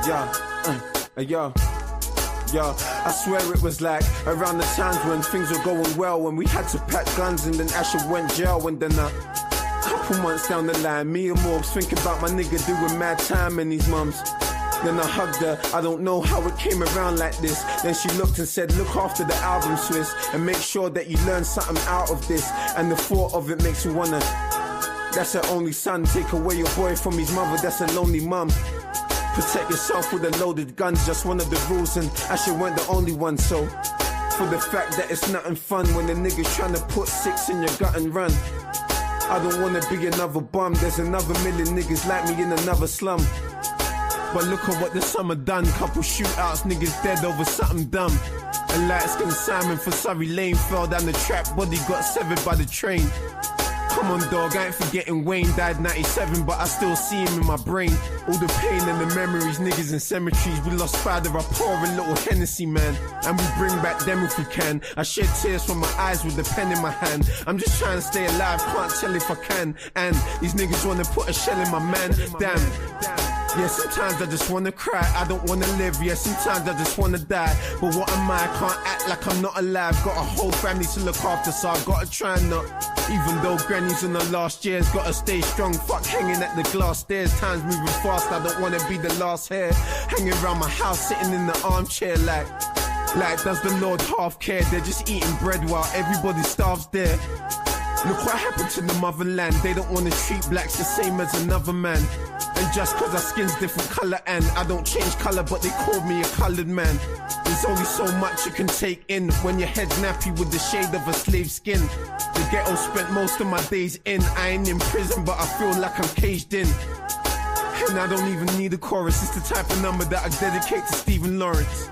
Yo, I swear it was like around the times when things were going well, when we had to pack guns and then Asher went jail, and then couple months down the line, me and Morgs thinking about my nigga doing mad time and his mums. Then I hugged her, I don't know how it came around like this. Then she looked and said, look after the album, Swiss, and make sure that you learn something out of this. And the thought of it makes you wanna, that's her only son, take away your boy from his mother, that's a lonely mum. Protect yourself with a loaded gun, just one of the rules, and Asher weren't the only one. So, for the fact that it's nothing fun when the nigga's trying to put 6 in your gut and run. I don't wanna be another bum, there's another million niggas like me in another slum. But look at what the summer done, couple shootouts, niggas dead over something dumb. A light-skinned Simon for Surrey Lane fell down the trap, body got severed by the train. Come on dog, I ain't forgetting Wayne died 97, but I still see him in my brain. All the pain and the memories, niggas in cemeteries. We lost father, I pour a little Hennessy, man, and we bring back them if we can. I shed tears from my eyes with the pen in my hand. I'm just trying to stay alive, can't tell if I can. And these niggas wanna put a shell in my man, damn. Yeah, sometimes I just wanna cry, I don't wanna live, yeah, sometimes I just wanna die. But what am I can't act like I'm not alive. Got a whole family to look after, so I gotta try and not. Even though granny's in her last years, gotta stay strong, fuck hanging at the glass stairs. Time's moving fast, I don't wanna be the last hair. Hanging around my house, sitting in the armchair like does the Lord half care? They're just eating bread while everybody starves there. Look what happened to the motherland, they don't wanna treat blacks the same as another man. And just cause our skin's different colour and I don't change colour, but they called me a coloured man. There's only so much you can take in when your head's nappy with the shade of a slave skin. The ghetto spent most of my days in, I ain't in prison but I feel like I'm caged in. And I don't even need a chorus, it's the type of number that I dedicate to Stephen Lawrence.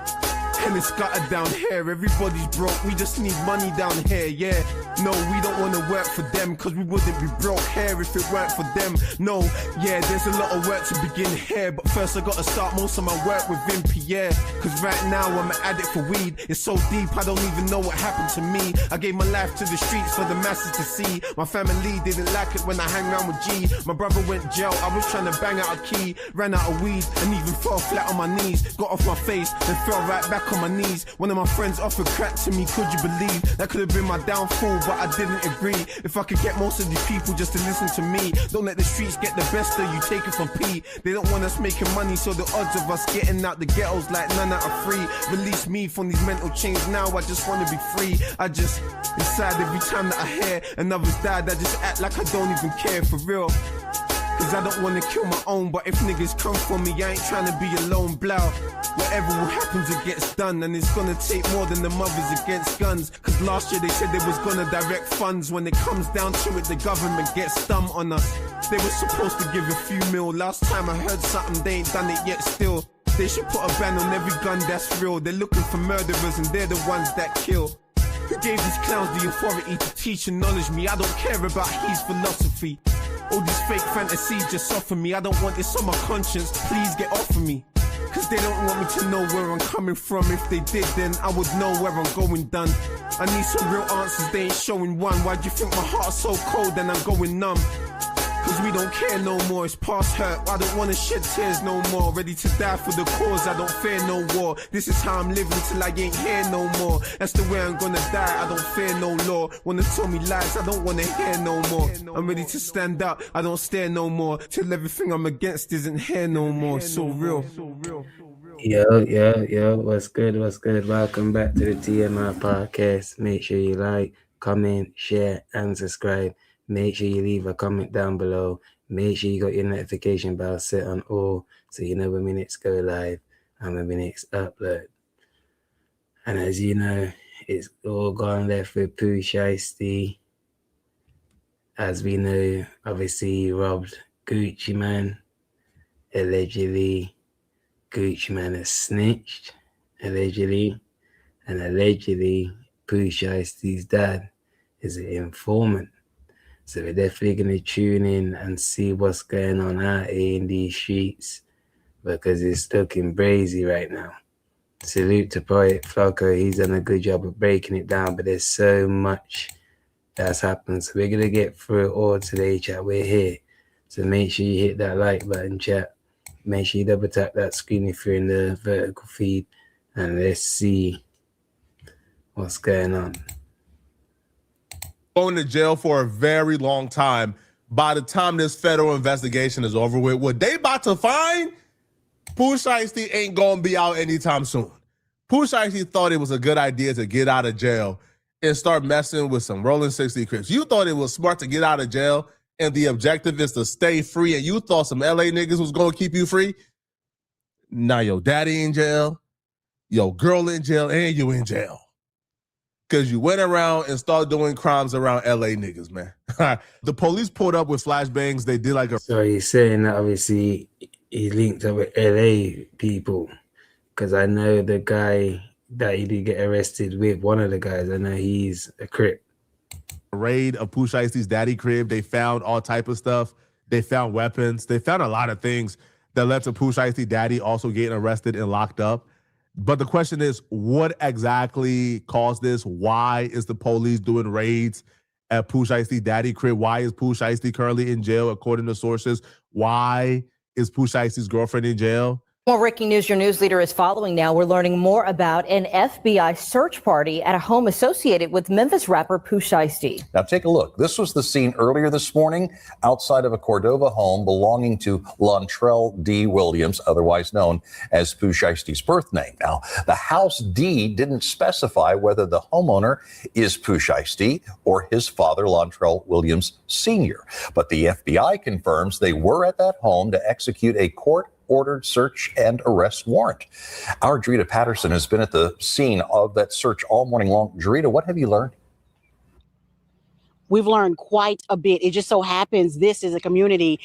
And it's gutted down here, everybody's broke, we just need money down here, yeah. No, we don't wanna work for them, cause we wouldn't be broke here if it weren't for them. No, yeah, there's a lot of work to begin here, but first I gotta start most of my work within Pierre. Cause right now I'm an addict for weed, it's so deep I don't even know what happened to me. I gave my life to the streets for the masses to see. My family didn't like it when I hang around with G. My brother went jail, I was trying to bang out a key. Ran out of weed and even fell flat on my knees. Got off my face and fell right back on my knees. One of my friends offered crack to me, could you believe? That could have been my downfall, but I didn't agree. If I could get most of these people just to listen to me. Don't let the streets get the best of you, take it from P. They don't want us making money, so the odds of us getting out the ghettos like none out of free. Release me from these mental chains now, I just wanna be free. I just, inside every time that I hear another's died, I just act like I don't even care, for real. Cause I don't wanna kill my own, but if niggas come for me, I ain't tryna be alone, blow. Whatever will happens, it gets done, and it's gonna take more than the mothers against guns. Cause last year they said they was gonna direct funds. When it comes down to it, the government gets dumb on us. They were supposed to give a few mil. Last time I heard something, they ain't done it yet still. They should put a ban on every gun that's real. They're looking for murderers and they're the ones that kill. Who gave these clowns the authority to teach and knowledge me? I don't care about his philosophy. All these fake fantasies just soften me. I don't want this on my conscience, please get off of me. Cause they don't want me to know where I'm coming from. If they did, then I would know where I'm going, done. I need some real answers, they ain't showing one. Why do you think my heart's so cold and I'm going numb? Cause we don't care no more, it's past hurt. I don't wanna shed tears no more. Ready to die for the cause, I don't fear no war. This is how I'm living till I ain't here no more. That's the way I'm gonna die, I don't fear no law. Wanna tell me lies, I don't wanna hear no more. I'm ready to stand up, I don't stare no more. Till everything I'm against isn't here no more. It's so real. Yo, what's good? Welcome back to the TMI podcast. Make sure you like, comment, share, and subscribe. Make sure you leave a comment down below. Make sure you got your notification bell set on all so you know when we next go live and when we next upload. And as you know, it's all gone left with Pooh Shiesty. As we know, obviously he robbed Gucci Man. Allegedly, Gucci Man has snitched. Allegedly. And allegedly, Pooh Shiesty's dad is an informant. So we're definitely going to tune in and see what's going on out here in these streets because it's looking brazy right now. Salute to Poet Flocko. He's done a good job of breaking it down, but there's so much that's happened. So we're going to get through it all today, chat. We're here. So make sure you hit that like button, chat. Make sure you double tap that screen if you're in the vertical feed, and let's see what's going on. Going to jail for a very long time. By the time this federal investigation is over with, what they about to find, Pooh Shiesty ain't gonna be out anytime soon. Pooh Shiesty thought it was a good idea to get out of jail and start messing with some rolling 60 Crips. You thought it was smart to get out of jail and the objective is to stay free, and you thought some LA niggas was gonna keep you free? Now your daddy in jail, your girl in jail, and you in jail. Because you went around and started doing crimes around LA niggas, man. The police pulled up with flashbangs. They did like a... So he's saying that obviously he linked up with LA people, because I know the guy that he did get arrested with, one of the guys, I know he's a Crip. Raid of Pooh Shiesty's daddy crib. They found all type of stuff. They found weapons. They found a lot of things that led to Pooh Shiesty daddy also getting arrested and locked up. But the question is, what exactly caused this? Why is the police doing raids at Pooh Shiesty daddy crib? Why is Pooh Shiesty currently in jail, according to sources? Why is Pooh Shiesty's girlfriend in jail? More breaking news your news leader is following now. We're learning more about an FBI search party at a home associated with Memphis rapper Pooh Shiesty. Now take a look. This was the scene earlier this morning outside of a Cordova home belonging to Lontrell D. Williams, otherwise known as Pooh Shiesty's birth name. Now, the house deed didn't specify whether the homeowner is Pooh Shiesty or his father, Lontrell Williams Sr. But the FBI confirms they were at that home to execute a court-ordered search and arrest warrant. Our Drita Patterson has been at the scene of that search all morning long. Drita, what have you learned? We've learned quite a bit. It just so happens this is a community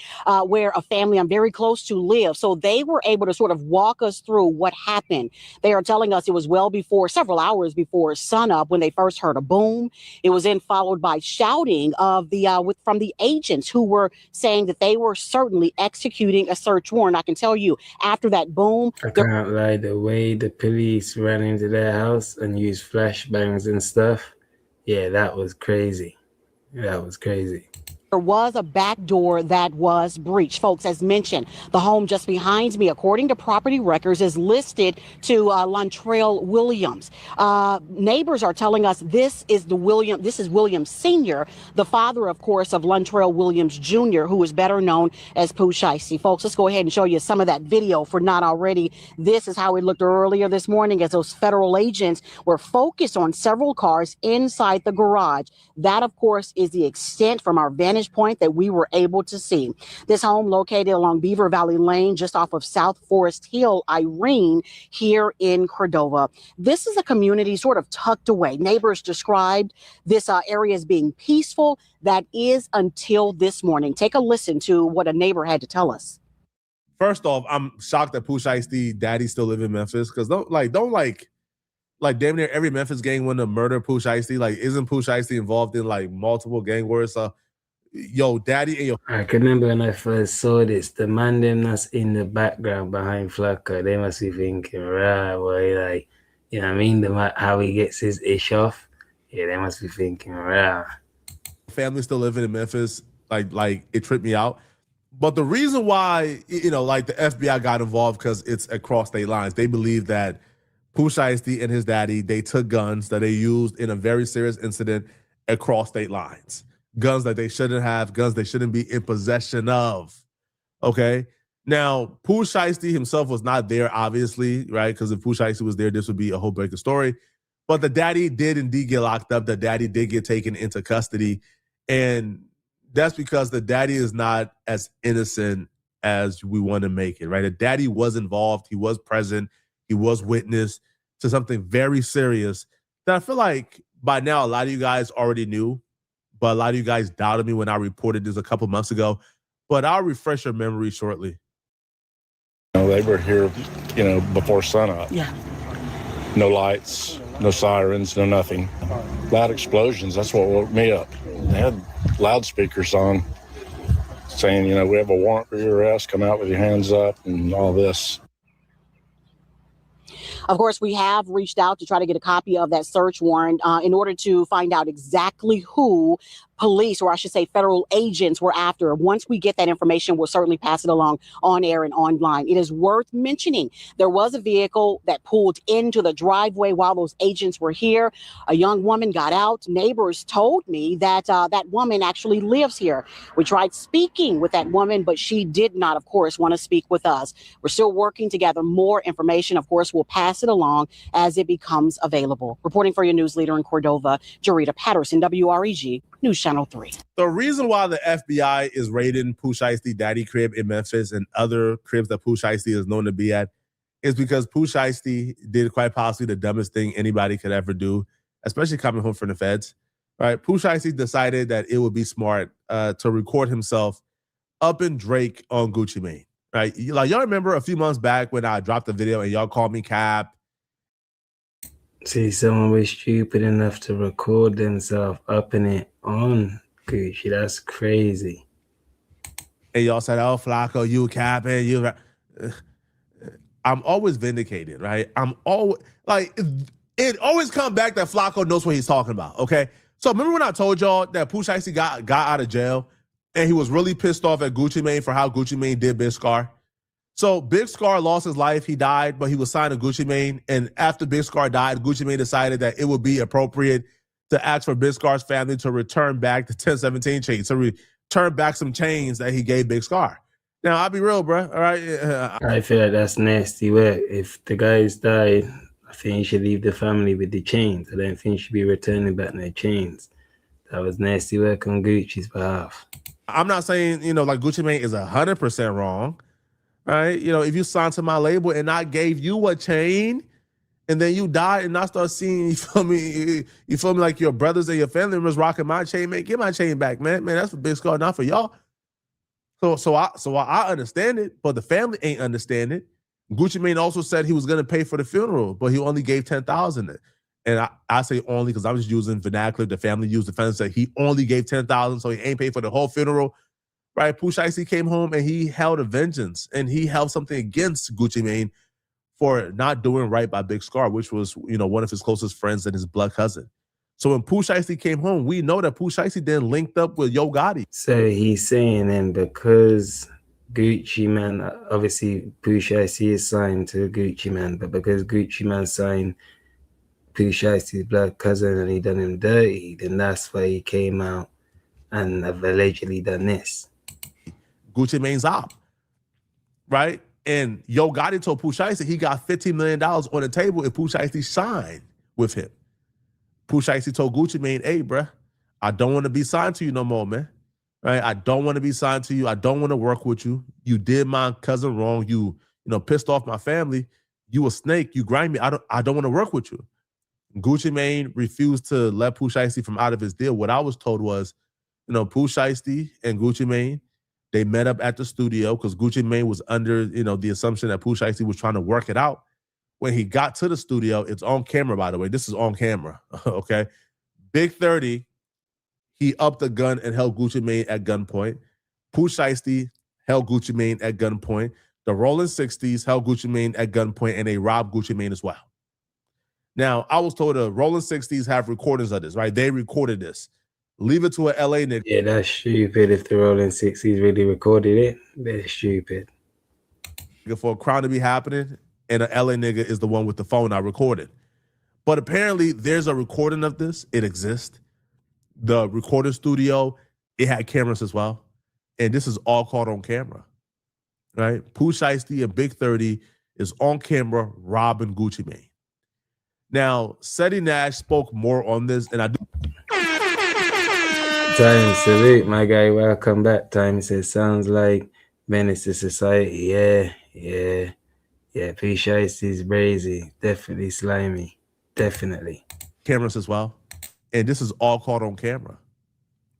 where a family I'm very close to live. So they were able to sort of walk us through what happened. They are telling us it was well before, several hours before sunup when they first heard a boom. It was then followed by shouting of the from the agents who were saying that they were certainly executing a search warrant. I can tell you after that boom. I can't lie, the way the police ran into their house and used flashbangs and stuff, yeah, that was crazy. That was crazy. There was a back door that was breached. Folks, as mentioned, the home just behind me, according to property records, is listed to Lontrell Williams. Neighbors are telling us this is Williams Sr., the father, of course, of Lontrell Williams Jr., who is better known as Pooh Shiesty. Folks, let's go ahead and show you some of that video for not already. This is how it looked earlier this morning as those federal agents were focused on several cars inside the garage. That, of course, is the extent from our vantage point that we were able to see. This home located along Beaver Valley Lane, just off of South Forest Hill, Irene, here in Cordova. This is a community sort of tucked away. Neighbors described this area as being peaceful. That is until this morning. Take a listen to what a neighbor had to tell us. First off, I'm shocked that Pooh Shiesty daddy still live in Memphis, because don't damn near every Memphis gang want to murder Pooh Shiesty. Like, isn't Pooh Shiesty involved in like multiple gang wars? So yo, daddy and your... I can remember when I first saw this, the man them that's in the background behind Flacco, they must be thinking, right, boy, like, you know what I mean? How he gets his ish off. Yeah, they must be thinking, right. Family still living in Memphis, like it tripped me out. But the reason why, like the FBI got involved, because it's across state lines. They believe that Pooh Shiesty and his daddy, they took guns that they used in a very serious incident across state lines. Guns that they shouldn't have, guns they shouldn't be in possession of. Okay? Now, Pooh Shiesty himself was not there, obviously, right? Because if Pooh Shiesty was there, this would be a whole breaking story. But the daddy did indeed get locked up. The daddy did get taken into custody. And that's because the daddy is not as innocent as we want to make it, right? The daddy was involved. He was present. He was witness to something very serious that I feel like by now a lot of you guys already knew. But a lot of you guys doubted me when I reported this a couple months ago. But I'll refresh your memory shortly. They were here, before sunup. Yeah. No lights, no sirens, no nothing. Loud explosions, that's what woke me up. They had loudspeakers on saying, we have a warrant for your arrest, come out with your hands up and all this. Of course, we have reached out to try to get a copy of that search warrant in order to find out exactly who police, or I should say federal agents, were after. Once we get that information, we'll certainly pass it along on air and online. It is worth mentioning there was a vehicle that pulled into the driveway while those agents were here. A young woman got out. Neighbors told me that that woman actually lives here. We tried speaking with that woman, but she did not, of course, want to speak with us. We're still working to gather more information. Of course, we'll pass it along as it becomes available. Reporting for your news leader in Cordova, Jarita Patterson, WREG News Channel 3. The reason why the FBI is raiding Pooh Shiesty daddy crib in Memphis and other cribs that Pooh Shiesty is known to be at is because Pooh Shiesty did quite possibly the dumbest thing anybody could ever do, especially coming home from the feds. Right? Pooh Shiesty decided that it would be smart to record himself up in Drake on Gucci Mane. Right? Like, y'all remember a few months back when I dropped the video and y'all called me Cap. See, someone was stupid enough to record themselves up in it on Gucci. That's crazy. And y'all said, "Oh, Flacco, you capping, you." I'm always vindicated, right? I'm always like, it always comes back that Flacco knows what he's talking about. Okay, so remember when I told y'all that Pooh Shiesty got out of jail, and he was really pissed off at Gucci Mane for how Gucci Mane did Big Scar. So Big Scar lost his life. He died, but he was signed to Gucci Mane. And after Big Scar died, Gucci Mane decided that it would be appropriate to ask for Big Scar's family to return back the 1017 chains, to return back some chains that he gave Big Scar. Now, I'll be real, bro. All right. I feel like that's nasty work. If the guys died, I think you should leave the family with the chains. I don't think you should be returning back their chains. That was nasty work on Gucci's behalf. I'm not saying, like Gucci Mane is 100% wrong. Right? If you signed to my label and I gave you a chain and then you died and I start seeing, you feel me, like your brothers and your family members rocking my chain, man, get my chain back, man. Man, that's a Big Scar, not for y'all. So I understand it, but the family ain't understand it. Gucci Mane also said he was going to pay for the funeral, but he only gave $10,000. And I say only because I'm just using vernacular. The family used the defense that he only gave $10,000, so he ain't paid for the whole funeral. Right, Pooh Shiesty came home and he held a vengeance and he held something against Gucci Mane for not doing right by Big Scar, which was, one of his closest friends and his blood cousin. So when Pooh Shiesty came home, we know that Pooh Shiesty then linked up with Yo Gotti. So he's saying then because Gucci Mane, obviously Pooh Shiesty is signed to Gucci Mane, but because Gucci Mane signed Pooh Shiesty's blood cousin and he done him dirty, then that's why he came out and have allegedly done this. Gucci Mane's op, right? And Yo Gotti told Pooh Shiesty he got $15 million on the table if Pooh Shiesty signed with him. Pooh Shiesty told Gucci Mane, "Hey, bruh, I don't want to be signed to you no more, man. Right? I don't want to be signed to you. I don't want to work with you. You did my cousin wrong. You pissed off my family. You a snake. You grind me. I don't want to work with you." Gucci Mane refused to let Pooh Shiesty from out of his deal. What I was told was, Pooh Shiesty and Gucci Mane, they met up at the studio because Gucci Mane was under, the assumption that Pooh Shiesty was trying to work it out. When he got to the studio, it's on camera, by the way. This is on camera, okay? Big 30, he upped the gun and held Gucci Mane at gunpoint. Pooh Shiesty held Gucci Mane at gunpoint. The Rolling 60s held Gucci Mane at gunpoint, and they robbed Gucci Mane as well. Now, I was told the Rolling 60s have recordings of this, right? They recorded this. Leave it to an LA nigga. Yeah, that's stupid. If the Rolling 60s really recorded it, they're stupid. For a crime to be happening, and an LA nigga is the one with the phone I recorded. But apparently, there's a recording of this. It exists. The recording studio, it had cameras as well. And this is all caught on camera, right? Pooh Shiesty and Big 30 is on camera robbing Gucci Mane. Now, Seti Nash spoke more on this, and I do. Time salute, my guy. Welcome back. Time says, sounds like menace to society. Yeah. Pooh Shiesty's brazy. Definitely slimy. Definitely. Cameras as well. And this is all caught on camera,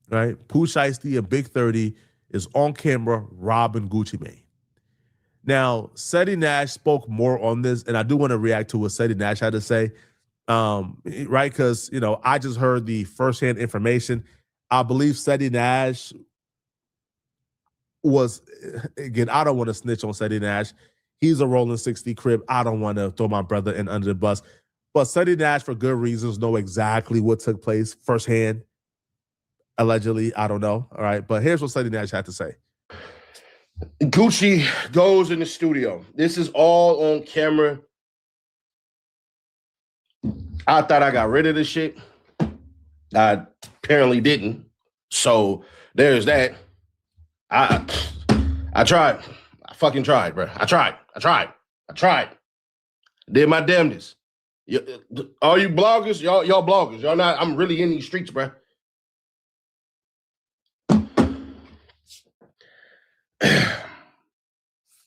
right? Pooh Shiesty and Big 30 is on camera robbing Gucci Mane. Now, Seti Nash spoke more on this, and I do want to react to what Seti Nash had to say, right? Because, I just heard the firsthand information. I believe Seti Nash was, again, I don't want to snitch on Seti Nash. He's a rolling 60 crib. I don't want to throw my brother in under the bus. But Sonny Nash, for good reasons, know exactly what took place firsthand. Allegedly, I don't know. All right. But here's what Sonny Nash had to say. Gucci goes in the studio. This is all on camera. I thought I got rid of this shit. I apparently didn't. So there's that. I tried. I fucking tried, bro. I tried. Did my damnedest. All you bloggers, y'all bloggers. Y'all not, I'm really in these streets, bro.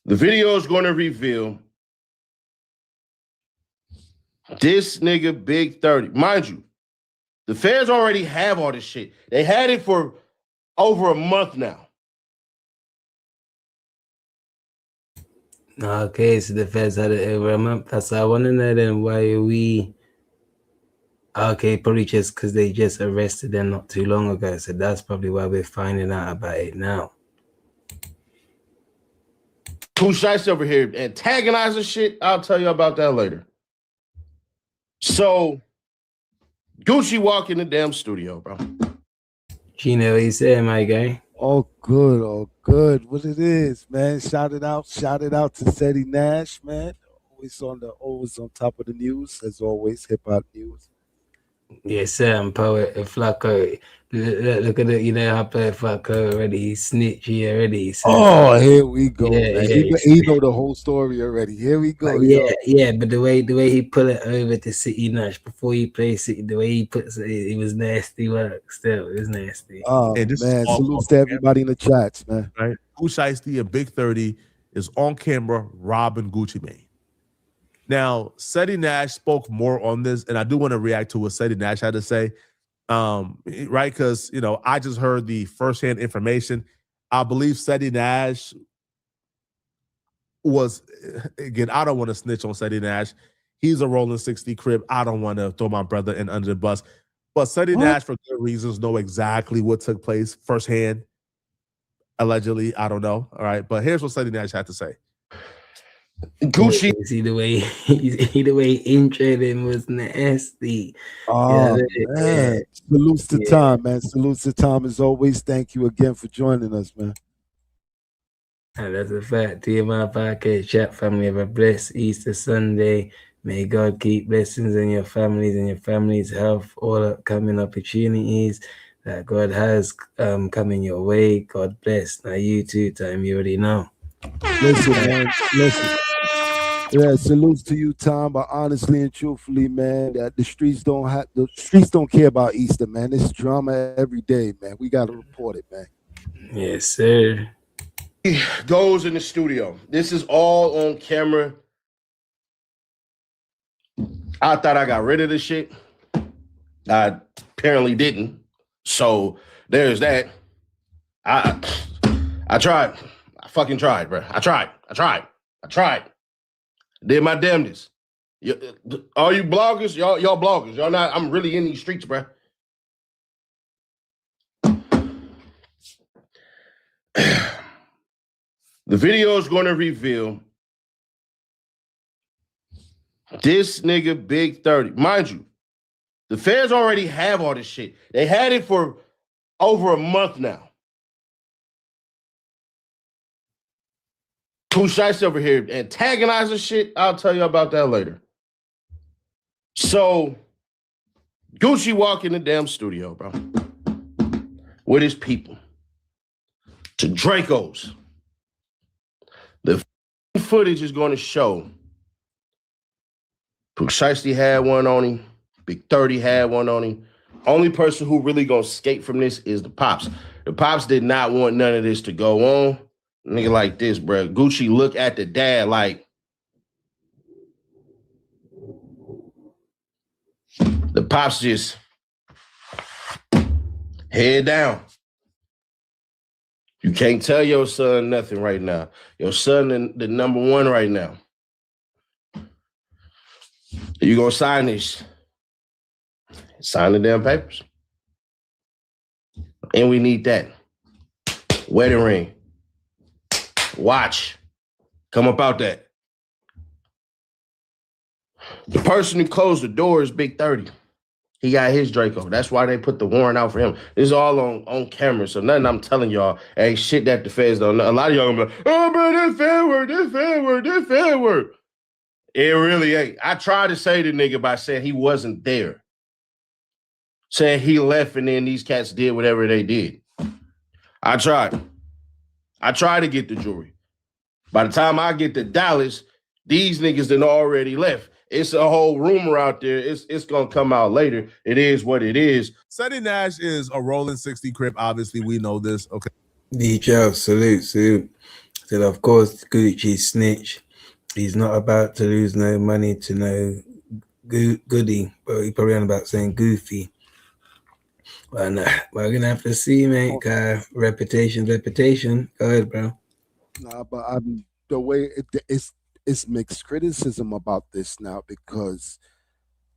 The video is going to reveal this nigga Big 30. Mind you, the feds already have all this shit. They had it for over a month now. Okay, so the feds had it over a month. That's why I want to know then why are we... Okay, probably just because they just arrested them not too long ago. So that's probably why we're finding out about it now. Pooh Shiesty over here antagonizing shit. I'll tell you about that later. So, Gucci walk in the damn studio, bro. Gino, what you saying, my guy? All good. What it is, man. Shout it out to Sonny Nash, man. Always on top of the news, as always, hip hop news. Yes, sir. I'm Poet Flacco. Look at it, you know how Poet Flacco already. He's snitchy already. So. Oh, here we go. Yeah, man. yeah, He know the whole story already. Here we go. But the way he put it over to City Nash before he played City, the way he puts it was nasty work. Still, it was nasty. Oh man, salutes to everybody in the chats, man. Right, Pooh Shiesty and Big 30 is on camera robbing Gucci Mane. Now, Sonny Nash spoke more on this, and I do want to react to what Sonny Nash had to say. Right, because I just heard the firsthand information. I believe Sonny Nash was, again, I don't want to snitch on Sonny Nash. He's a rolling 60 crib. I don't want to throw my brother in under the bus. But Sonny Nash, for good reasons, know exactly what took place firsthand. Allegedly, I don't know. All right, but here's what Sonny Nash had to say. Gucci. See the way he introed him was nasty. Oh man, salutes to Tom, man. Salutes to Tom as always. Thank you again for joining us, man. And that's a fact. TMI Podcast chat family, have a blessed Easter Sunday. May God keep blessings in your families and your families' health, all upcoming opportunities that God has coming your way. God bless. Now you too, Time. You already know. Listen, man. Listen. Yeah, salutes to you, Tom. But honestly and truthfully, man, that the streets don't care about Easter, man. It's drama every day, man. We gotta report it, man. Yes, sir. He goes in the studio. This is all on camera. I thought I got rid of this shit. I apparently didn't. So there's that. I tried. I fucking tried, bro. I tried. Did my damnedest. All you bloggers, y'all bloggers. Y'all not, I'm really in these streets, bro. The video is going to reveal this nigga Big 30. Mind you, the feds already have all this shit. They had it for over a month now. Pooh Shiesty over here antagonizing shit. I'll tell you about that later. So, Gucci walk in the damn studio, bro, with his people. To Draco's. The footage is going to show Pooh Shiesty had one on him. Big 30 had one on him. Only person who really going to escape from this is the Pops. The Pops did not want none of this to go on. Nigga like this, bro. Gucci look at the dad like, the Pops just head down. You can't tell your son nothing right now. Your son the number one right now. You gonna sign this? Sign the damn papers. And we need that. Wedding ring. Watch. Come up out that. The person who closed the door is Big 30. He got his Draco. That's why they put the warrant out for him. This is all on camera, so nothing I'm telling y'all ain't shit that the feds don't know. A lot of y'all gonna be like, oh, bro, this fair work, this fair work, this fair work. It really ain't. I tried to say to the nigga by saying he wasn't there. Saying he left and then these cats did whatever they did. I tried. I tried to get the jury. By the time I get to Dallas, these niggas done already left. It's a whole rumor out there. It's gonna come out later. It is what it is. Seti Nash is a rolling 60 crip. Obviously, we know this. Okay. DJ, salute. So of course, Gucci snitch. He's not about to lose no money to no goodie, but he probably on about saying goofy. Well, nah, we're gonna have to see, mate. Reputation. Go ahead, bro. Nah, but the way it's mixed criticism about this now, because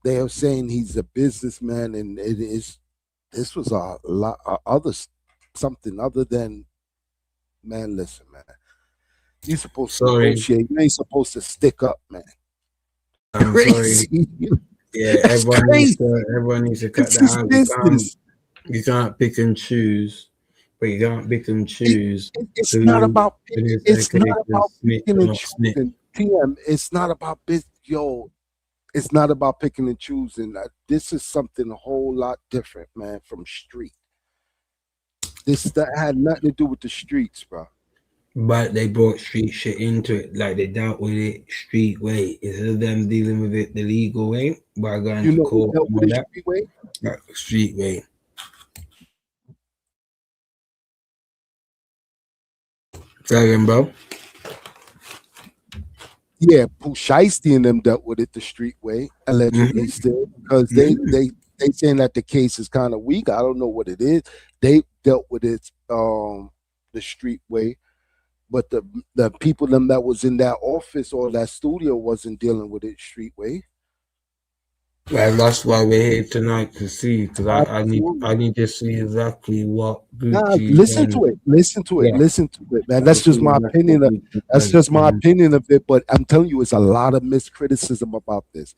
they are saying he's a businessman, and this was a lot something other than, man. Listen, man, you're supposed to negotiate. You ain't supposed to stick up, man. I'm crazy. Sorry. Yeah, everyone needs to cut that out. You can't pick and choose. But you can't pick and choose. It's not about picking and choosing. TM, it's not about it's not about picking and choosing. This is something a whole lot different, man, from street. That had nothing to do with the streets, bro. But they brought street shit into it. Like, they dealt with it street way. Instead of them dealing with it the legal way, by going to court and all that. Street way? Like, street way. Second, bro. Yeah, Pooh Shiesty and them dealt with it the street way, allegedly still, because they saying that the case is kind of weak. I don't know what it is. They dealt with it the street way, but the people them that was in that office or that studio wasn't dealing with it street way. Well, that's why we're here tonight to see, because I need to see exactly what Gucci listen to it, man. That's just my opinion. That's just my opinion of it. But I'm telling you, it's a lot of miscriticism about this.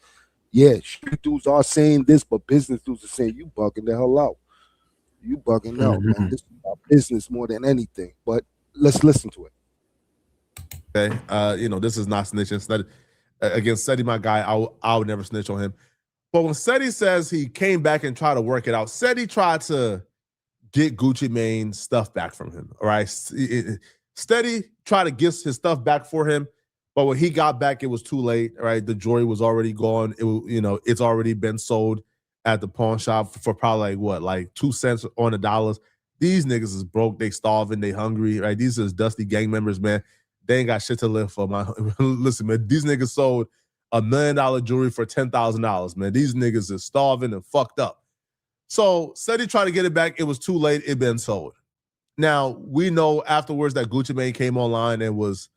Yeah, street dudes are saying this, but business dudes are saying you bugging the hell out. You bugging out, man. This is about business more than anything. But let's listen to it. Okay, this is not snitching. Again, Seti, my guy, I would never snitch on him. But when Seti says he came back and tried to work it out, Seti tried to get Gucci Mane's stuff back from him. All right. Seti tried to get his stuff back for him, but when he got back, it was too late. All right. The jewelry was already gone. It's already been sold at the pawn shop for probably like 2 cents on the dollars. These niggas is broke, they starving, they hungry, right? These is dusty gang members, man. They ain't got shit to live for, man. Listen, man, these niggas sold $1 million jewelry for $10,000, man. These niggas is starving and fucked up. So Seti tried to get it back. It was too late. It been sold. Now, we know afterwards that Gucci Mane came online and was,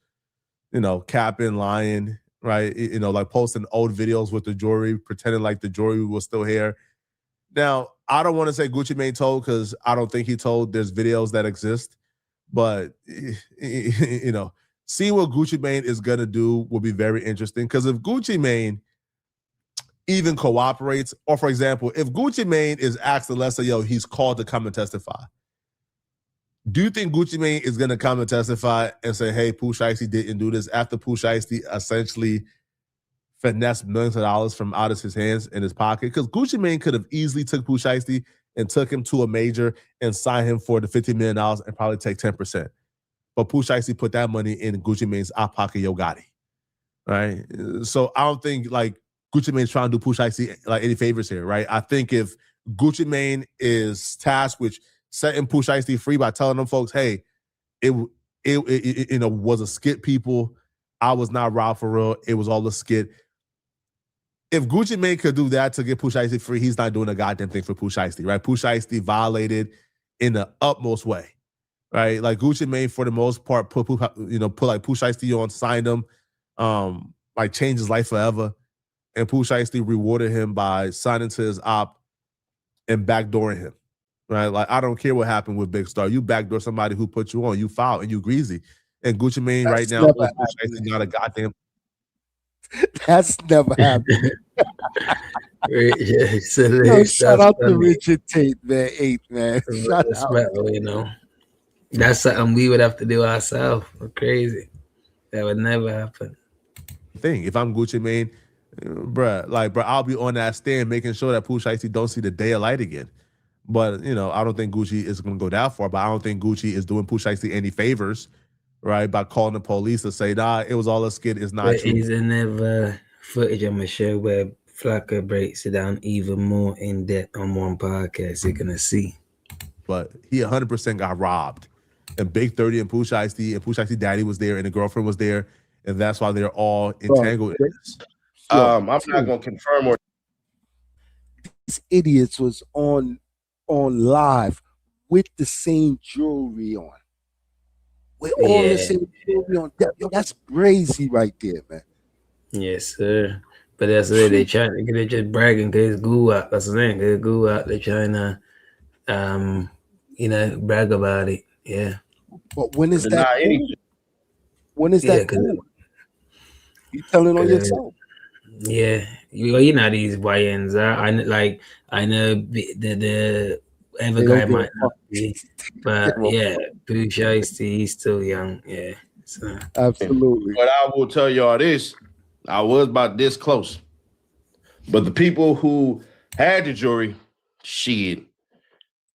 capping, lying, right? Like posting old videos with the jewelry, pretending like the jewelry was still here. Now, I don't want to say Gucci Mane told, because I don't think he told. There's videos that exist. But, seeing what Gucci Mane is going to do will be very interesting, because if Gucci Mane even cooperates, or for example, if Gucci Mane is asked to, let's say, he's called to come and testify, do you think Gucci Mane is going to come and testify and say, hey, Pooh Shiesty didn't do this, after Pooh Shiesty essentially finessed millions of dollars from out of his hands in his pocket? Because Gucci Mane could have easily took Pooh Shiesty and took him to a major and signed him for the $50 million and probably take 10%. But Pooh Shiesty put that money in Gucci Mane's eye pocket, Yo Gotti. Right? So I don't think Gucci Mane's trying to do Pooh Shiesty any favors here, right? I think if Gucci Mane is tasked with setting Pooh Shiesty free by telling them folks, hey, it was a skit, people. I was not robbed for real. It was all a skit. If Gucci Mane could do that to get Pooh Shiesty free, he's not doing a goddamn thing for Pooh Shiesty, right? Pooh Shiesty violated in the utmost way. Right, like Gucci Mane for the most part put Pooh Shiesty on, signed him, changed his life forever, and Pooh Shiesty rewarded him by signing to his op and backdooring him. Right, like I don't care what happened with Big Star, you backdoor somebody who put you on, you foul and you greasy. And Gucci Mane right now, Pooh Shiesty got a goddamn. That's never happened. Yeah, so Yo, shout that's out to funny. Richard Tate, man. 8, man. Shout That's out. metal, you know. That's something we would have to do ourselves. Crazy. That would never happen. Thing. If I'm Gucci Mane, bruh, I'll be on that stand making sure that Pooh Shiesty don't see the day of light again. But I don't think Gucci is going to go that far. But I don't think Gucci is doing Pooh Shiesty any favors, right? By calling the police to say, nah, it was all a skit. It's not But true. is there never footage on my show where Flacco breaks it down even more in depth on one podcast? You're gonna see. But he 100% got robbed. And Big 30 and Pooh Shiesty daddy was there, and the girlfriend was there, and that's why they're all entangled in this. I'm not gonna confirm or These idiots was on live with the same jewelry on. We're all the same jewelry on. Yo, that's crazy right there, man. Yes, sir. But that's it. They're just bragging because it's goo out. That's the thing. They're goo out. They're trying to, brag about it. Yeah. But when is that? Cool? When is that? Cool? You telling on yourself? Yeah, you know these YNs. I know the other guy might not be, but yeah, Pooh Shiesty, he's still young. Yeah, so. Absolutely. But I will tell y'all this: I was about this close, but the people who had the jury, shit,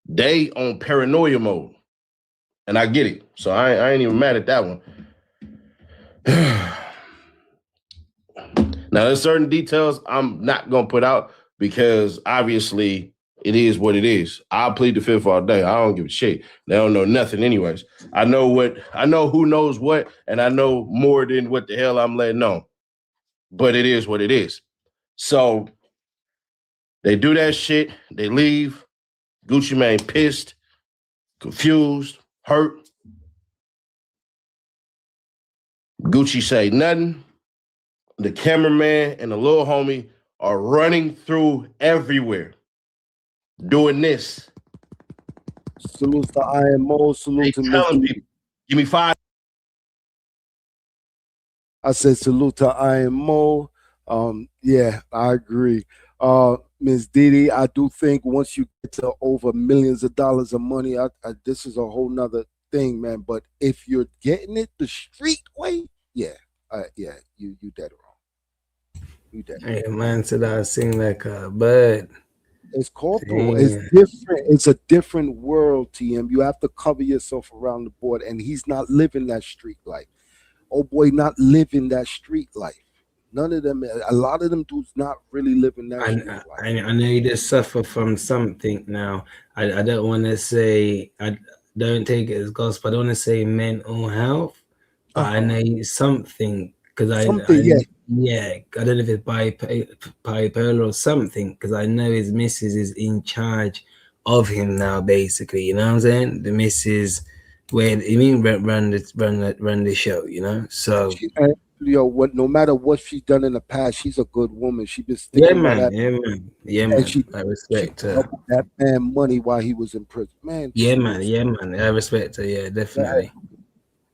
they on paranoia mode, and I get it. So I ain't even mad at that one. Now, there's certain details I'm not going to put out because obviously it is what it is. I'll plead the fifth all day. I don't give a shit. They don't know nothing anyways. I know who knows what, and I know more than what the hell I'm letting know. But it is what it is. So they do that shit. They leave. Gucci Mane pissed, confused, hurt. Gucci say nothing. The cameraman and the little homie are running through everywhere, doing this. Salute to IMO. Salute to telling people, give me 5. I said salute to IMO. Yeah, I agree. Ms. Didi, I do think once you get to over millions of dollars of money, this is a whole nother thing, man. But if you're getting it the street way, you dead wrong. Hey, man said I sing like a bird. It's corporal. It's different. It's a different world, TM. You have to cover yourself around the board, and he's not living that street life. Oh boy, not living that street life. None of them. A lot of them dudes not really living that street life. I know you just suffer from something now. I don't want to say, I don't take it as gospel. I don't want to say mental health, but I know something because I don't know if it's bipolar or something, because I know his missus is in charge of him now, basically. You know what I'm saying? The missus, where you mean run the show, you know? So no matter what she's done in the past, she's a good woman. She been sticking by that. Yeah, man. I respect her. That man money while he was in prison, man. Yeah, man. I respect her. Yeah, definitely.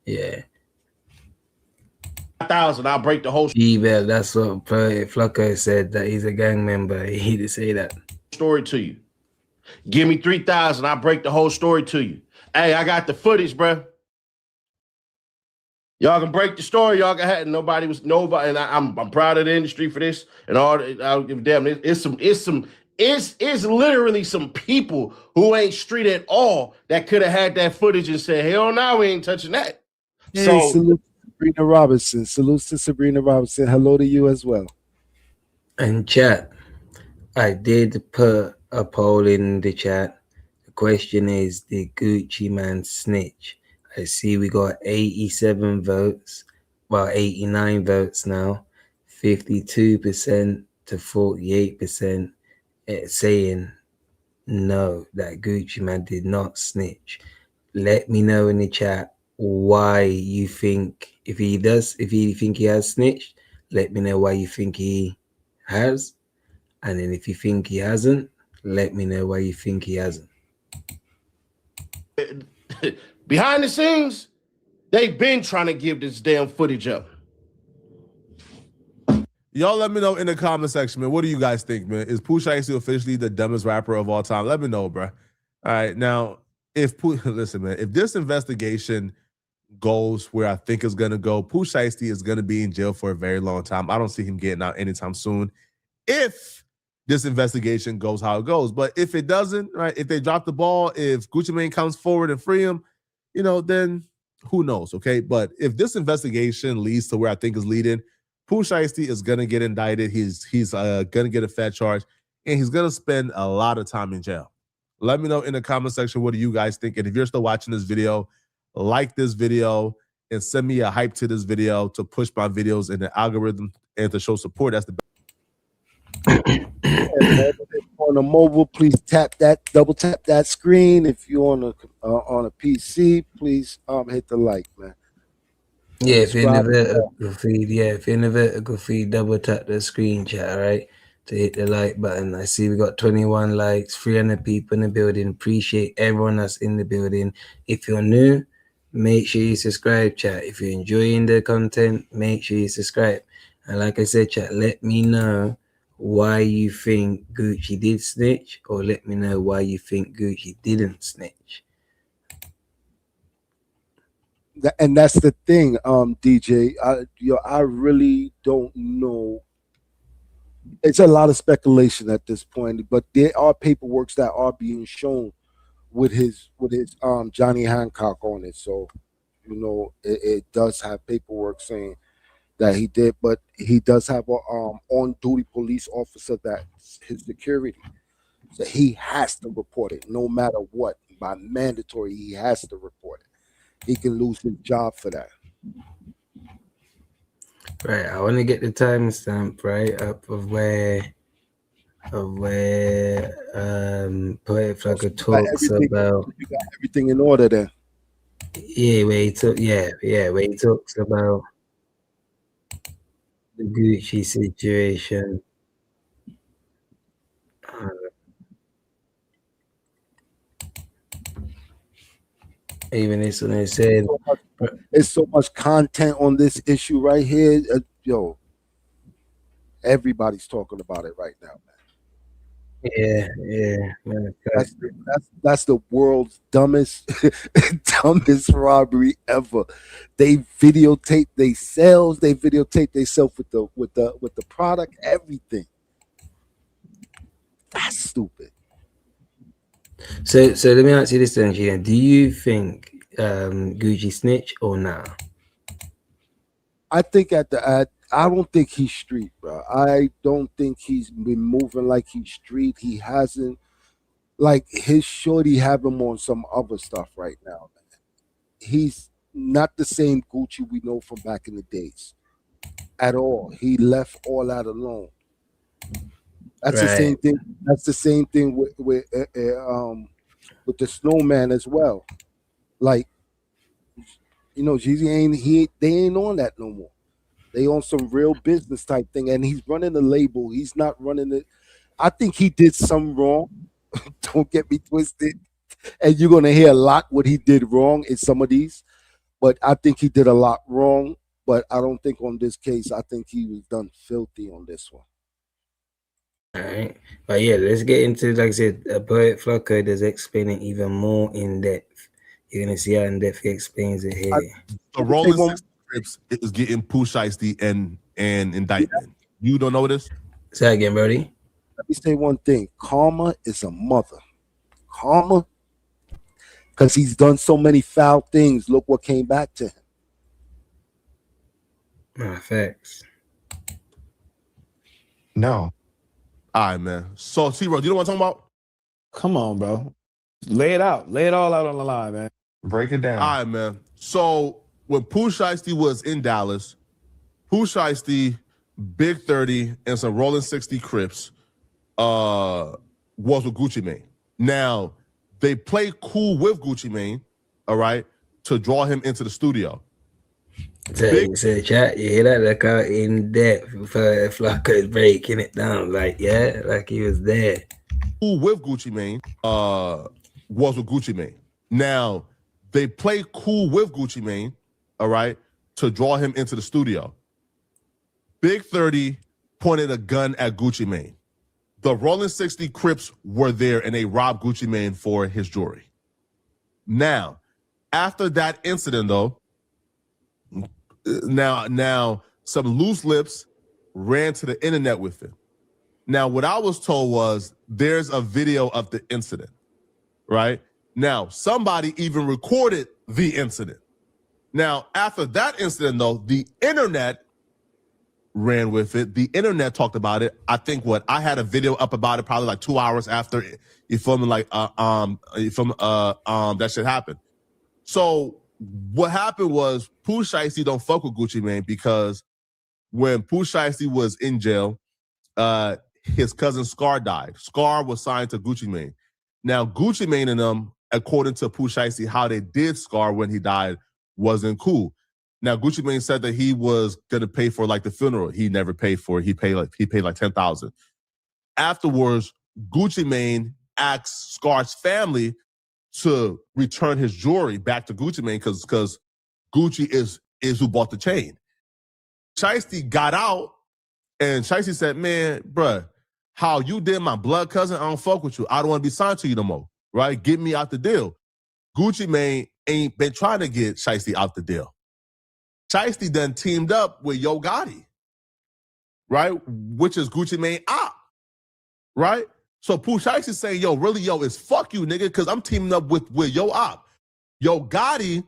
Yeah. 1,000, I'll break the whole Yeah, that's what Flacco said, that he's a gang member. He did say that. Story to you. Give me 3,000, I'll break the whole story to you. Hey, I got the footage, bro. Y'all can break the story. Y'all can have nobody, and I'm proud of the industry for this and all. I'll give a damn. It's literally some people who ain't street at all that could have had that footage and said, hell no, we ain't touching that. Hey, so salute to Sabrina Robinson. Salute to Sabrina Robinson. Hello to you as well. And chat, I did put a poll in the chat. The question is, did Gucci Man snitch? I see we got 87 votes, well, 89 votes now, 52% to 48% saying no, that Gucci Man did not snitch. Let me know in the chat why you think, if you think he has snitched, let me know why you think he has. And then if you think he hasn't, let me know why you think he hasn't. Behind the scenes, they've been trying to give this damn footage up. Y'all let me know in the comment section, man. What do you guys think, man? Is Pooh Shiesty officially the dumbest rapper of all time? Let me know, bro. All right, now, if Pooh, listen, man, if this investigation goes where I think it's gonna go, Pooh Shiesty is gonna be in jail for a very long time. I don't see him getting out anytime soon. If this investigation goes how it goes, but if it doesn't, right? If they drop the ball, if Gucci Mane comes forward and free him, then who knows? Okay, but if this investigation leads to where I think is leading, Pooh Shiesty is gonna get indicted. He's gonna get a fat charge, and he's gonna spend a lot of time in jail. Let me know in the comment section, what do you guys think? And if you're still watching this video, like this video and send me a hype to this video to push my videos in the algorithm and to show support. That's the best. On a mobile, please double tap that screen. If you're on a PC, please hit the like, man. Yeah, if you're in the vertical feed, double tap the screen chat, right? To hit the like button. I see we got 21 likes, 300 people in the building. Appreciate everyone that's in the building. If you're new, make sure you subscribe, chat. If you're enjoying the content, make sure you subscribe. And like I said, chat, let me know why you think Gucci did snitch, or let me know why you think Gucci didn't snitch. And that's the thing, DJ. I really don't know. It's a lot of speculation at this point, but there are paperworks that are being shown with his Johnny Hancock on it. So, it does have paperwork saying that he did, but he does have a on-duty police officer that's his security. So he has to report it no matter what. By mandatory, he has to report it. He can lose his job for that. Right, I want to get the timestamp right up of where Poet Flocka talks about. You got everything in order then. Yeah, where he talks about the Gucci situation. Even this one, they said there's so much content on this issue right here. Everybody's talking about it right now, man. Yeah. That's the world's dumbest robbery ever. They videotape themselves. They videotape themselves with the product. Everything. That's stupid. So let me ask you this then, Gian. Do you think Gucci snitch or nah? I think I don't think he's street, bro. I don't think he's been moving like he's street. He hasn't, like, his shorty have him on some other stuff right now, man. He's not the same Gucci we know from back in the days at all. He left all that alone. That's right. The same thing. That's the same thing with the Snowman as well. Like, Jeezy they ain't on that no more. They on some real business type thing, and he's running the label. He's not running it. I think he did some wrong. Don't get me twisted. And you're gonna hear a lot what he did wrong in some of these, but I think he did a lot wrong. But I don't think on this case. I think he was done filthy on this one. All right, but yeah, let's get into, like I said, Poet Flocka does explain it even more in depth. You're gonna see how in depth he explains it here. The Rolling 60 Crips is getting Pooh Shiesty and indictment. You don't know this? Say that again, Brody. Let me say one thing. Karma is a mother. Karma, because he's done so many foul things. Look what came back to him. Facts. No. All right, man. So, T-Ro, do you know what I'm talking about? Come on, bro. Lay it out. Lay it all out on the line, man. Break it down. All right, man. So, when Pooh Shiesty was in Dallas, Pooh Shiesty, Big 30, and some Rolling 60 Crips was with Gucci Mane. Now, they play cool with Gucci Mane, all right, to draw him into the studio. So chat, you hear that? Look how in depth for Flocka is breaking it down, like he was there. Who with Gucci Mane was with Gucci Mane. Now they play cool with Gucci Mane, all right, to draw him into the studio. Big 30 pointed a gun at Gucci Mane. The Rolling 60 Crips were there and they robbed Gucci Mane for his jewelry. Now, after that incident, though, now some loose lips ran to the internet with it. Now, what I was told was there's a video of the incident, right? Now, somebody even recorded the incident. Now, after that incident, though, the internet ran with it. The internet talked about it. I think I had a video up about it probably like 2 hours after you feel me, like that shit happened. So what happened was Pooh Shiesty don't fuck with Gucci Mane because when Pooh Shiesty was in jail, his cousin Scar died. Scar was signed to Gucci Mane. Now Gucci Mane and them, according to Pooh Shiesty, how they did Scar when he died wasn't cool. Now Gucci Mane said that he was gonna pay for like the funeral. He never paid for it. He paid like $10,000. Afterwards, Gucci Mane asked Scar's family to return his jewelry back to Gucci Mane because Gucci is who bought the chain. Shiesty got out and Shiesty said, man, bruh, how you did my blood cousin, I don't fuck with you. I don't want to be signed to you no more, right? Get me out the deal. Gucci Mane ain't been trying to get Shiesty out the deal. Shiesty then teamed up with Yo Gotti, right? Which is Gucci Mane op, right? So Pooh Shiesty saying, it's fuck you, nigga, because I'm teaming up with Yo op. Yo Gotti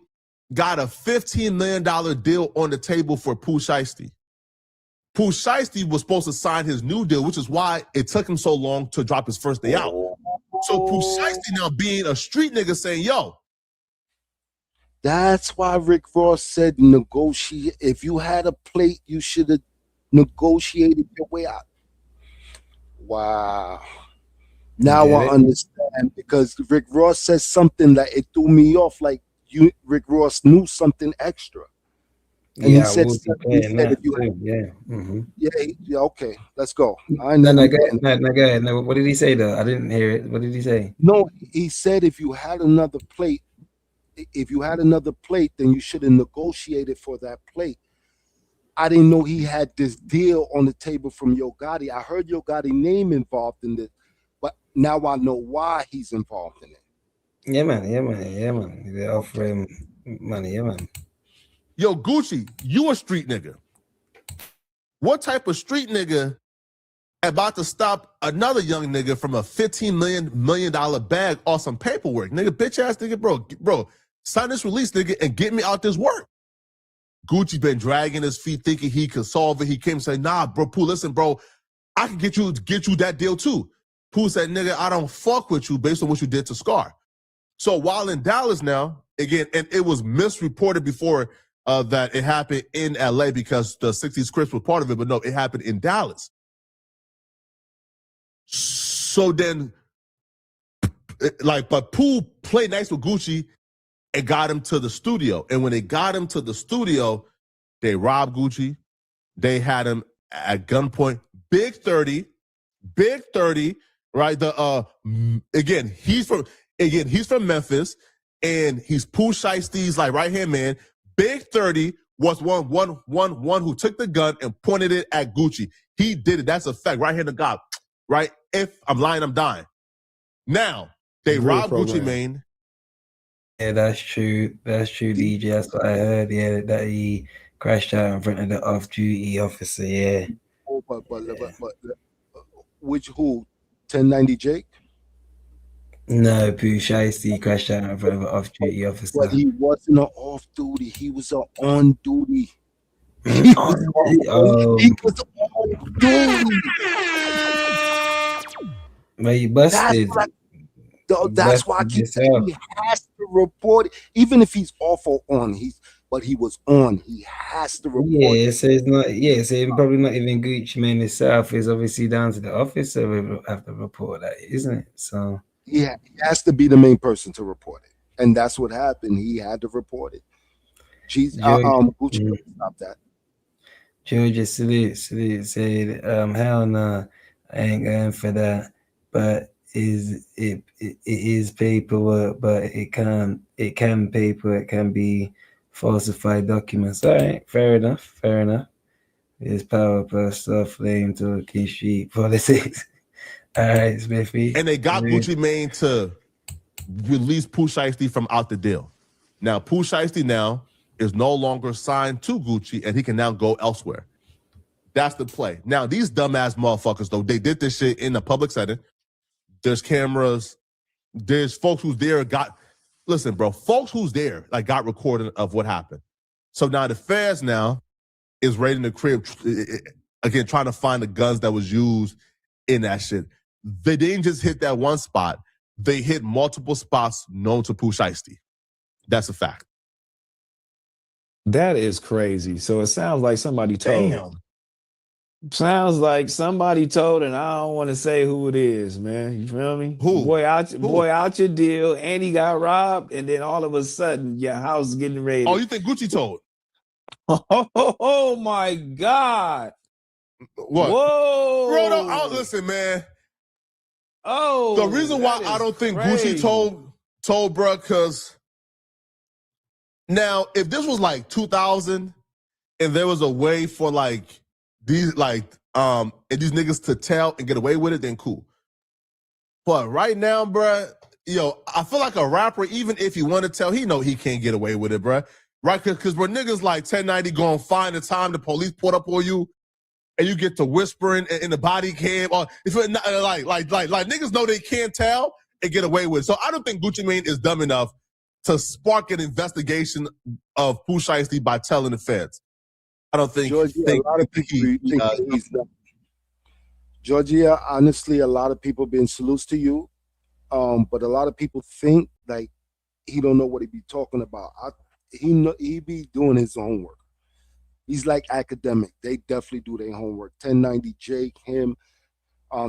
got a $15 million deal on the table for Pooh Shiesty. Pooh Shiesty was supposed to sign his new deal, which is why it took him so long to drop his first day out. So Pooh Shiesty now being a street nigga saying, That's why Rick Ross said negotiate. If you had a plate, you should have negotiated your way out. Wow. Now I understand, because Rick Ross says something that it threw me off, like Rick Ross knew something extra. And he said if you had, okay, let's go. Go ahead. No, what did he say though? I didn't hear it. What did he say? No, he said if you had another plate, then you should have negotiated for that plate. I didn't know he had this deal on the table from Yo Gotti. I heard Yo Gotti name involved in this, but now I know why he's involved in it. Yeah, man. They offer him money, yeah, man. Yo, Gucci, you a street nigga. What type of street nigga about to stop another young nigga from a $15 million bag or some paperwork? Nigga, bitch ass nigga, bro, sign this release, nigga, and get me out this work. Gucci been dragging his feet thinking he could solve it. He came and said, nah, bro, Pooh, listen, bro, I can get you that deal too. Pooh said, nigga, I don't fuck with you based on what you did to Scar. So while in Dallas now, again, and it was misreported before that it happened in LA because the 60s Crips were part of it, but no, it happened in Dallas. So then, but Pooh played nice with Gucci and got him to the studio. And when they got him to the studio, they robbed Gucci. They had him at gunpoint. Big 30, right? He's from Memphis, and he's Pooh Shiesty's like right hand man. Big 30 was one who took the gun and pointed it at Gucci. He did it. That's a fact. Right hand of God. Right? If I'm lying, I'm dying. Now, they robbed Gucci Mane. Yeah, that's true. DJ. That's what I heard. Yeah, that he crashed out in front of the off-duty officer. Yeah. Oh, but which who? 1090 Jake? No, Pooh Shiesty crashed out in front of an off-duty officer. But he wasn't an off-duty. He was an on-duty. He was on duty. But he busted. That's why I keep saying he has to report it. Even if he's off or on, but he was on. He has to report it. So it's not. Yeah, so probably not even Gucci Mane himself. It's obviously down to the officer who have to report that, isn't it? So yeah, he has to be the main person to report it, and that's what happened. He had to report it. Gucci stop that. Georgia salute said, hell no, I ain't going for that. But it is paperwork, but it can be falsified documents. All right, fair enough. His power stuff flame talking street politics. All right, Smithy. And they got Gucci Mane to release Pooh Shiesty from out the deal. Now, Pooh Shiesty now is no longer signed to Gucci, and he can now go elsewhere. That's the play. Now, these dumbass motherfuckers, though, they did this shit in a public setting. There's cameras. There's folks who's there listen, bro, folks who's there, like, got recording of what happened. So now the feds now is raiding the crib, again, trying to find the guns that was used in that shit. They didn't just hit that one spot. They hit multiple spots known to Pooh Shiesty. That's a fact. That is crazy. So it sounds like somebody told. Sounds like somebody told, and I don't want to say who it is, man. You feel me? Who? Boy out your deal, and he got robbed, and then all of a sudden your house is getting raided. Oh, you think Gucci told? Oh my God. What? Whoa. Bro, no, listen, man. Oh. The reason why I don't think Gucci told, bro, because now, if this was like 2000 and there was a way for like these and these niggas to tell and get away with it, then cool. But right now, bro, I feel like a rapper, even if he want to tell, he know he can't get away with it, bro. Right? Because when niggas like 1090 gonna find the time the police put up on you, and you get to whispering in the body cam, or if it, like niggas know they can't tell and get away with it. So I don't think Gucci Mane is dumb enough to spark an investigation of Pooh Shiesty by telling the feds. I don't think. Georgia, a lot of people think he's dumb. Georgia, honestly, a lot of people been salutes to you, but a lot of people think like he don't know what he be talking about. He be doing his homework. He's like academic. They definitely do their homework. 1090 Jake, him,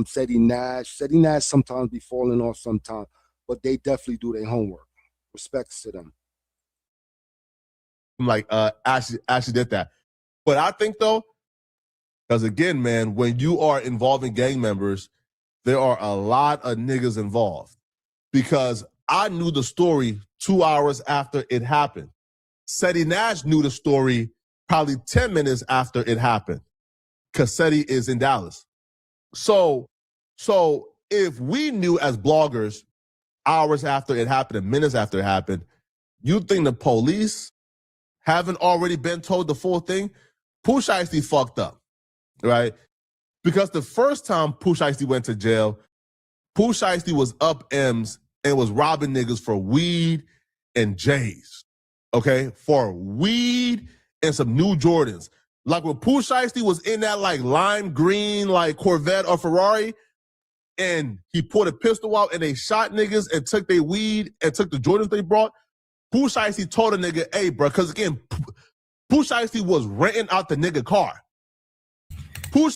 Seti Nash. Seti Nash sometimes be falling off sometimes, but they definitely do their homework. Respects to them. Like, actually did that. But I think, though, because again, man, when you are involving gang members, there are a lot of niggas involved. Because I knew the story 2 hours after it happened. Seti Nash knew the story probably 10 minutes after it happened, because Seti is in Dallas. So if we knew as bloggers hours after it happened and minutes after it happened, you think the police haven't already been told the full thing? Pooh Shiesty fucked up, right? Because the first time Pooh Shiesty went to jail, Pooh Shiesty was up M's and was robbing niggas for weed and J's, okay? For weed and some new Jordans. Like when Pooh Shiesty was in that like lime green like Corvette or Ferrari, and he pulled a pistol out and they shot niggas and took their weed and took the Jordans they brought, Pooh Shiesty told a nigga, hey, bro, because again, Pooh Shiesty was renting out the nigga car.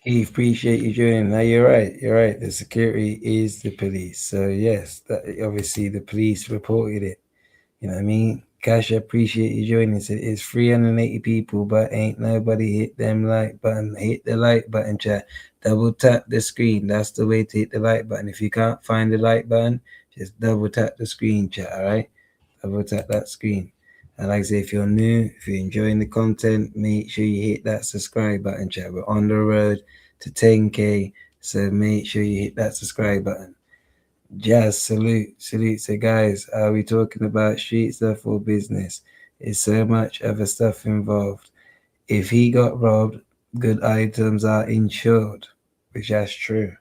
He appreciate you joining. Now you're right. The security is the police. So yes, obviously the police reported it. You know what I mean? Cash, I appreciate you joining. So it's 380 people, but ain't nobody hit them like button. Hit the like button, chat. Double tap the screen. That's the way to hit the like button. If you can't find the like button, just double tap the screen, chat, all right? Double tap that screen. And like I say, if you're new, if you're enjoying the content, make sure you hit that subscribe button, chat. We're on the road to 10K, so make sure you hit that subscribe button. Jazz, salute. So guys, are we talking about street stuff or business? There's so much other stuff involved. If he got robbed, good items are insured, which that's true.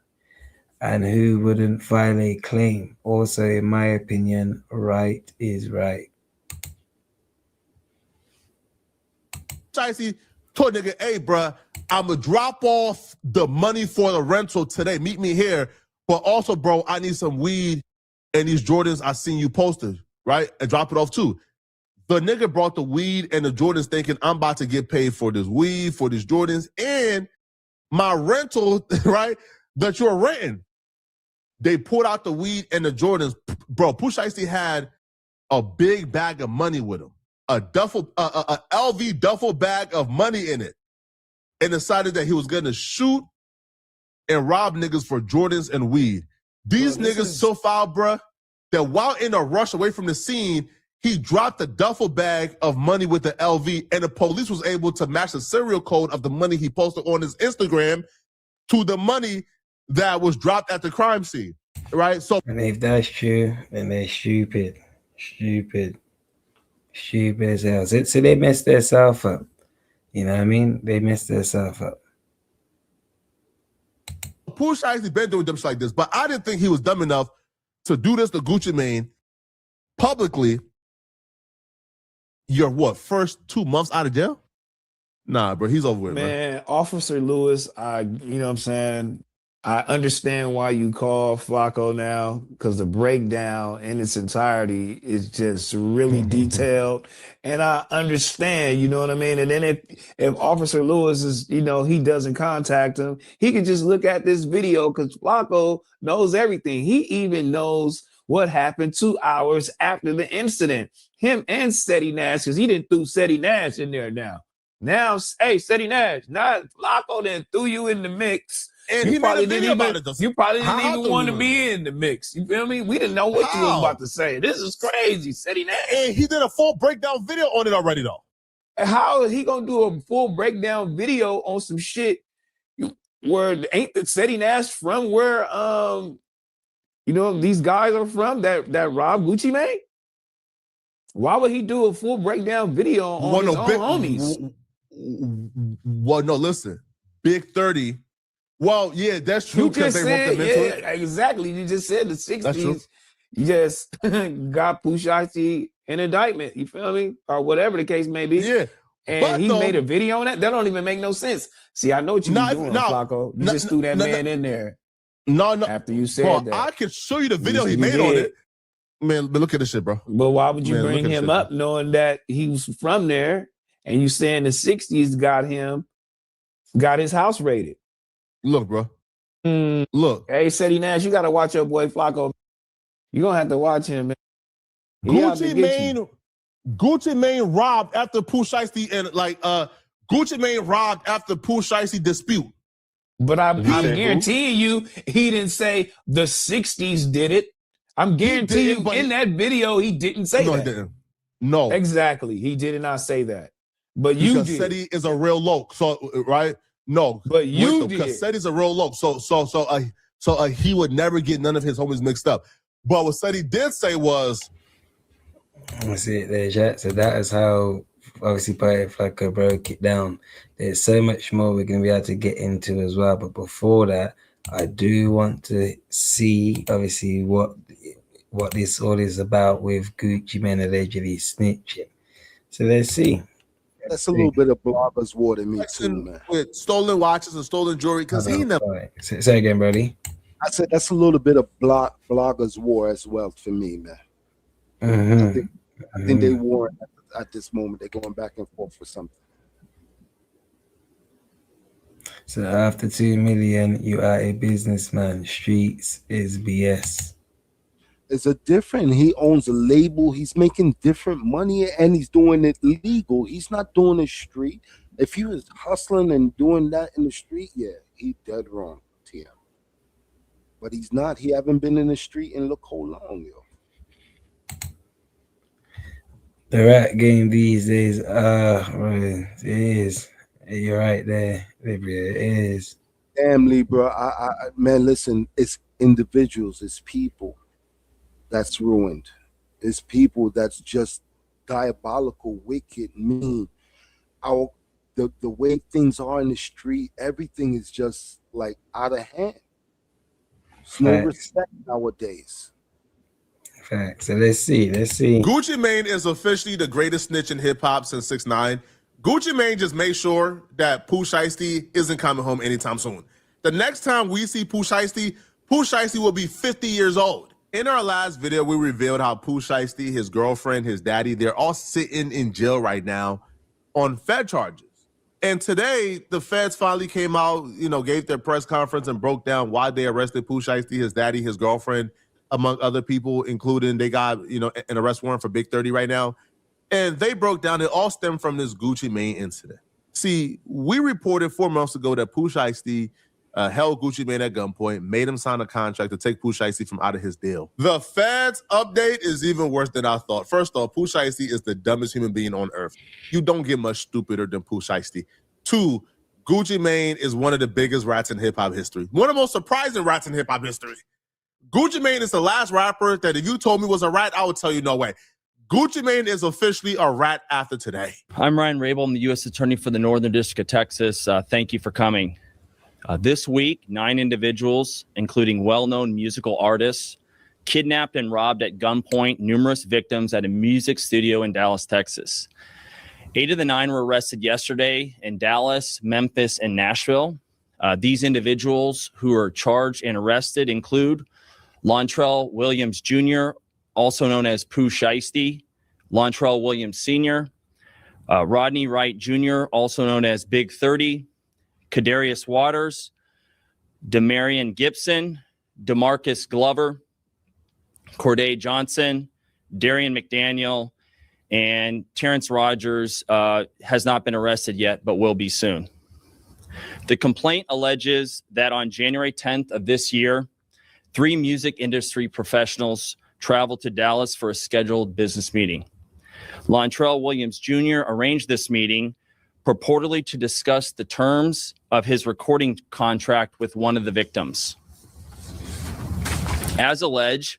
And who wouldn't file a claim? Also, in my opinion, right is right. Shiesty told nigga, hey, bruh, I'ma drop off the money for the rental today. Meet me here. But also, bro, I need some weed and these Jordans I seen you posted, right? And drop it off too. The nigga brought the weed and the Jordans thinking I'm about to get paid for this weed, for these Jordans, and my rental, right, that you're renting. They pulled out the weed and the Jordans. Bro, Pooh Shiesty had a big bag of money with him. A LV duffel bag of money in it. And decided that he was gonna shoot and rob niggas for Jordans and weed. These niggas so foul, bruh, that while in a rush away from the scene, he dropped a duffel bag of money with the LV, and the police was able to match the serial code of the money he posted on his Instagram to the money that was dropped at the crime scene, right? So, and if that's true, then they're stupid as hell. So they messed themselves up. You know what I mean? They messed themselves up. Pooh Shiesty been doing dumb shit like this, but I didn't think he was dumb enough to do this to Gucci Mane publicly. Your first 2 months out of jail? Nah, bro, he's over with, man. Officer Lewis, you know what I'm saying? I understand why you call Flacco now, because the breakdown in its entirety is just really detailed. And I understand, you know what I mean? And then if Officer Lewis is, you know, he doesn't contact him, he can just look at this video because Flacco knows everything. He even knows what happened 2 hours after the incident. Him and Seti Nash, because he didn't threw Seti Nash in there now. Now, hey, Seti Nash, not Flacco then threw you in the mix. And he probably didn't even, you probably didn't even want to be in the mix. You feel me? We didn't know what you was about to say. This is crazy, Seti Nash. And he did a full breakdown video on it already, though. How is he gonna do a full breakdown video on some shit where ain't the Seti Nash from where you know these guys are from that robbed Gucci Mane? Why would he do a full breakdown video on his own homies? Well, no, listen. Big 30. Well, yeah, that's true. You just said, yeah, exactly. You just said the 60s. You just got Pooh Shiesty an indictment. You feel me? Or whatever the case may be. Yeah. And he made a video on that. That don't even make no sense. See, I know what you were doing, Flacco. You just threw that man in there. No. After you said that. I can show you the video he made on it. Man, but look at this shit, bro. But why would you bring him up knowing that he was from there and you saying the 60s got his house raided? Look, bro. Look. Hey, Seti Nash, you got to watch your boy Flacco. You're going to have to watch him, man. Gucci Mane robbed after Pooh Shiesty and Gucci Mane robbed after Pooh Shiesty dispute. But I'm guaranteeing you he didn't say the 60s did it. I'm guaranteeing you in that video he didn't say that. No, he didn't. No. Exactly. He did not say that. But you because did. Seti is a real loc. So, right? No. But you did. Because Seti's a real loc. So he would never get none of his homies mixed up. But what Seti did say was... That's it there, Jack. So that is how, obviously, Flacco broke it down. There's so much more we're going to be able to get into as well. But before that, I do want to see, obviously, what this all is about with Gucci Mane allegedly snitching. So let's see. That's a little bit of blogger's war to me too, man. With stolen watches and stolen jewelry, because he never... Right. Say again, Brody. I said that's a little bit of blogger's war as well for me, man. Mm-hmm. I think they war at this moment. They're going back and forth for something. So after 2 million, you are a businessman. Streets is BS. It's a different. He owns a label. He's making different money, and he's doing it legal. He's not doing it street. If he was hustling and doing that in the street, yeah, he dead wrong, TM. But he's not. He haven't been in the street in look how long, yo. The rap game these days, it is. You're right there, Libya. It is. Family, bro. I man, listen. It's individuals. It's people that's ruined. It's people that's just diabolical, wicked, mean. The way things are in the street, everything is just like out of hand. There's no respect nowadays. Fact. So let's see. Gucci Mane is officially the greatest snitch in hip hop since 6ix9ine. Gucci Mane just made sure that Pooh Shiesty isn't coming home anytime soon. The next time we see Pooh Shiesty will be 50 years old. In our last video, we revealed how Pooh Shiesty, his girlfriend, his daddy, they're all sitting in jail right now on Fed charges. And today, the feds finally came out, gave their press conference and broke down why they arrested Pooh Shiesty, his daddy, his girlfriend, among other people, including they got, an arrest warrant for Big 30 right now. And they broke down, it all stemmed from this Gucci Mane incident. See, we reported 4 months ago that Pooh Shiesty held Gucci Mane at gunpoint, made him sign a contract to take Pooh Shiesty from out of his deal. The feds update is even worse than I thought. First off, Pooh Shiesty is the dumbest human being on earth. You don't get much stupider than Pooh Shiesty. 2, Gucci Mane is one of the biggest rats in hip-hop history. One of the most surprising rats in hip-hop history. Gucci Mane is the last rapper that if you told me was a rat, I would tell you no way. Gucci Mane is officially a rat after today. I'm Ryan Rabel. I'm the U.S. Attorney for the Northern District of Texas. Thank you for coming. This week, 9 individuals, including well-known musical artists, kidnapped and robbed at gunpoint numerous victims at a music studio in Dallas, Texas. 8 of the 9 were arrested yesterday in Dallas, Memphis, and Nashville. These individuals who are charged and arrested include Lontrell Williams Jr., also known as Pooh Shiesty, Lontrell Williams Sr., Rodney Wright Jr., also known as Big 30, Kadarius Waters, Demarion Gibson, DeMarcus Glover, Corday Johnson, Darian McDaniel, and Terrence Rogers has not been arrested yet, but will be soon. The complaint alleges that on January 10th of this year, 3 music industry professionals traveled to Dallas for a scheduled business meeting. Lontrell Williams Jr. arranged this meeting purportedly to discuss the terms of his recording contract with one of the victims. As alleged,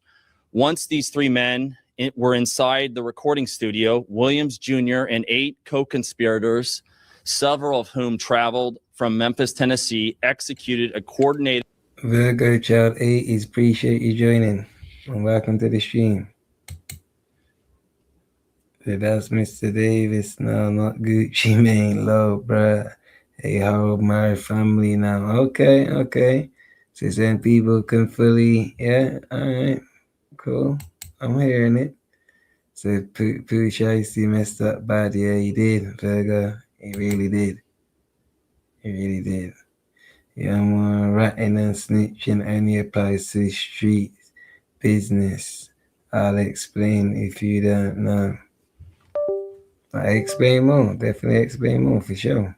once these 3 men were inside the recording studio, Williams Jr. and 8 co-conspirators, several of whom traveled from Memphis, Tennessee, executed a coordinated... Virgo Child 80s, appreciate you joining. And welcome to the stream. So that's Mr. Davis. No, not Gucci Mane. Low, bruh. Hey, how my family now? Okay. So then people can fully, yeah, all right, cool. I'm hearing it. So Pooh Shiesty messed up bad. Yeah, he did, Virgo. He really did. Yeah, I'm ratting and snitching only applies to street business. I'll explain if you don't know. I explain more. Definitely explain more for sure.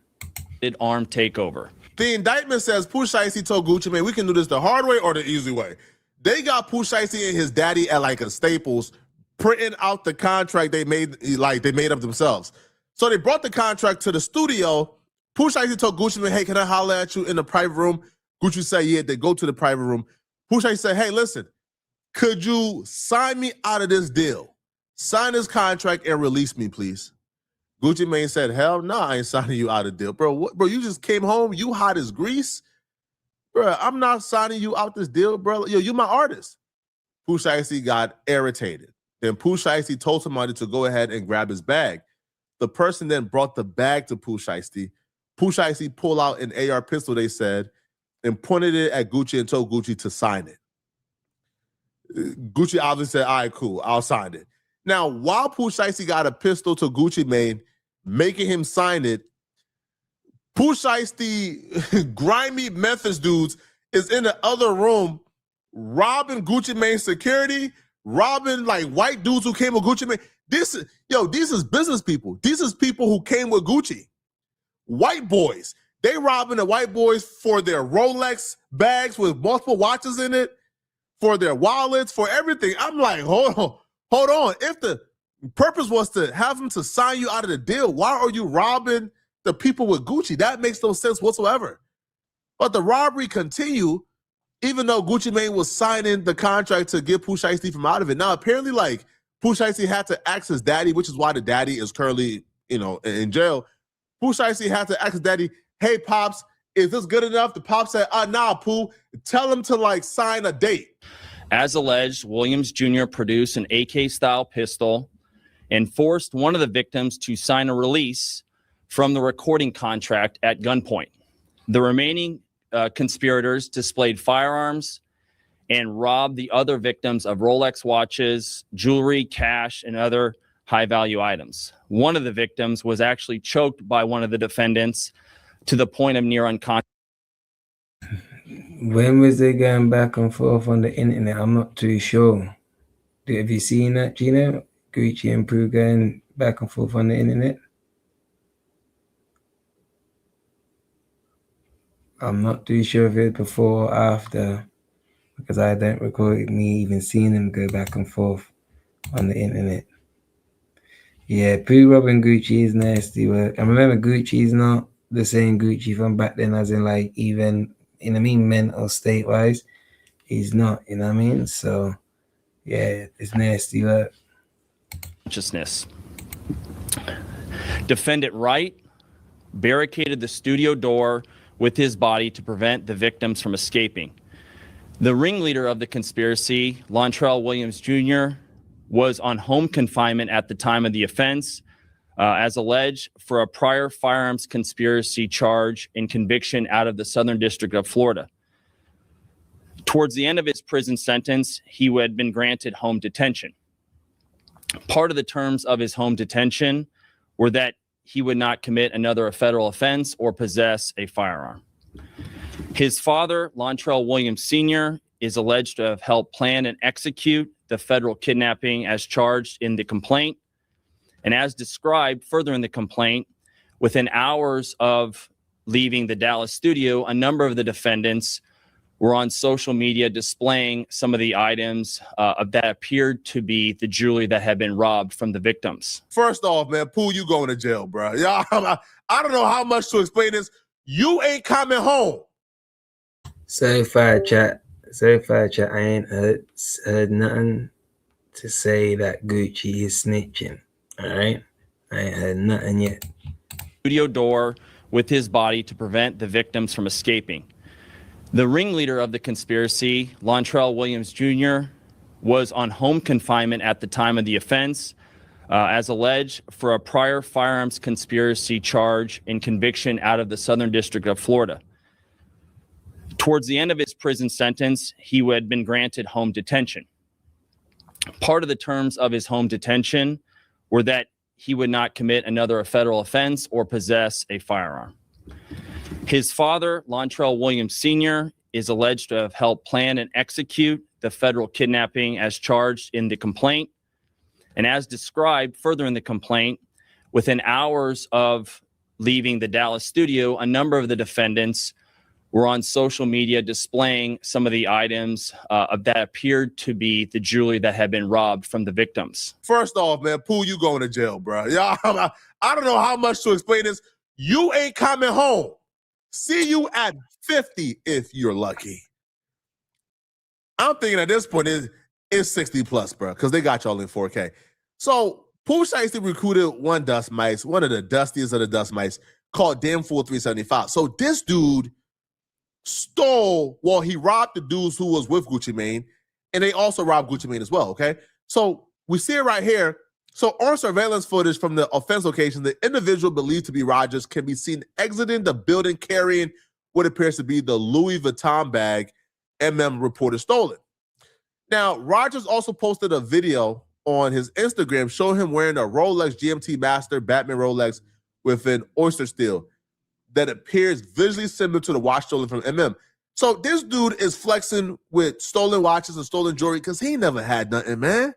armed takeover. The indictment says Pooh Shiesty told Gucci Mane, we can do this the hard way or the easy way. They got Pooh Shiesty and his daddy at like a Staples printing out the contract they made up themselves. So they brought the contract to the studio. Pooh Shiesty told Gucci Mane, hey, can I holler at you in the private room? Gucci said, yeah, they go to the private room. Pooh Shiesty said, hey, listen, could you sign me out of this deal? Sign this contract and release me, please. Gucci Mane said, hell no, I ain't signing you out of deal. Bro, you just came home, you hot as grease? Bro, I'm not signing you out this deal, bro. Yo, you my artist. Pooh Shiesty got irritated. Then Pooh Shiesty told somebody to go ahead and grab his bag. The person then brought the bag to Pooh Shiesty. Pooh Shiesty pulled out an AR pistol, they said, and pointed it at Gucci and told Gucci to sign it. Gucci obviously said, all right, cool, I'll sign it. Now, while Pooh Shiesty got a pistol to Gucci Mane, making him sign it, Pooh Shiesty, grimy Memphis dudes, is in the other room robbing Gucci Mane's security, robbing like white dudes who came with Gucci Mane. These is business people. These is people who came with Gucci. White boys. They robbing the white boys for their Rolex bags with multiple watches in it, for their wallets, for everything. I'm like, hold on. If the purpose was to have them to sign you out of the deal, why are you robbing the people with Gucci? That makes no sense whatsoever. But the robbery continued, even though Gucci Mane was signing the contract to get Pooh Shiesty from out of it. Now, apparently, like, Pooh Shiesty had to ask his daddy, which is why the daddy is currently, in jail. Pooh Shiesty had to ask his daddy, hey, Pops, is this good enough? The Pops said, nah, Pooh, tell him to, like, sign a date. As alleged, Williams Jr. produced an AK-style pistol and forced one of the victims to sign a release from the recording contract at gunpoint. The remaining conspirators displayed firearms and robbed the other victims of Rolex watches, jewelry, cash, and other high-value items. One of the victims was actually choked by one of the defendants to the point of near unconsciousness. When was they going back and forth on the internet? I'm not too sure. Have you seen that, Gino? Gucci and Pooh going back and forth on the internet? I'm not too sure if it's before or after, because I don't recall me even seeing them go back and forth on the internet. Yeah, Pooh robbing Gucci is nasty work. And remember, Gucci's not the same Gucci from back then, as in like even, you know what I mean, mental state wise. He's not, you know what I mean? So yeah, it's nasty work. Consciousness. Defendant Wright barricaded the studio door with his body to prevent the victims from escaping. The ringleader of the conspiracy, Lontrell Williams Jr., was on home confinement at the time of the offense, as alleged for a prior firearms conspiracy charge and conviction out of the Southern District of Florida. Towards the end of his prison sentence, he had been granted home detention. Part of the terms of his home detention were that he would not commit another federal offense or possess a firearm. His father, Lontrell Williams Sr., is alleged to have helped plan and execute the federal kidnapping as charged in the complaint. And as described further in the complaint, within hours of leaving the Dallas studio, a number of the defendants were on social media displaying some of the items that appeared to be the jewelry that had been robbed from the victims. First off, man, Pooh, you going to jail, bro. Yeah, I don't know how much to explain this. You ain't coming home. Certified chat. I ain't heard nothing to say that Gucci is snitching. All right, I ain't heard nothing yet. Studio door with his body to prevent the victims from escaping. The ringleader of the conspiracy, Lontrell Williams Jr., was on home confinement at the time of the offense, as alleged for a prior firearms conspiracy charge and conviction out of the Southern District of Florida. Towards the end of his prison sentence, he had been granted home detention. Part of the terms of his home detention were that he would not commit another federal offense or possess a firearm. His father, Lontrell Williams Sr., is alleged to have helped plan and execute the federal kidnapping as charged in the complaint. And as described further in the complaint, within hours of leaving the Dallas studio, a number of the defendants were on social media displaying some of the items that appeared to be the jewelry that had been robbed from the victims. First off, man, Pooh, you going to jail, bro. Yeah, I don't know how much to explain this. You ain't coming home. See you at 50 if you're lucky. I'm thinking at this point it's 60 plus, bro, because they got y'all in 4K. So Pooh Shiesty recruited one dust mice, one of the dustiest of the dust mice, called Damn Fool 375. So this dude he robbed the dudes who was with Gucci Mane, and they also robbed Gucci Mane as well, okay? So we see it right here. So on surveillance footage from the offense location, the individual believed to be Rogers can be seen exiting the building carrying what appears to be the Louis Vuitton bag reported stolen. Now, Rogers also posted a video on his Instagram showing him wearing a Rolex GMT Master Batman Rolex with an oyster steel that appears visually similar to the watch stolen from So this dude is flexing with stolen watches and stolen jewelry because he never had nothing, man.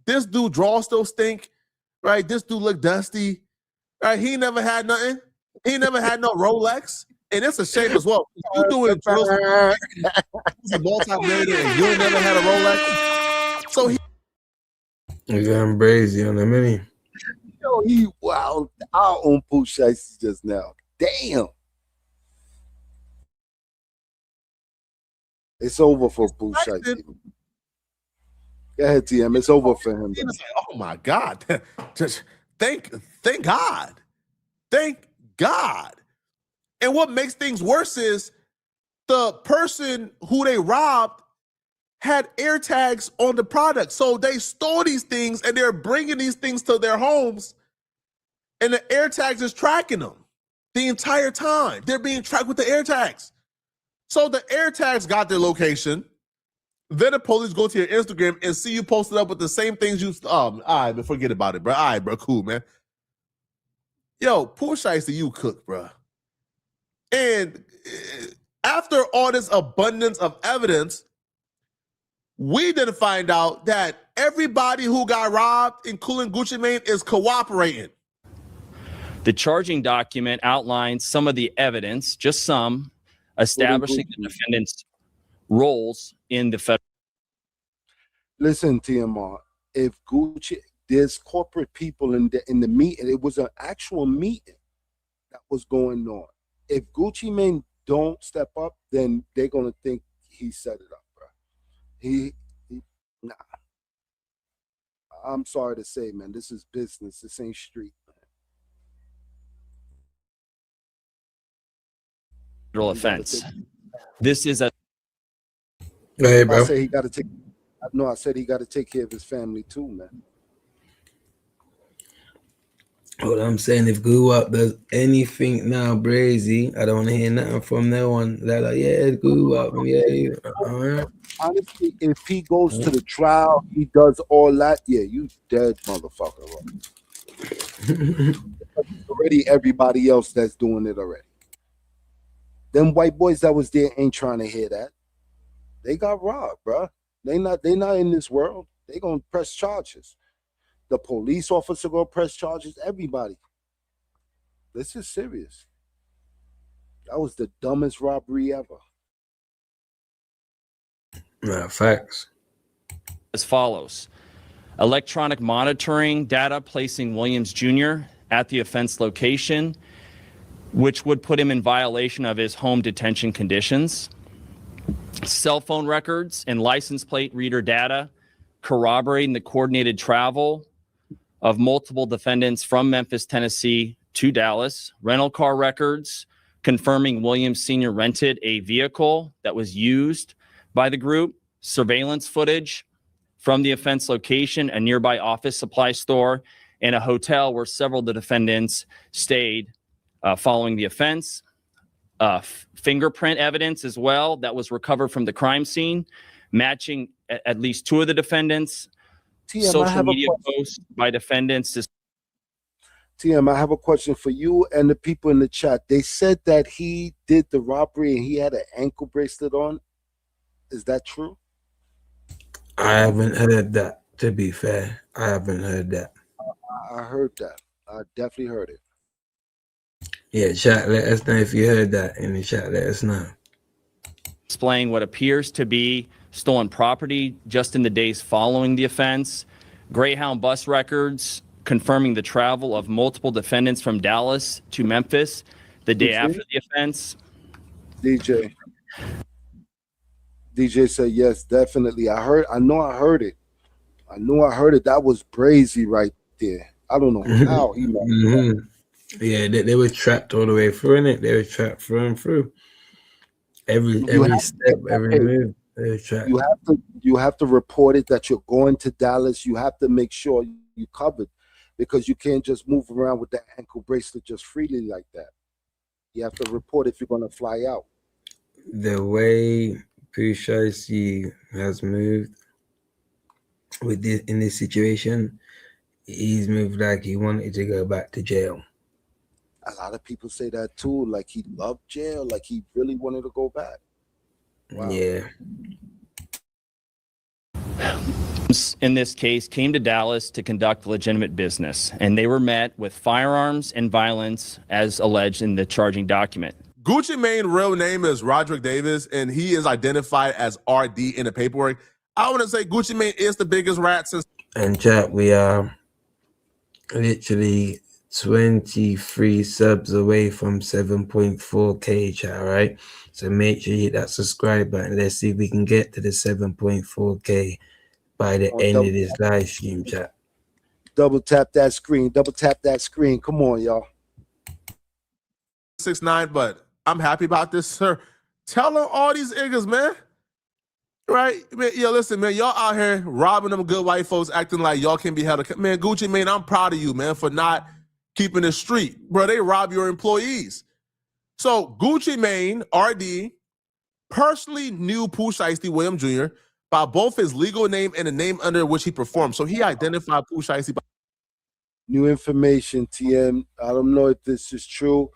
This dude draws still stink, right? This dude look dusty, right? He never had nothing. He never had no Rolex. And it's a shame as well. You doing drills, a multi-millionaire, and you never had a Rolex. So He's going crazy on the mini. Yo, he wild out on Pooh Shiesty just now. Damn. It's over for Pooh Shiesty. Go ahead, TM. It's over for him. Like, oh my God. Just thank God. Thank God. And what makes things worse is the person who they robbed had air tags on the product. So they stole these things and they're bringing these things to their homes, and the air tags is tracking them the entire time. They're being tracked with the air tags. So the air tags got their location. Then the police go to your Instagram and see you posted up with the same things you. All right, but forget about it, bro. All right, bro, cool, man. Yo, Pooh Shiesty, you cook, bro. And after all this abundance of evidence, we didn't find out that everybody who got robbed, including Gucci Mane, is cooperating. The charging document outlines some of the evidence, just some, establishing the defendant's roles in the federal. Listen, TMR, if Gucci, there's corporate people in the meeting. It was an actual meeting that was going on. If Gucci Mane don't step up, then they're gonna think he set it up, bro. Nah. I'm sorry to say, man, this is business. This ain't street, federal offense. This is a. Hey, bro. I said he got to take. No, I said he got to take care of his family too, man. What I'm saying, if Goo Up does anything now, Brazy, I don't want to hear nothing from no one. They're like, yeah, Goo Up, yeah. All right. Honestly, if he goes to the trial, he does all that. Yeah, you dead, motherfucker. Already, everybody else that's doing it already. Them white boys that was there ain't trying to hear that. They got robbed, bro. They not in this world. They gonna press charges. The police officer gonna press charges. Everybody. This is serious. That was the dumbest robbery ever. Facts. As follows: electronic monitoring data placing Williams Jr. at the offense location, which would put him in violation of his home detention conditions. Cell phone records and license plate reader data corroborating the coordinated travel of multiple defendants from Memphis, Tennessee to Dallas. Rental car records confirming Williams Sr. rented a vehicle that was used by the group. Surveillance footage from the offense location, a nearby office supply store, and a hotel where several of the defendants stayed following the offense. Fingerprint evidence as well that was recovered from the crime scene, matching at least two of the defendants. TM, Social media posts by defendants. TM, I have a question for you and the people in the chat. They said that he did the robbery and he had an ankle bracelet on. Is that true? I haven't heard that, to be fair. I haven't heard that. I heard that. I definitely heard it. Yeah, chat, let us know if you heard that in the chat. Let us know. Displaying what appears to be stolen property just in the days following the offense. Greyhound bus records confirming the travel of multiple defendants from Dallas to Memphis the day after the offense. DJ said yes, definitely. I know I heard it. I know I heard it. That was brazy right there. I don't know how he managed that. Yeah, they were trapped all the way through, innit? They were trapped through and through. Every step, every move, they were trapped. You have to report it that you're going to Dallas. You have to make sure you covered, because you can't just move around with that ankle bracelet just freely like that. You have to report if you're going to fly out. The way Pooh Shiesty has moved with this in this situation, he's moved like he wanted to go back to jail. A lot of people say that too, like he loved jail, like he really wanted to go back. Wow. Yeah. In this case, came to Dallas to conduct legitimate business, and they were met with firearms and violence as alleged in the charging document. Gucci Mane's real name is Roderick Davis, and he is identified as RD in the paperwork. I want to say Gucci Mane is the biggest rat since. And chat, we are literally 23 subs away from 7.4K, chat, right? So make sure you hit that subscribe button. Let's see if we can get to the 7.4K by the end of this live stream, chat. Double tap that screen. Double tap that screen. Come on, y'all. 6'9", but I'm happy about this, sir. Tell them all these niggas, man. Right? Man, yo, listen, man, y'all out here robbing them good white folks, acting like y'all can be held. Man, Gucci Mane, I'm proud of you, man, for not keeping it street. Bro, they rob your employees. So Gucci Mane, RD, personally knew Pooh Shiesty Williams Jr. by both his legal name and the name under which he performed. So he identified Pooh Shiesty by new information, TM. I don't know if this is true.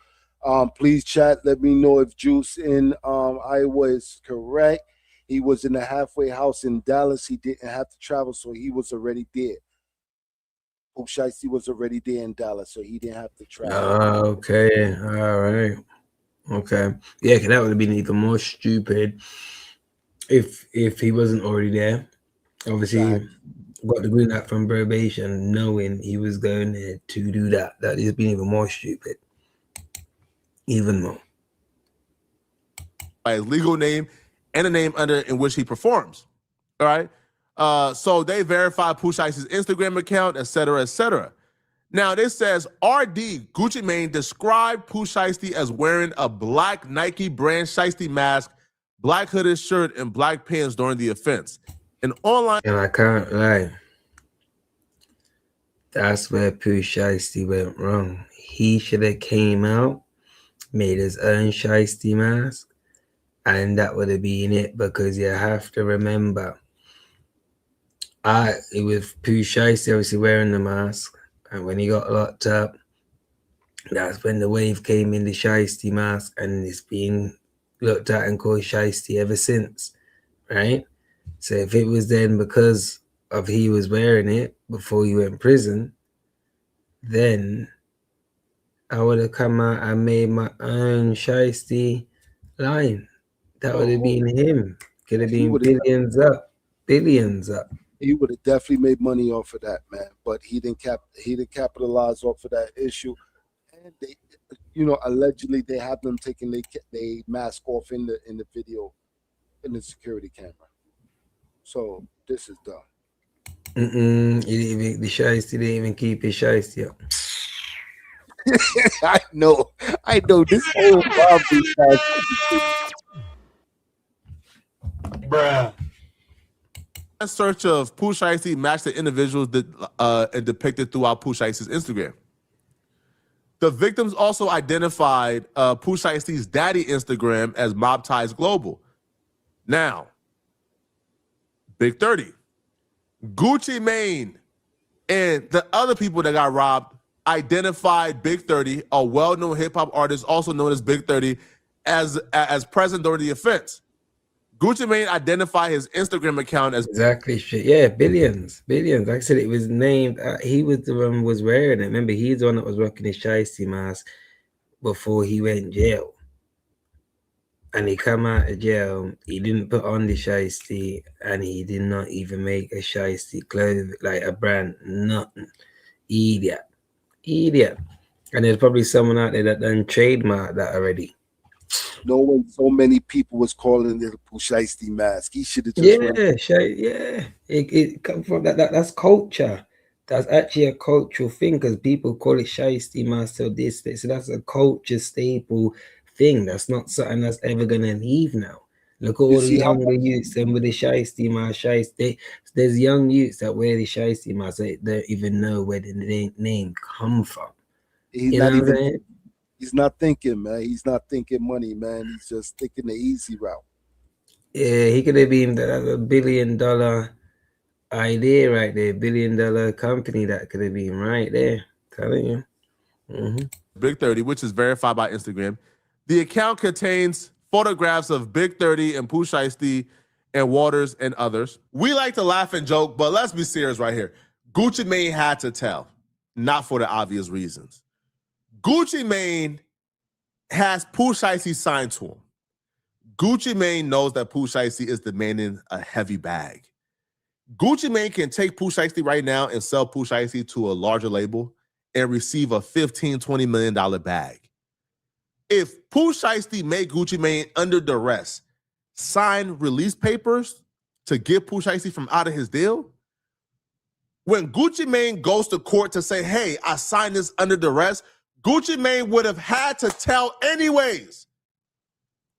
Please chat. Let me know if Juice in Iowa is correct. He was in a halfway house in Dallas. He didn't have to travel, so he was already there. Pooh Shiesty was already there in Dallas, so he didn't have to travel. Okay. All right. Okay. Yeah, 'cause that would have been even more stupid if he wasn't already there. Obviously, got the green light from probation, knowing he was going there to do that. That has been even more stupid. Even more. By his legal name and the name under in which he performs. All right. So they verified Pooh Shiesty's Instagram account, et cetera, et cetera. Now, this says RD Gucci Mane described Pooh Shiesty as wearing a black Nike brand Shiesty mask, black hooded shirt, and black pants during the offense. An online. And I can't lie. That's where Pooh Shiesty went wrong. He should have came out, made his own Shiesty mask, and that would have been it, because you have to remember, it was Pooh Shiesty obviously wearing the mask, and when he got locked up, that's when the wave came in, the Shiesty mask, and it's been looked at and called Shiesty ever since, right? So if it was then because of he was wearing it before he went in prison, then I would have come out and made my own Shiesty line. That would have been him. Could have been billions up. Billions up. He would have definitely made money off of that, man. But he didn't capitalize off of that issue. And they, allegedly they have them taking their mask off in the video, in the security camera. So this is dumb. The Shiesty didn't even keep his Shiesty up. I know. This whole robbery Bruh. A search of Pooh Shiesty matched the individuals that depicted throughout Pooh Shiesty's Instagram. The victims also identified Pooh Shiesty's daddy Instagram as Mob Ties Global. Now, Big 30, Gucci Mane, and the other people that got robbed identified Big 30, a well-known hip-hop artist also known as Big 30, as present during the offense. Gucci Mane identified his Instagram account as exactly shit. Yeah, billions. Like I said, it was named. He was the one who was wearing it. Remember, he's the one that was rocking his Shiesty mask before he went in jail. And he come out of jail. He didn't put on the Shiesty, and he did not even make a Shiesty clothes like a brand. Nothing. Idiot. And there's probably someone out there that done trademark that already. Knowing so many people was calling it a Pooh Shiesty mask, he should have just It come from that's culture. That's actually a cultural thing, because people call it Shiesty mask. So that's a culture staple thing. That's not something that's ever gonna leave now. Look at all the younger youths and with the Shiesty mask. There's young youths that wear the Shiesty mask. They don't even know where the name come from. He's not thinking, man. He's not thinking money, man. He's just thinking the easy route. Yeah, he could have been a $1 billion idea right there. $1 billion company that could have been right there. Telling you. Big 30, which is verified by Instagram. The account contains photographs of Big 30 and Pooh Shiesty and Waters and others. We like to laugh and joke, but let's be serious right here. Gucci Mane had to tell, not for the obvious reasons. Gucci Mane has Pooh Shiesty signed to him. Gucci Mane knows that Pooh Shiesty is demanding a heavy bag. Gucci Mane can take Pooh Shiesty right now and sell Pooh Shiesty to a larger label and receive a $15-20 million bag. If Pooh Shiesty made Gucci Mane under duress sign release papers to get Pooh Shiesty from out of his deal, when Gucci Mane goes to court to say, hey, I signed this under duress, Gucci Mane would have had to tell anyways.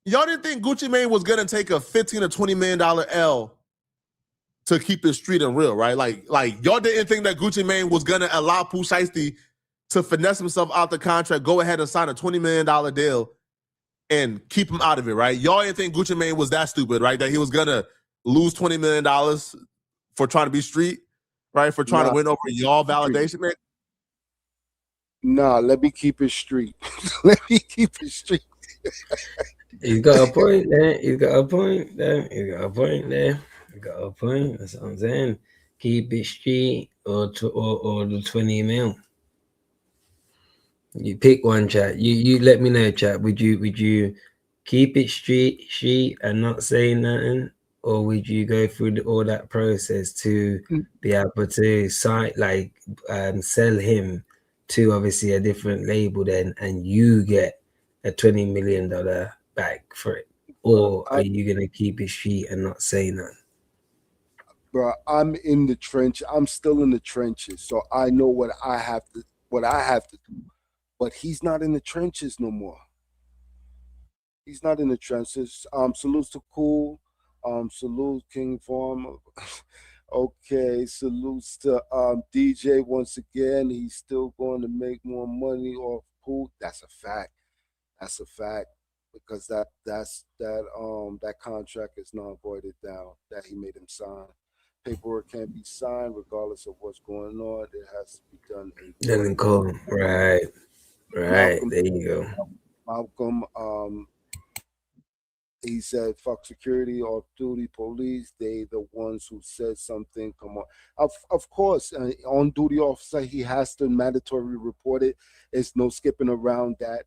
Y'all didn't think Gucci Mane was going to take a $15 or $20 million L to keep it street and real, right? Like y'all didn't think that Gucci Mane was going to allow Pooh Shiesty to finesse himself out the contract, go ahead and sign a $20 million deal and keep him out of it, right? Y'all didn't think Gucci Mane was that stupid, right? That he was going to lose $20 million for trying to be street, right? For trying to win over y'all validation, man. Nah, let me keep it street. He's got a point there. That's what I'm saying. Keep it street or the 20 mil. You pick one, chat. You let me know, chat. Would you keep it street and not say nothing, or would you go through all that process to be able to sign, like, sell him to obviously a different label then, and you get a $20 million bag for it, or are you gonna keep it street and not say nothing? Bro, I'm in the trench. I'm still in the trenches, so I know what I have to do. But he's not in the trenches no more. He's not in the trenches. Salutes to Cool. Salute King Farm. Okay, salutes to DJ once again. He's still going to make more money off Pooh. That's a fact. That's a fact. Because that contract is not voided down that he made him sign. Paperwork can't be signed regardless of what's going on. It has to be done in Then cool. Right. Malcolm, There you go. Malcolm, he said, fuck security, off-duty police. They the ones who said something. Come on. Of course, on-duty officer, he has to mandatory report it. There's no skipping around that.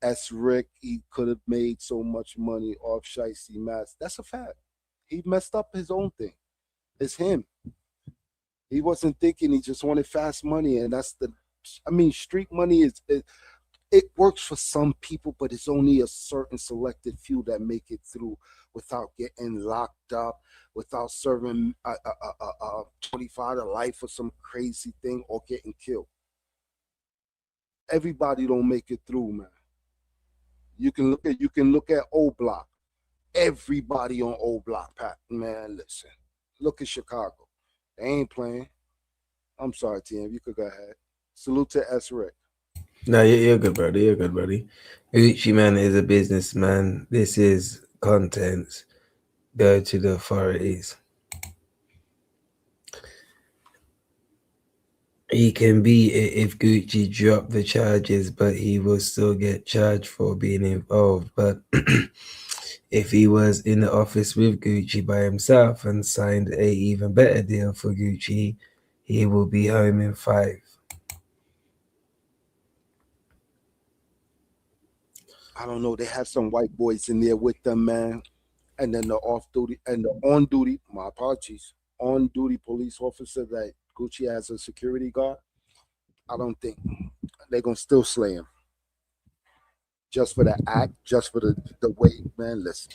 S. Rick, he could have made so much money off Shiesty Mask. That's a fact. He messed up his own thing. It's him. He wasn't thinking. He just wanted fast money, and street money it works for some people, but it's only a certain selected few that make it through without getting locked up, without serving 25 to life or some crazy thing, or getting killed. Everybody don't make it through, man. You can look at O Block. Everybody on O Block, Pat. Man, listen. Look at Chicago. They ain't playing. I'm sorry, TM. You could go ahead. Salute to S. Rick. No, you're good, brother. You're good, buddy. Gucci Man is a businessman. This is content. Go to the authorities. He can be if Gucci dropped the charges, but he will still get charged for being involved. But if he was in the office with Gucci by himself and signed a even better deal for Gucci, he will be home in 5. I don't know. They have some white boys in there with them, man. And then the off-duty and the on-duty, my apologies, on-duty police officer that Gucci has a security guard. I don't think they're going to still slay him. Just for the act, just for the way, man, listen.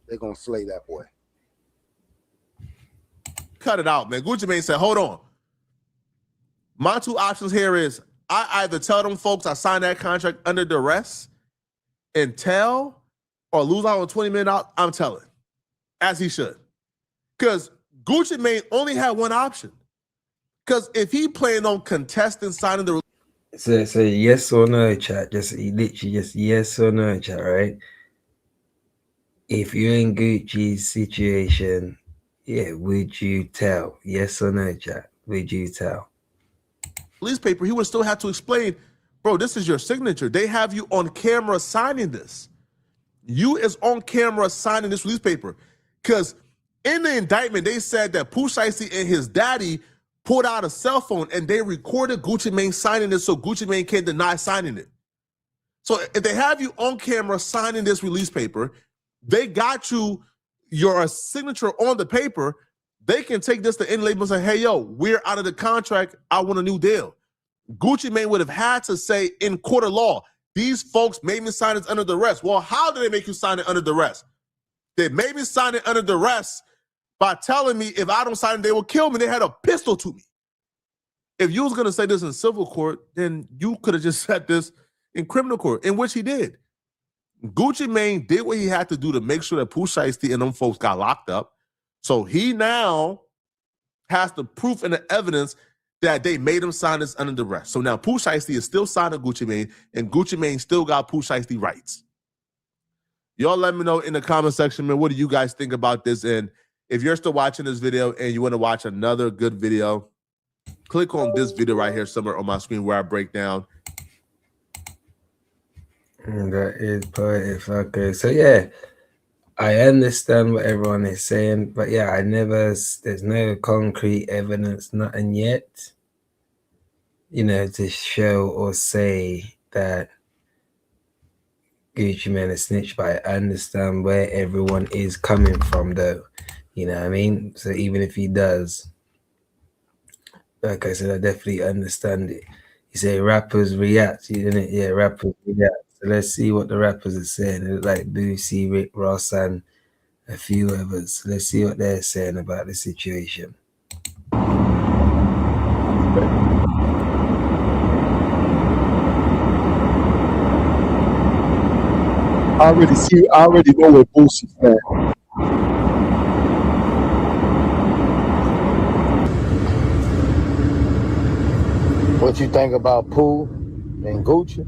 They're going to slay that boy. Cut it out, man. Gucci Mane said, hold on. My 2 options here is I either tell them folks I signed that contract under duress and tell, or lose out on $20 million. I'm telling, as he should. Because Gucci Mane only had one option. Because if he planned on contesting signing the... So yes or no, chat. Literally just yes or no, chat, right? If you're in Gucci's situation, would you tell? Yes or no, chat? Would you tell? Police paper, he would still have to explain, bro, this is your signature. They have you on camera signing this. You is on camera signing this release paper. Because in the indictment, they said that Pooh Shiesty and his daddy pulled out a cell phone and they recorded Gucci Mane signing it so Gucci Mane can't deny signing it. So if they have you on camera signing this release paper, they got your signature on the paper, they can take this to any label and say, hey, yo, we're out of the contract. I want a new deal. Gucci Mane would have had to say in court of law, these folks made me sign this under duress. Well, how did they make you sign it under duress? They made me sign it under duress by telling me if I don't sign it, they will kill me. They had a pistol to me. If you was going to say this in civil court, then you could have just said this in criminal court, in which he did. Gucci Mane did what he had to do to make sure that Pooh Shiesty and them folks got locked up. So he now has the proof and the evidence that they made him sign this under duress. So now Pooh Shiesty is still signing Gucci Mane, and Gucci Mane still got Pooh Shiesty rights. Y'all let me know in the comment section, man, what do you guys think about this? And if you're still watching this video and you want to watch another good video, click on this video right here somewhere on my screen where I break down. That is poetic. Okay, so yeah, I understand what everyone is saying, but yeah, there's no concrete evidence, nothing yet. to show or say that Gucci Mane a snitch, but I understand where everyone is coming from, though. You know what I mean? So even if he does, like I said, I definitely understand it. You say rappers react, didn't it? Yeah, rappers react. So let's see what the rappers are saying. Like Boosie, Rick Ross, and a few others. Let's see what they're saying about the situation. I already know what Boosie's at. What you think about Pooh and Gucci?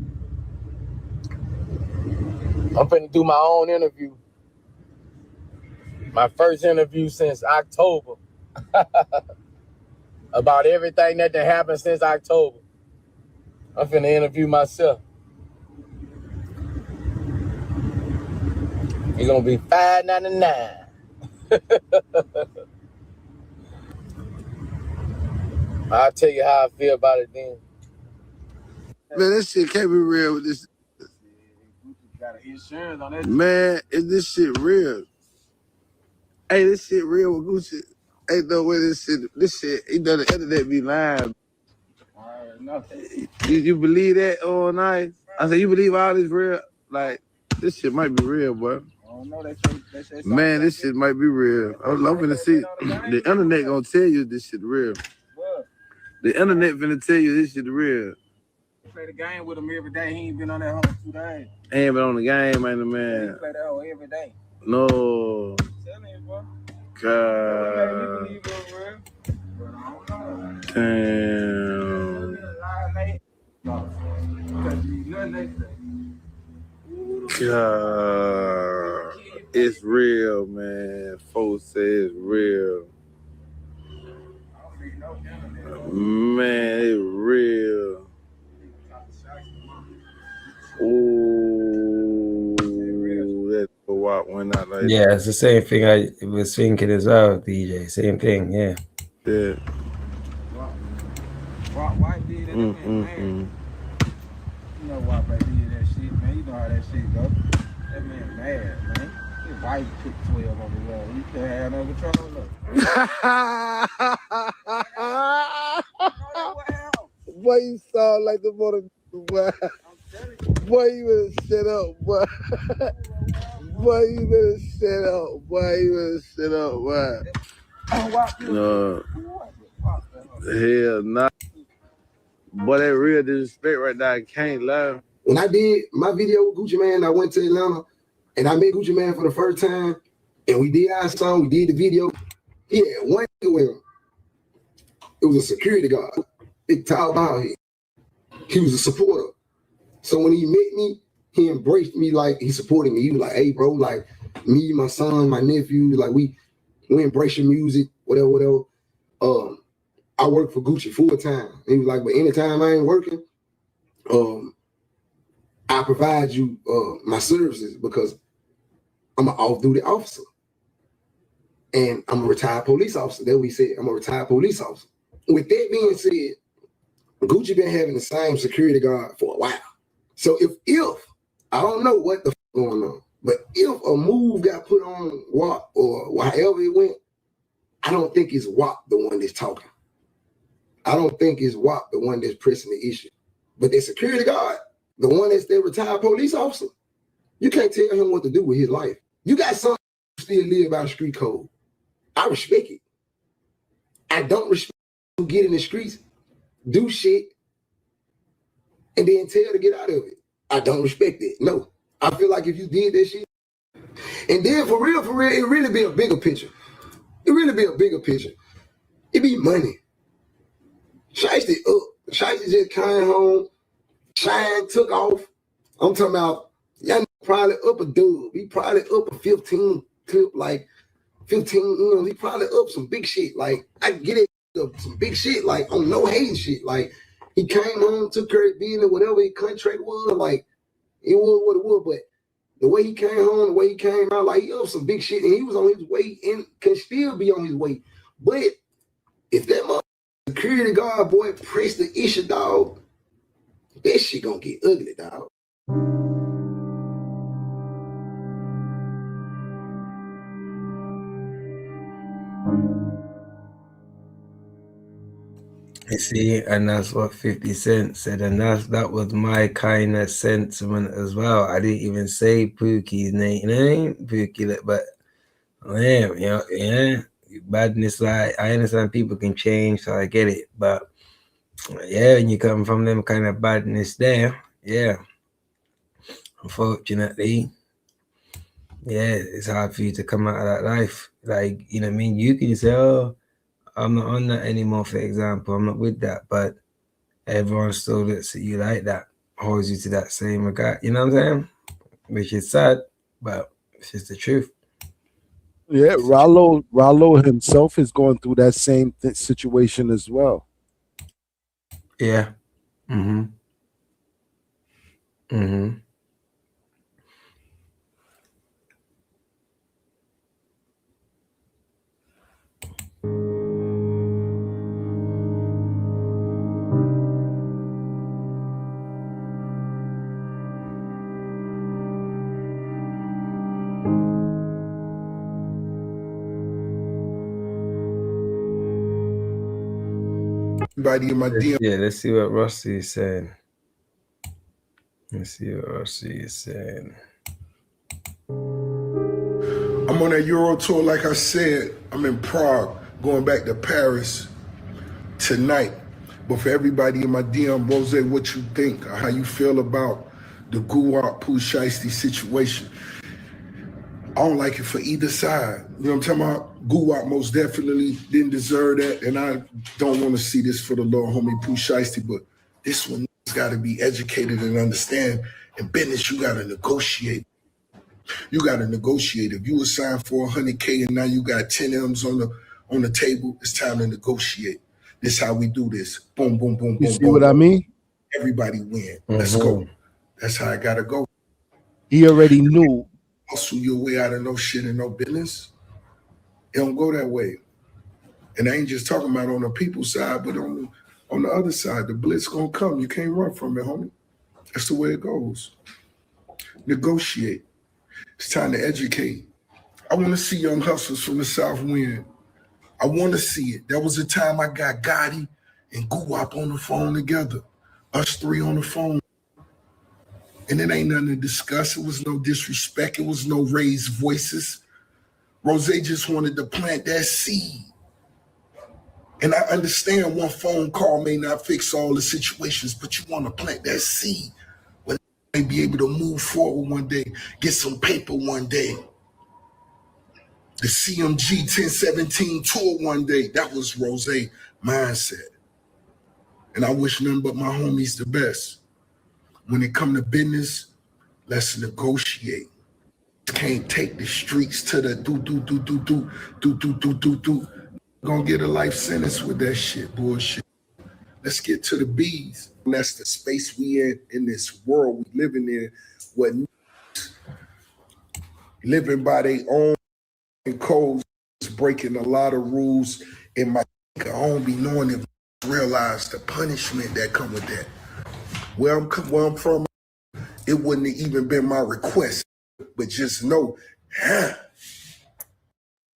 I'm finna do my own interview. My first interview since October. About everything that happened since October. I'm finna interview myself. It's gonna be $5.99. I'll tell you how I feel about it then. Man, this shit can't be real with this. Man, is this shit real? Hey, this shit real with Gucci. Ain't no way this shit, you know, the internet be lying. You believe that all night? I said, you believe all this real? Like, this shit might be real, boy. Man, this shit might be real. I'm finna see. The internet gonna tell you this shit real. The internet finna tell you this shit real. Play the game with him every day. He ain't been on that home 2 days. He ain't been on the game, man. He play that home every day. No. God. Damn. God. It's real, man. Folks say it's real. Man, it's real. Ooh, that walk went out like yeah, it's the same thing I was thinking as well, DJ. Same thing, yeah. that. Why did that, man? You know why they did that shit, man. You know how that shit go. That man mad, man. His wife took 12 on the wall. He still had no control of. Boy, you sound like the mother, boy. Boy, you better shut up, boy. Boy, you better shut up, boy. You better shut up, boy. No. Hell nah. Boy, that real disrespect right now. I can't lie. When I did my video with Gucci Mane, I went to Atlanta and I met Gucci Mane for the first time. And we did our song, we did the video. He had one nigga with him. It was a security guard. Big tall bald head. He was a supporter. So when he met me, he embraced me like he supported me. He was like, hey, bro, like me, my son, my nephew, like we embrace your music, whatever. I work for Gucci full time. He was like, but anytime I ain't working, I provide you my services because I'm an off-duty officer. And I'm a retired police officer. That's what he said. I'm a retired police officer. With that being said, Gucci been having the same security guard for a while. So if I don't know what the fuck going on, but if a move got put on WAP or however it went, I don't think it's WAP the one that's talking. I don't think it's WAP the one that's pressing the issue. But the security guard, the one that's the retired police officer, you can't tell him what to do with his life. You got some who still live by the street code. I respect it. I don't respect who get in the streets, do shit, and then tell to get out of it. I don't respect it. No. I feel like if you did that shit, and then for real, it really be a bigger picture. It really be a bigger picture. It be money. Shiesty up. Shiesty just came home. Shine took off. I'm talking about, y'all probably up a dub. He probably up a 15 clip, like 15, you know, he probably up some big shit. Like, I get it, some big shit, like, on no hating shit. Like, he came home, took care of business, whatever his contract was, like, it was what it was. But the way he came home, the way he came out, like, he up some big shit, and he was on his way and can still be on his way. But if that motherfucker security guard, boy, press the issue, dog. That shit gonna get ugly, dog. You see, and that's what 50 Cent said, and that was my kind of sentiment as well. I didn't even say Pookie's name, Pookie, but man, yeah, badness. Like, I understand people can change, so I get it, but yeah, when you come from them kind of badness there, yeah, unfortunately, yeah, it's hard for you to come out of that life. Like, you know what I mean? You can say, oh, I'm not on that anymore, for example. I'm not with that, but everyone still looks at you like that, holds you to that same regard. You know what I'm saying? Which is sad, but it's just the truth. Yeah, Rollo himself is going through that same situation as well. Yeah. Mm-hmm. Mm-hmm. Everybody in my DM. Yeah, let's see what Rossi is saying. Let's see what Rossi is saying. I'm on a Euro tour, like I said. I'm in Prague, going back to Paris tonight. But for everybody in my DM, Rose, what you think, or how you feel about the Guwap Pooh Shiesty situation? I don't like it for either side. You know what I'm talking about? Guwap most definitely didn't deserve that, and I don't want to see this for the little homie Pooh Shiesty, but this one got to be educated and understand. In business, you got to negotiate. You got to negotiate. If you were signed for 100K and now you got 10 M's on the table, it's time to negotiate. This how we do this. Boom, boom, boom, boom. You see what I mean? Everybody win. Let's go. That's how I gotta go. He already knew. Hustle your way out of no shit and no business. It don't go that way. And I ain't just talking about on the people's side, but on the other side, the blitz gonna come. You can't run from it, homie. That's the way it goes. Negotiate. It's time to educate. I want to see young hustlers from the South win. I want to see it. There was a time I got Gotti and Guwap on the phone together. Us three on the phone. And it ain't nothing to discuss. It was no disrespect. It was no raised voices. Rose just wanted to plant that seed. And I understand one phone call may not fix all the situations, but you want to plant that seed. May be able to move forward one day, get some paper one day. The CMG 1017 tour one day, that was Rose mindset. And I wish nothing but my homies the best. When it come to business, let's negotiate. Can't take the streets to the do. Gonna get a life sentence with that shit, bullshit. Let's get to the B's. And that's the space we in this world we living in, what living by their own codes, breaking a lot of rules. And my I don't be knowing if realize the punishment that come with that. Where I'm from, it wouldn't have even been my request, but just know,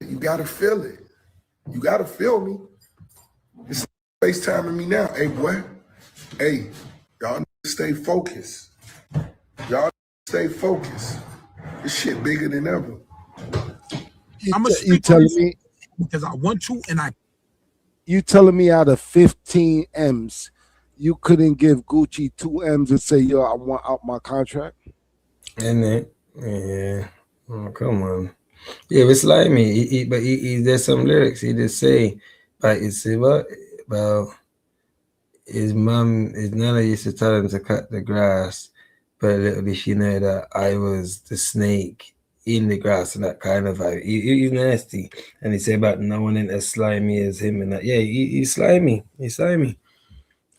you gotta feel it. You gotta feel me. It's FaceTiming me now. Hey, boy. Hey, y'all need to stay focused. Y'all need to stay focused. This shit bigger than ever. I'm gonna You telling me because I want to, and you telling me out of 15 M's, you couldn't give Gucci 2 M's and say, yo, I want out my contract? Isn't it? Yeah. Oh, come on. Yeah, it's like me. But there's some lyrics. He just say, like, you see what? Well, his nana used to tell him to cut the grass, but little did she know that I was the snake in the grass and that kind of vibe. He's nasty. And he said about no one ain't as slimy as him and that. Yeah, he's slimy. He's slimy.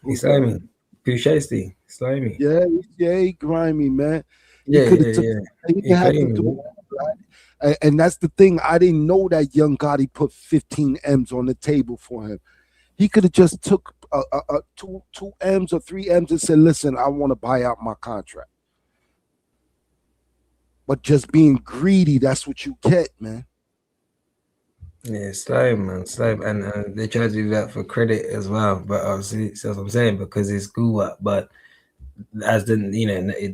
He's slimy. Pooh Shiesty. Slimy. Yeah, he grimy, man. Yeah. He didn't have to do that, right? And that's the thing. I didn't know that young Gotti put 15 M's on the table for him. He could have just took two M's or 3 M's and said, listen, I want to buy out my contract. But just being greedy, that's what you get, man. Yeah, slime, man, slime, and they try to do that for credit as well. But obviously, that's what I'm saying, because it's cool. But as the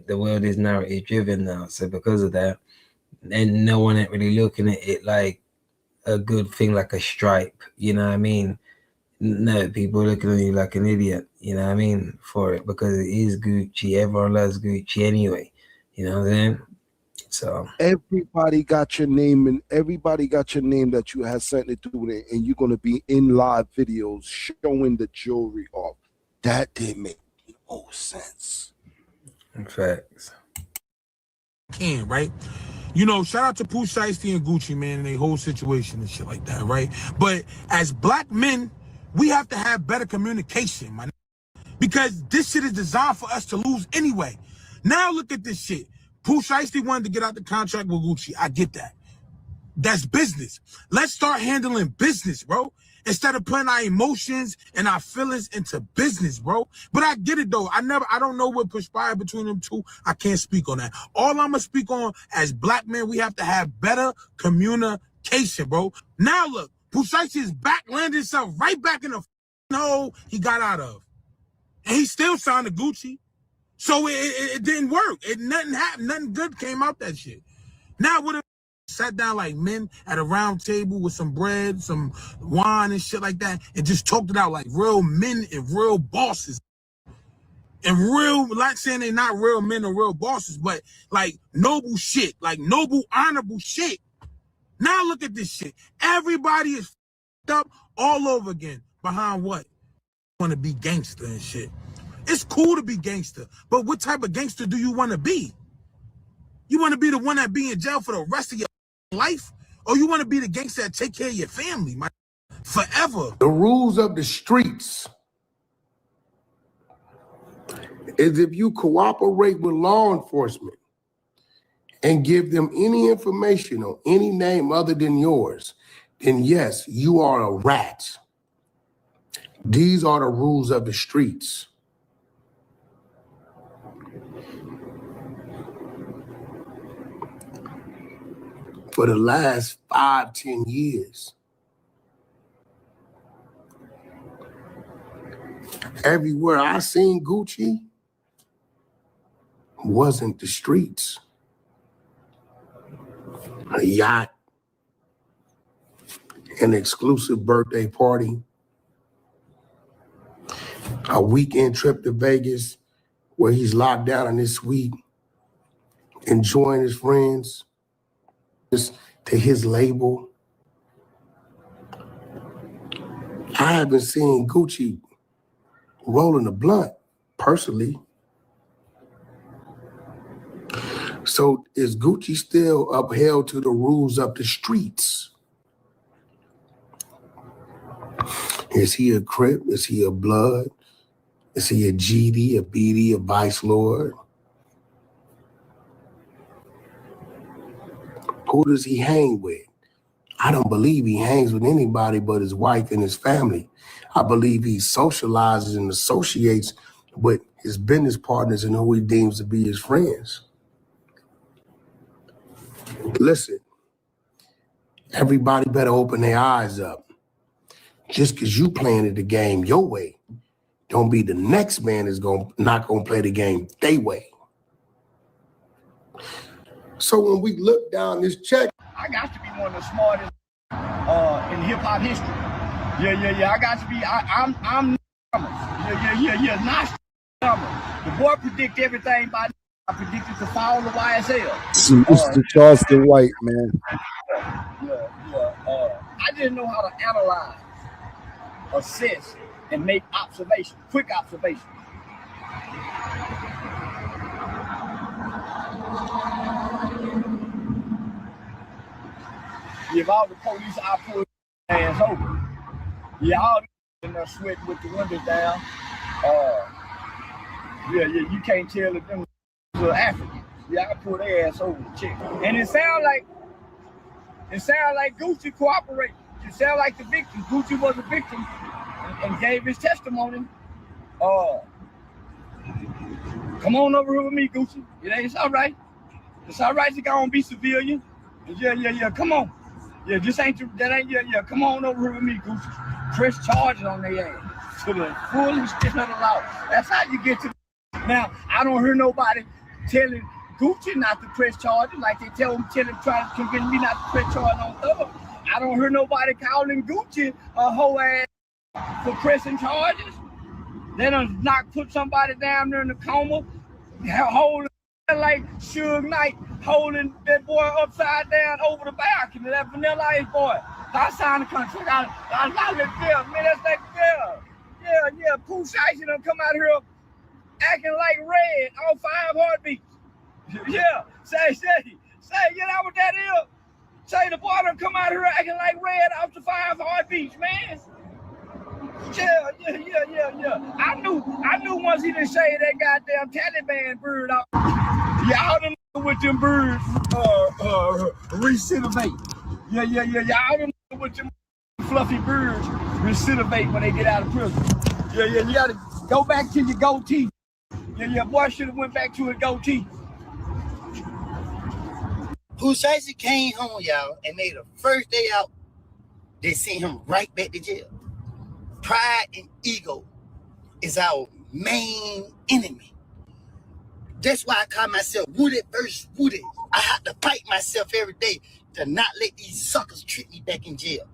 the world is narrative driven now, so because of that, and no one ain't really looking at it like a good thing, like a stripe. You know what I mean? No, people are looking at you like an idiot. You know what I mean? For it, because it is Gucci. Everyone loves Gucci anyway. You know what I'm saying? So everybody got your name, and everybody got your name that you had something to do with it, and you're gonna be in live videos showing the jewelry off. That didn't make no sense. Facts. Right? You know, shout out to Pooh Shiesty and Gucci, man, and their whole situation and shit like that, right? But as black men, we have to have better communication, man, because this shit is designed for us to lose anyway. Now look at this shit. Pooh Shiesty wanted to get out the contract with Gucci. I get that. That's business. Let's start handling business, bro. Instead of putting our emotions and our feelings into business, bro. But I get it though. I don't know what conspired between them two. I can't speak on that. All I'm gonna speak on, as black men, we have to have better communication, bro. Now look, Pooh Shiesty is back, landed himself right back in the hole he got out of. And he still signed to Gucci. So it didn't work. Nothing happened. Nothing good came out that shit. Now what if sat down like men at a round table with some bread, some wine and shit like that, and just talked it out like real men and real bosses. And real, like saying they're not real men or real bosses, but like noble shit, like noble, honorable shit. Now look at this shit. Everybody is up all over again. Behind what? Want to be gangster and shit. It's cool to be gangster, but what type of gangster do you want to be? You want to be the one that be in jail for the rest of your life? Or you want to be the gangster that take care of your family, man, forever? The rules of the streets is if you cooperate with law enforcement and give them any information on any name other than yours, then yes, you are a rat. These are the rules of the streets. For the last 5-10 years, everywhere I seen Gucci wasn't the streets. A yacht, an exclusive birthday party, a weekend trip to Vegas where he's locked down in his suite, enjoying his friends, to his label. I haven't seen Gucci rolling a blunt, personally. So is Gucci still upheld to the rules of the streets? Is he a Crip? Is he a Blood? Is he a GD, a BD, a Vice Lord? Who does he hang with? I don't believe he hangs with anybody but his wife and his family. I believe he socializes and associates with his business partners and who he deems to be his friends. Listen, everybody better open their eyes up. Just because you playing the game your way, don't be the next man is not gonna play the game their way. So when we look down this check, I got to be one of the smartest in hip hop history. Yeah. I got to be. I'm Yeah. Not numbers. The boy predict everything by. I predicted the fall of YSL. It's the Charleston White, man. Yeah. I didn't know how to analyze, assess, and make observations, quick observations. If all the police, I pull their ass over. Yeah, all in there sweating with the windows down. You can't tell if them are Africans. Yeah, I pull their ass over the chick. And it sound like Gucci cooperated. It sound like the victim. Gucci was a victim and gave his testimony. Come on over here with me, Gucci. It's all right. It's all right to go and be civilian. Yeah. Come on. Yeah, come on over here with me, Gucci. Press charges on their ass to the full extent of the law. That's how you get to. Now, I don't hear nobody telling Gucci not to press charges like they try to convince me not to press charges on Thug. I don't hear nobody calling Gucci a hoe ass for pressing charges. They done put somebody down there in the coma, holding like Suge Knight, holding that boy upside down over the balcony, that Vanilla Ice boy. I signed the contract. I let it go, man. That's like, yeah. Pooh Shiesty done come out here acting like Red on 5 heartbeats. Yeah, say, that what that is? Say the boy done come out here acting like Red off the 5 heartbeats, man. Yeah. I knew once he done shaved that goddamn Taliban bird off. Y'all done with them birds recidivate. Yeah. Y'all done with them fluffy birds recidivate when they get out of prison. Yeah. You gotta go back to your goatee. Yeah. Boy should have went back to his goatee. Pooh Shiesty came home, y'all, and the first day out, they sent him right back to jail. Pride and ego is our main enemy. That's why I call myself Wooded versus Wooded. I have to fight myself every day to not let these suckers trick me back in jail.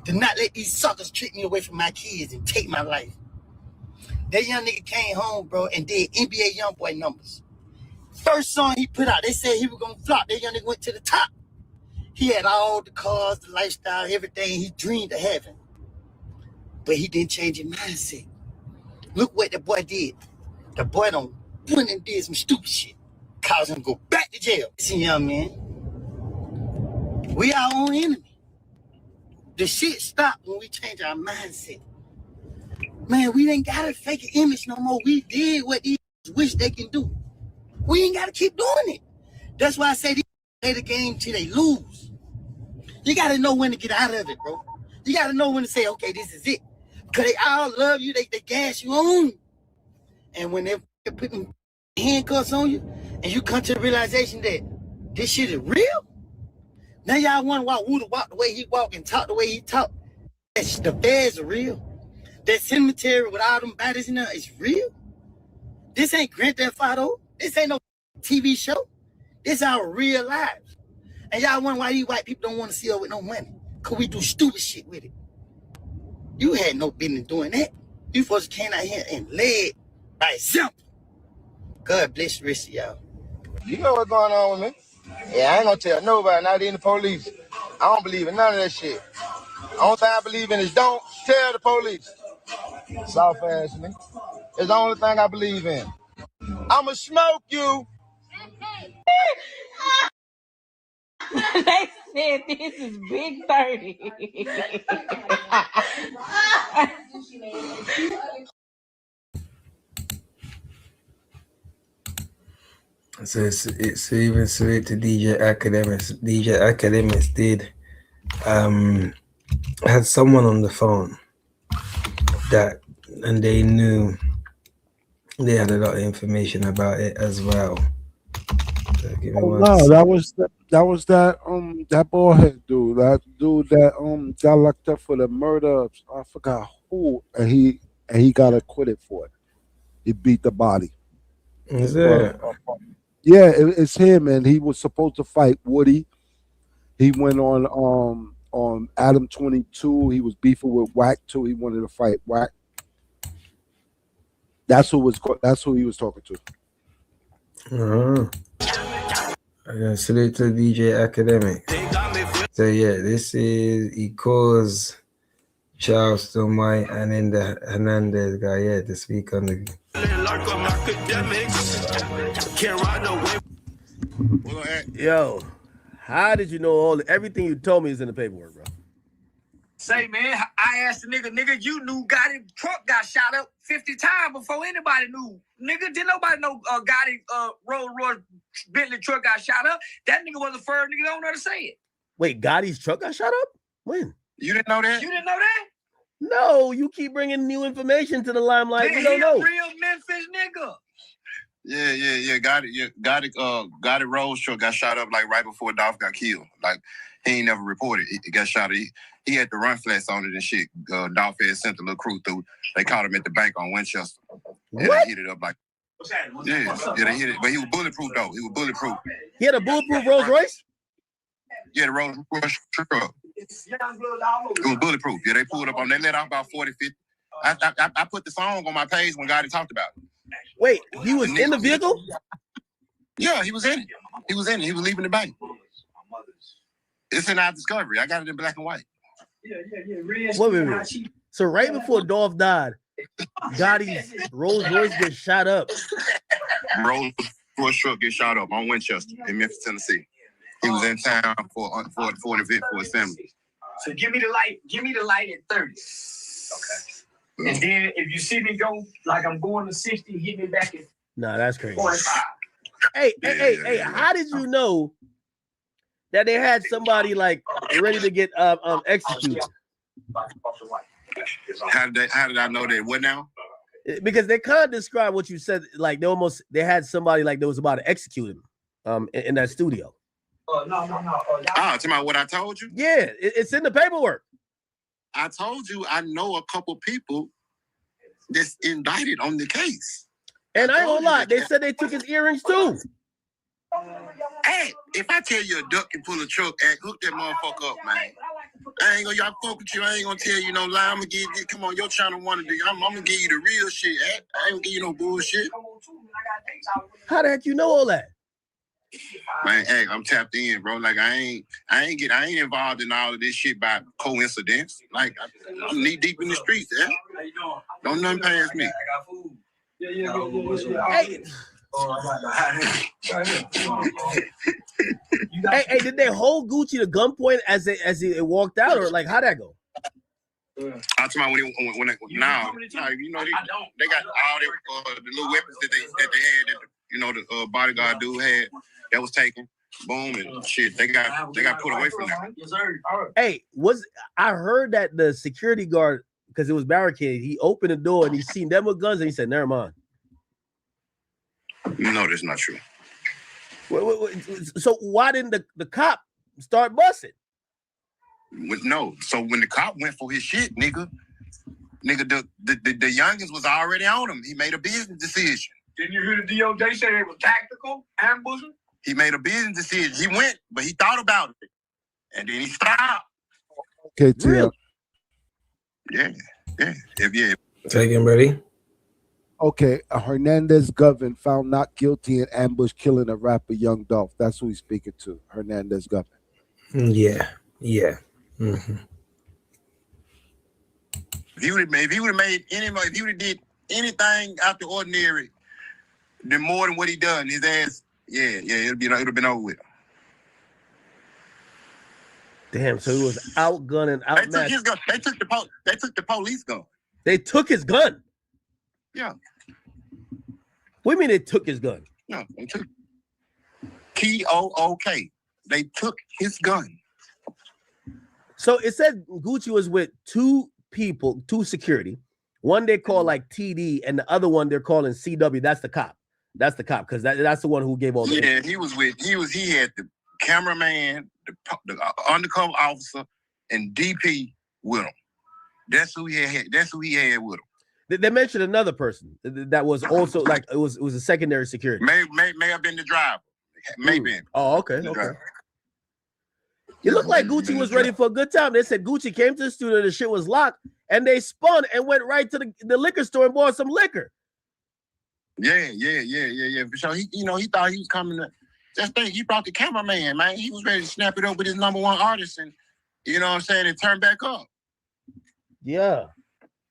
To not let these suckers trick me away from my kids and take my life. That young nigga came home, bro, and did NBA Youngboy numbers. First song he put out, they said he was gonna flop. That young nigga went to the top. He had all the cars, the lifestyle, everything he dreamed of having. But he didn't change his mindset. Look what the boy did. The boy done went and did some stupid shit. Caused him to go back to jail. See, young man, we our own enemy. The shit stopped when we change our mindset. Man, we ain't gotta fake an image no more. We did what these wish they can do. We ain't gotta keep doing it. That's why I say they play the game till they lose. You gotta know when to get out of it, bro. You gotta know when to say, okay, this is it. Because they all love you, they gas you on. And when they're putting handcuffs on you, and you come to the realization that this shit is real, now y'all wonder why Wooda walk the way he walk and talk the way he talk. The feds are real. That cemetery with all them bodies in there is real. This ain't Grand Theft Auto. This ain't no TV show. This our real lives. And y'all wonder why these white people don't want to see us with no money. Because we do stupid shit with it. You had no business doing that. You folks came out here and led by example. God bless the rest of y'all. You know what's going on with me? Yeah, I ain't gonna tell nobody, not even the police. I don't believe in none of that shit. The only thing I believe in is don't tell the police. Soft ass me. It's the only thing I believe in. I'ma smoke you. They said this is Big 30. So it's even sweet to DJ Academics. DJ Academics did had someone on the phone that, and they knew they had a lot of information about it as well. So No, that was that ballhead dude, that got locked up for the murder of, I forgot who, and he got acquitted for it. He beat the body. Is it? Yeah, it's him, and he was supposed to fight Woody. He went on Adam 22. He was beefing with Wack too. He wanted to fight Wack. That's who he was talking to. Salute to DJ Academic. So yeah, this is he calls Charleston White and then the Hernandez guy, yeah, to speak on the Yo, how did you know everything you told me is in the paperwork, bro? Say, man, I asked the nigga, you knew Gotti's truck got shot up 50 times before anybody knew. Nigga, didn't nobody know Gotti Rolls Royce Bentley truck got shot up? That nigga was the first nigga don't know to say it. Wait, Gotti's truck got shot up? When? You didn't know that? You didn't know that? No, you keep bringing new information to the limelight. We don't know. Real Memphis nigga. Yeah. Got it. Rose truck got shot up like right before Dolph got killed. Like he ain't never reported. He got shot. He had to run flats on it and shit. Dolph had sent a little crew through. They caught him at the bank on Winchester. And they hit it up like. They hit it. But he was bulletproof though. He was bulletproof. He had a bulletproof Rolls Royce. Yeah, the Rolls Royce truck. It was bulletproof. Yeah, they pulled up on. They let out about 40, 50. I put the song on my page when Gotti talked about it. Wait, he was in the vehicle? Yeah, he was in it. He was leaving the bank. It's in our discovery. I got it in black and white. Wait. So right before Dolph died, Gotti's Rolls Royce gets shot up. Rolls Royce truck gets shot up on Winchester in Memphis, Tennessee. He was in town for an event for assembly. So give me the light. Give me the light at 30. Okay. And then if you see me go like I'm going to 60, hit me back at. Nah, that's crazy. 45. Hey, how did you know that they had somebody like ready to get executed? How did I know that? What now? Because they kind of describe what you said, like they had somebody like that was about to execute him in that studio. No. Talking about what I told you? Yeah, it's in the paperwork. I told you I know a couple people that's indicted on the case. And I ain't gonna lie, they said they took his earrings too. Hey, if I tell you a duck can pull a truck, hook that motherfucker up, man. I ain't gonna, y'all fuck with you. I ain't gonna tell you no lie. I'm gonna give you, come on, your channel one of the, I'm gonna give you the real shit. I ain't gonna give you no bullshit. How the heck you know all that? Man, hey, I'm tapped in, bro. Like I ain't involved in all of this shit by coincidence. Like I'm knee deep in the streets, Don't nothing pass me. Hey, did they hold Gucci to gunpoint as he walked out, or like how'd that go? I'm talking about when they got all the little weapons that they had that the bodyguard dude had that was taken. Boom and shit. They got put away from that. Yes, sir. Hey, I heard that the security guard, because it was barricaded, he opened the door and he seen them with guns and he said, "Never mind." No, that's not true. So why didn't the cop start busting? No. So when the cop went for his shit, nigga, the youngins was already on him. He made a business decision. Didn't you hear the DOJ say it was tactical ambushing? He made a business decision. He went, but he thought about it, and then he stopped. Okay, Tim. Yeah. Take him, ready? Okay, Hernandez Govern found not guilty in ambush killing a rapper Young Dolph. That's who he's speaking to, Hernandez Govern. Yeah. Mm-hmm. If he would have did anything out the ordinary, then more than what he done, his ass, it'd have been over with. Damn, so he was outgunning, outmatched. They took his gun. They took the police gun. They took his gun. Yeah. What do you mean they took his gun? No, they took KOOK. They took his gun. So it said Gucci was with two people, two security. One they call like TD, and the other one they're calling CW. That's the cop. That's the cop, because that's the one who gave all the. Yeah, he had the cameraman, the undercover officer, and DP with him. That's who he had with him. They mentioned another person that was also like it was a secondary security. May have been the driver. Maybe. Oh, okay. It looked like Gucci was ready for a good time. They said Gucci came to the studio, the shit was locked, and they spun and went right to the liquor store and bought some liquor. Yeah. For sure. He thought he was coming to just think he brought the cameraman, man. He was ready to snap it up with his number one artist and and turn back up. Yeah.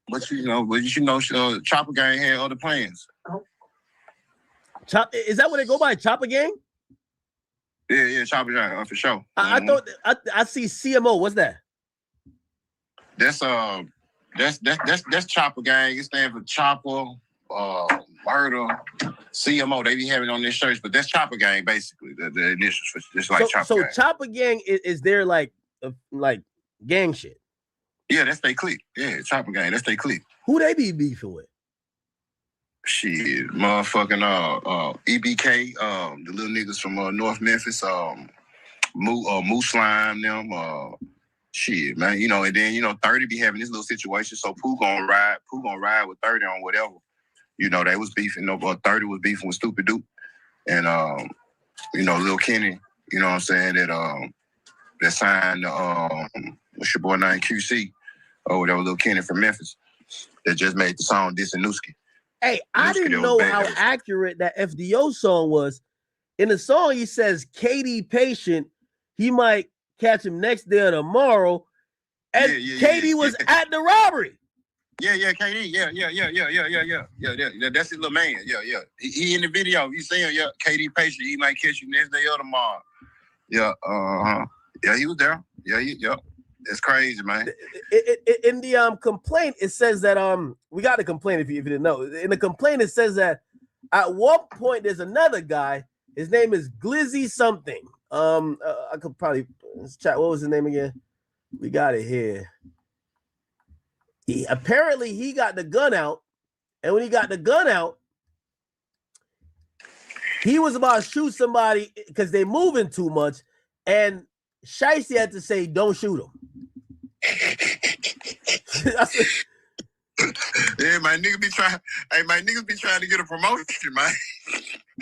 But Chopper Gang had other plans. Is that what they go by? Chopper Gang? Yeah, Chopper Gang, for sure. I thought I see CMO. What's that? That's Chopper Gang. It stands for Chopper, Murder, CMO. They be having on their shirts, but that's Chopper Gang basically. The initials, just like Chopper Gang. So Chopper Gang is there like gang shit. Yeah, that's they clique. Yeah, Chopper Gang, that's they clique. Who they be beefing with? Shit, motherfucking EBK, the little niggas from North Memphis, Moose Slime, them, shit, man, you know, and then 30 be having this little situation, so Pooh gonna ride with 30 on whatever. You know, they was beefing, 30 was beefing with Stupid Duke, and Lil Kenny, you know what I'm saying, that signed what's your boy name, QC, or that was Lil Kenny from Memphis, that just made the song Dissing Newski. Hey, I didn't know how accurate that FDO song was. In the song, he says, KD patient, he might catch him next day or tomorrow. And KD was at the robbery. Yeah, KD. Yeah. That's his little man. Yeah. He in the video. You see him, yeah. KD patient, he might catch you next day or tomorrow. Yeah, Yeah, he was there. Yeah. It's crazy, man. In the complaint, it says that we got a complaint if you didn't know. In the complaint, it says that at one point there's another guy. His name is Glizzy something. I could probably chat. What was his name again? We got it here. Apparently he got the gun out, and when he got the gun out, he was about to shoot somebody because they moving too much, and Shiesty had to say, "Don't shoot him." Yeah, my niggas be trying. Hey, my niggas be trying to get a promotion, man.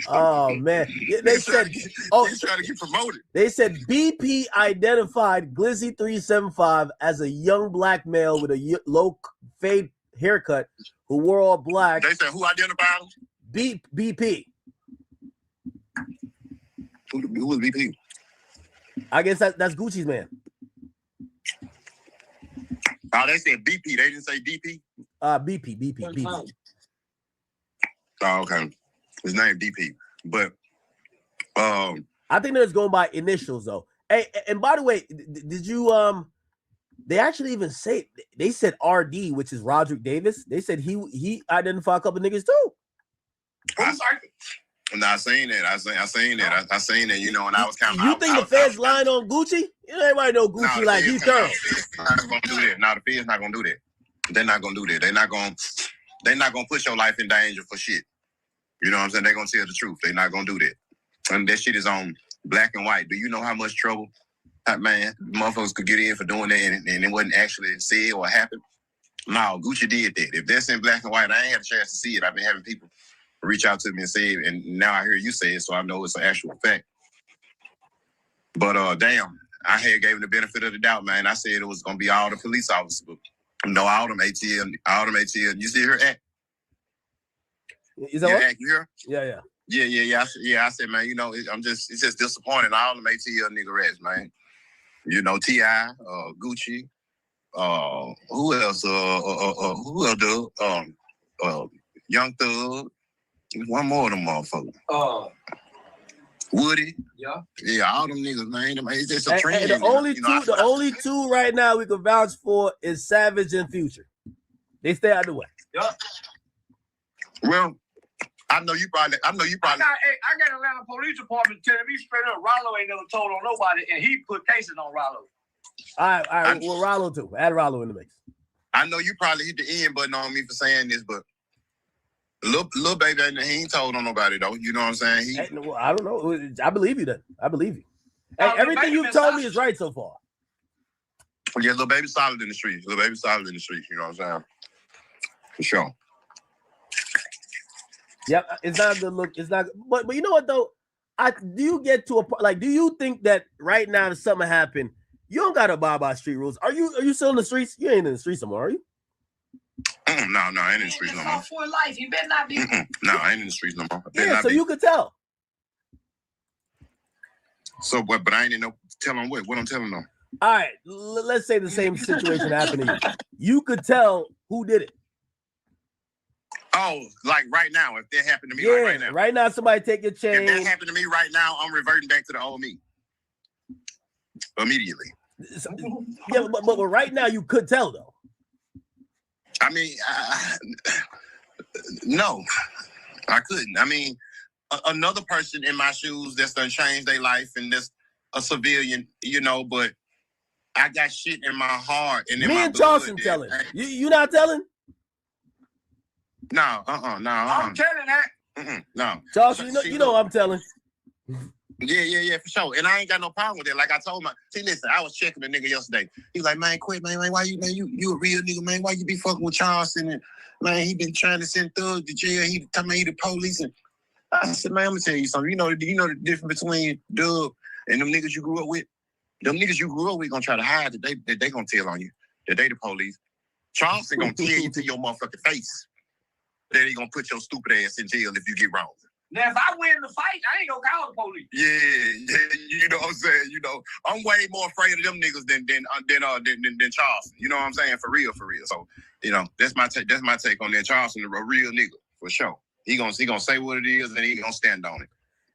Oh man, they said, he's trying to get promoted. They said BP identified Glizzy 375 as a young black male with a low fade haircut who wore all black. They said who identified him? BP. Who was BP? I guess that's Gucci's man. Oh, they said BP. They didn't say DP. BP. Oh, okay. His name DP. But I think they're just going by initials though. Hey, and by the way, did you they actually even say they said RD, which is Roderick Davis. They said he identified a couple niggas too. I'm not saying that. I seen that. I seen that. You know, and I was kind of. You think the feds lying on Gucci? You know, everybody know Gucci like he's thorough. Not gonna do that. No, the feds not gonna do that. They're not gonna do that. They're not gonna put your life in danger for shit. You know what I'm saying? They're gonna tell the truth. They're not gonna do that. And that shit is on black and white. Do you know how much trouble that man motherfuckers could get in for doing that and it wasn't actually said or happened? No, Gucci did that. If that's in black and white, I ain't had a chance to see it. I've been having people reach out to me and say it, and now I hear you say it, so I know it's an actual fact. But damn, I had gave him the benefit of the doubt, man. I said it was gonna be all the police officers, but no, all them ATL. You see her act? Is that what? Act, you hear? Yeah. I said, man, you know, it's just disappointing. All them ATL nigga rats, man. You know, T.I., Gucci, who else? Young Thug. One more of them motherfuckers. Woody. Yeah, all them niggas, man. It's just a trend. The only two right now we can vouch for is Savage and Future. They stay out of the way. Well, I know you probably. I got Atlanta Police Department telling me straight up, Rollo ain't never told on nobody, and he put cases on Rollo. All right. Well, Rollo too. Add Rollo in the mix. I know you probably hit the end button on me for saying this, but Little baby, he ain't told on nobody though. You know what I'm saying? I don't know. I believe you then. I believe you. Hey, everything you've told me is right so far. Yeah, little baby solid in the streets. You know what I'm saying? For sure. Yep, it's not a good look. It's not. But you know what though? Do you get to a do you think that right now if something happened, you don't gotta abide by street rules? Are you still in the streets? You ain't in the streets anymore, are you? No, I ain't in the streets no more. For life, you better not be. No, I ain't in the streets no more. Yeah, so you could tell. So what? But I ain't in no telling what I'm telling them. All right, let's say the same situation happened to you. You could tell who did it. Oh, like right now, if that happened to me, like right now. Right now, somebody take your chain. If that happened to me right now, I'm reverting back to the old me. Immediately. Yeah, but right now you could tell though. I mean, no, I couldn't. I mean, another person in my shoes that's done changed their life and that's a civilian, you know, but I got shit in my heart and in Me my and blood. Charleston telling. You not telling? No, no. I'm telling that. No. Charleston, you know I'm telling. Yeah, for sure. And I ain't got no problem with that. Like I told my, listen, I was checking the nigga yesterday. He was like, man, quit, man, why you a real nigga, man? Why you be fucking with Charleston? And man, he been trying to send thugs to jail. He tell me he the police. And I said, man, I'm gonna tell you something. You know the difference between Dub and them niggas you grew up with? Them niggas you grew up with gonna try to hide that they gonna tell on you. That they the police. Charleston gonna tell you to your motherfucking face that he gonna put your stupid ass in jail if you get wrong. Now, if I win the fight, I ain't gonna call the police. Yeah, you know what I'm saying? You know, I'm way more afraid of them niggas than Charleston. You know what I'm saying? For real. So, you know, that's my take on that. Charleston, a real nigga, for sure. He gonna say what it is and he gonna stand on it.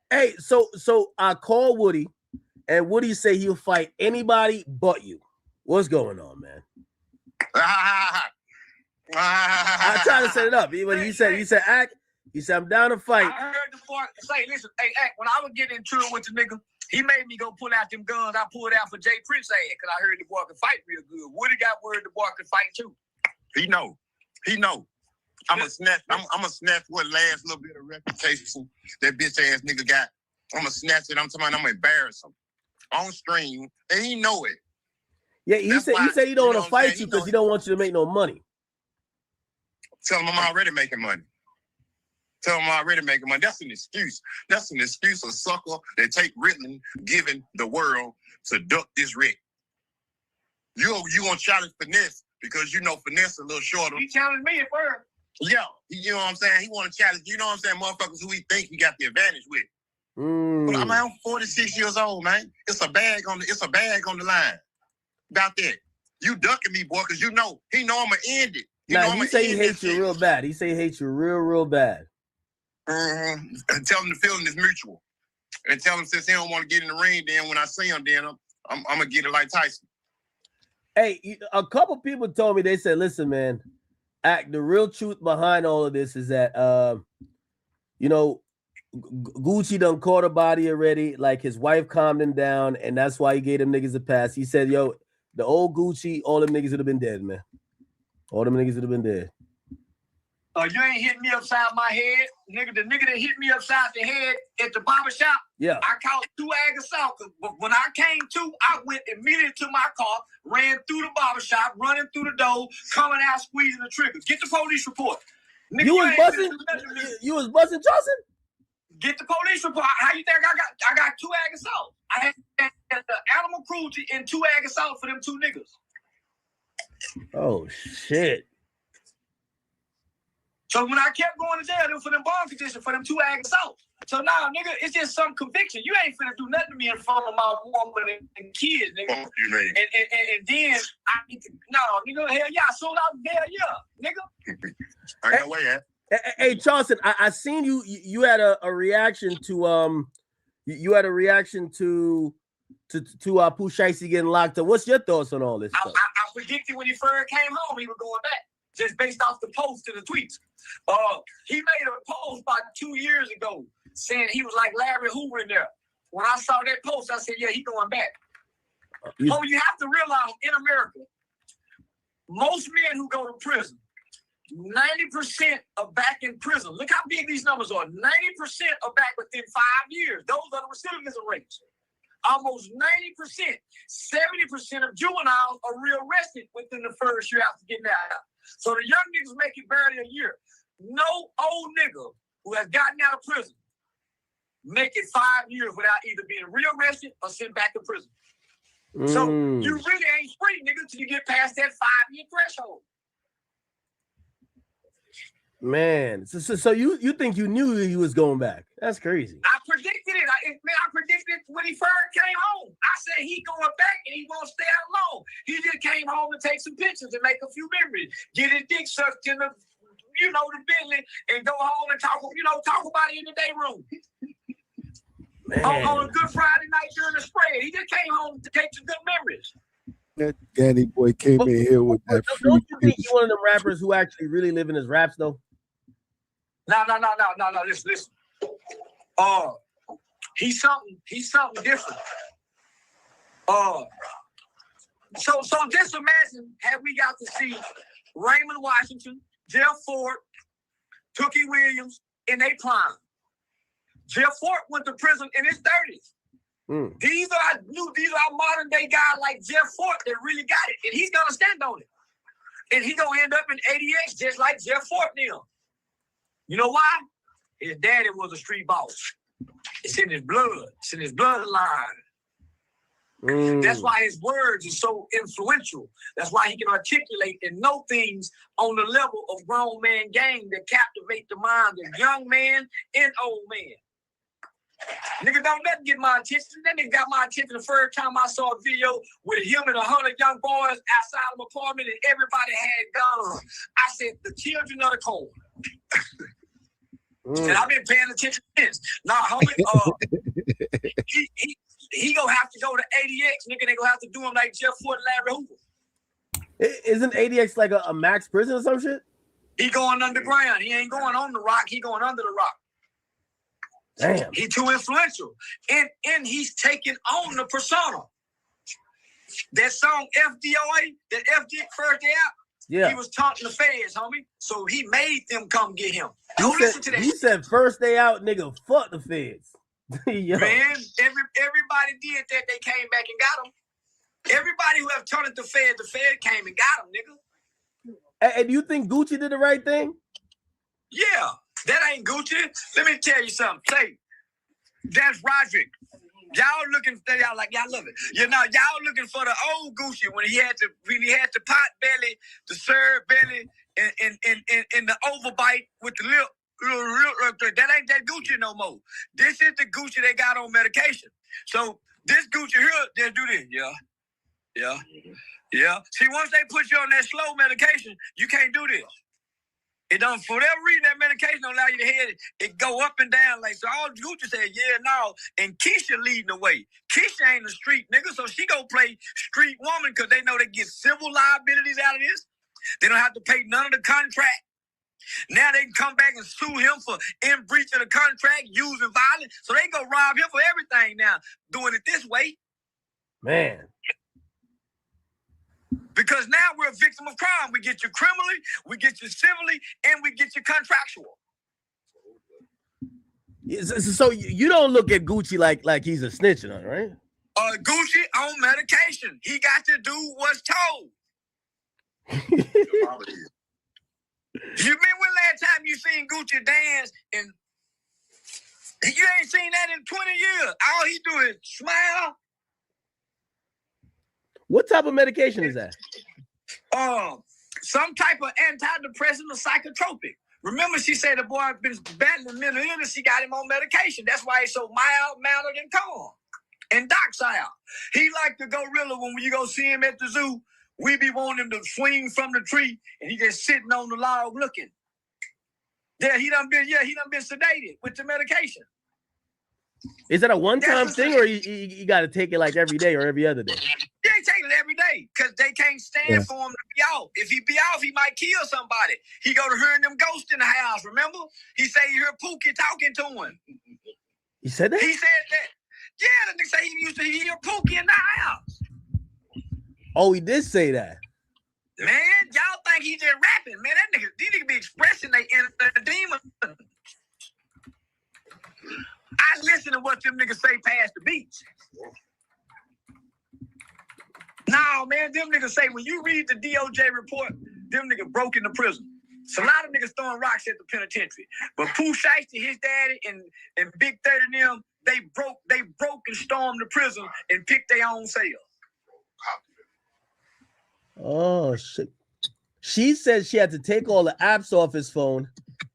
Hey, so I call Woody, and Woody say he'll fight anybody but you. What's going on, man? I tried to set it up. He said, act. He said, I'm down to fight. I heard the boy say, listen, hey, Act, when I was getting into it with the nigga, he made me go pull out them guns I pulled out for Jay Prince ass because I heard the boy can fight real good. Woody got word the boy can fight too. He know. I'm a snatch what last little bit of reputation that bitch ass nigga got. I'm a snatch it. I'm talking. I'm gonna embarrass him on stream, and he know it. Yeah, he said he don't want to fight you because he don't want you to make no money. Tell him I'm already making money. That's an excuse. That's an excuse of sucker that take Ritalin, giving the world to duck this wreck. You gonna challenge Finesse because you know Finesse a little shorter. He challenged me at first. Yeah, you know what I'm saying? He want to challenge, you know what I'm saying? Motherfuckers who he think he got the advantage with. But I'm 46 years old, man. It's a bag on the line. About that. You ducking me, boy, because he know I'm gonna end it. He say he hates you real bad. He say he hates you real bad. And tell him the feeling is mutual. And tell him since he don't want to get in the ring, then when I see him, then I'm gonna get it like Tyson. Hey, a couple people told me, they said, listen, man, Act, the real truth behind all of this is that Gucci done caught a body already, like his wife calmed him down, and that's why he gave them niggas a pass. He said, yo, the old Gucci, all them niggas would have been dead, man. All them niggas would have been dead. You ain't hitting me upside my head. Nigga, the nigga that hit me upside the head at the barbershop, yeah, I caught 2 ag assault. But when I came to, I went immediately to my car, ran through the barbershop, running through the door, coming out, squeezing the trigger. Get the police report. Nigga, you was buzzing Johnson? Get the police report. How you think I got 2 ag assault? I had the animal cruelty and 2 ag assault for them 2 niggas. Oh, shit. So when I kept going to jail for them bond conditions, for them 2 ag assaults. So now, nigga, it's just some conviction. You ain't finna do nothing to me in front of my woman and kids, nigga. And then, nigga, hell yeah. Soon as hell yeah, nigga. I got away at. Hey, Charleston, I seen you had a reaction to Pooh Shiesty getting locked up. What's your thoughts on all this stuff? I predicted when he first came home he was going back, just based off the post and the tweets. He made a post about 2 years ago saying he was like Larry Hoover in there. When I saw that post, I said, yeah, he going back. You have to realize in America, most men who go to prison, 90% are back in prison. Look how big these numbers are. 90% are back within 5 years. Those are the recidivism rates. Almost 90%, 70% of juveniles are rearrested within the first year after getting out. So the young niggas make it barely a year. No old nigga who has gotten out of prison make it 5 years without either being rearrested or sent back to prison. So you really ain't free, nigga, till you get past that 5-year threshold. Man, so you think you knew he was going back? That's crazy. I predicted it. I predicted it when he first came home. I said he going back and he won't stay out long. He just came home to take some pictures and make a few memories. Get his dick sucked in the, the Bentley and go home and talk about it in the day room. On a Good Friday night during the spread. He just came home to take some good memories. That Danny boy came in here with that. Don't you think he's one of the rappers who actually really live in his raps though? No. Listen. He's something different. So just imagine had we got to see Raymond Washington, Jeff Ford, Tookie Williams in their prime. Jeff Ford went to prison in his 30s. These are modern day guys like Jeff Ford that really got it, and he's gonna stand on it. And he's gonna end up in ADX just like Jeff Ford did. You know why? His daddy was a street boss. It's in his blood. It's in his bloodline. That's why his words are so influential. That's why he can articulate and know things on the level of grown man game that captivate the minds of young man and old man. Nigga, don't let get my attention. That nigga got my attention the first time I saw a video with him and 100 young boys outside of an apartment and everybody had guns. I said, the children of the corn. And I've been paying attention since. Now, homie, he gonna have to go to ADX, nigga. They gonna have to do him like Jeff Ford and Larry Hoover. Isn't ADX like a max prison or some shit? He going underground. He ain't going on the rock. He going under the rock. Damn. He too influential. And he's taking on the persona. That song FDOA, that FD first day out, he was taunting the feds, homie. So he made them come get him. Don't listen to that. He said first day out, nigga, fuck the feds. Man, everybody did that. They came back and got him. Everybody who have taunted the Fed came and got him, nigga. And do you think Gucci did the right thing? Yeah, that ain't Gucci. Let me tell you something. Say, that's Roderick. Y'all looking for y'all like y'all love it. You know, y'all looking for the old Gucci when he had the pot belly, the serve belly, and the overbite with the lip. That ain't that Gucci no more. This is the Gucci they got on medication. So this Gucci here, they'll do this. Yeah. See, once they put you on that slow medication, you can't do this. It don't, for whatever reason, that medication don't allow you to head it go up and down. Like, so all Gucci said, yeah, no. And Keisha leading the way. Keisha ain't a street nigga, so she go play street woman because they know they get civil liabilities out of this. They don't have to pay none of the contract. Now they can come back and sue him for in breach of the contract, using violence. So they go rob him for everything now, doing it this way. Man. Because now we're a victim of crime. We get you criminally, we get you civilly, and we get you contractual. So you don't look at Gucci like he's a snitch, right? Gucci on medication. He got to do what's told. You remember when last time you seen Gucci dance and you ain't seen that in 20 years? All he do is smile. What type of medication is that? Some type of antidepressant or psychotropic. Remember, she said the boy had been battling mental illness. She got him on medication. That's why he's so mild, mannered, and calm. And docile. He like the gorilla when you go see him at the zoo. We be wanting him to swing from the tree, and he just sitting on the log looking. Yeah, he done been sedated with the medication. Is that a one-time thing, or you got to take it like every day or every other day? They ain't taking it every day because they can't stand for him to be off. If he be off, he might kill somebody. He go to hearing them ghosts in the house, remember? He say he heard Pookie talking to him. He said that? He said that. Yeah, the nigga say he used to hear Pookie in the house. Oh, he did say that. Man, y'all think he just rapping. Man, these niggas be expressing their inner demon. I listen to what them niggas say past the beats. No, man, them niggas say when you read the DOJ report, them niggas broke in the prison. So a lot of niggas throwing rocks at the penitentiary. But Pooh Shiesty, his daddy, and Big 30 and them, they broke and stormed the prison and picked their own cell. Oh shit. She said she had to take all the apps off his phone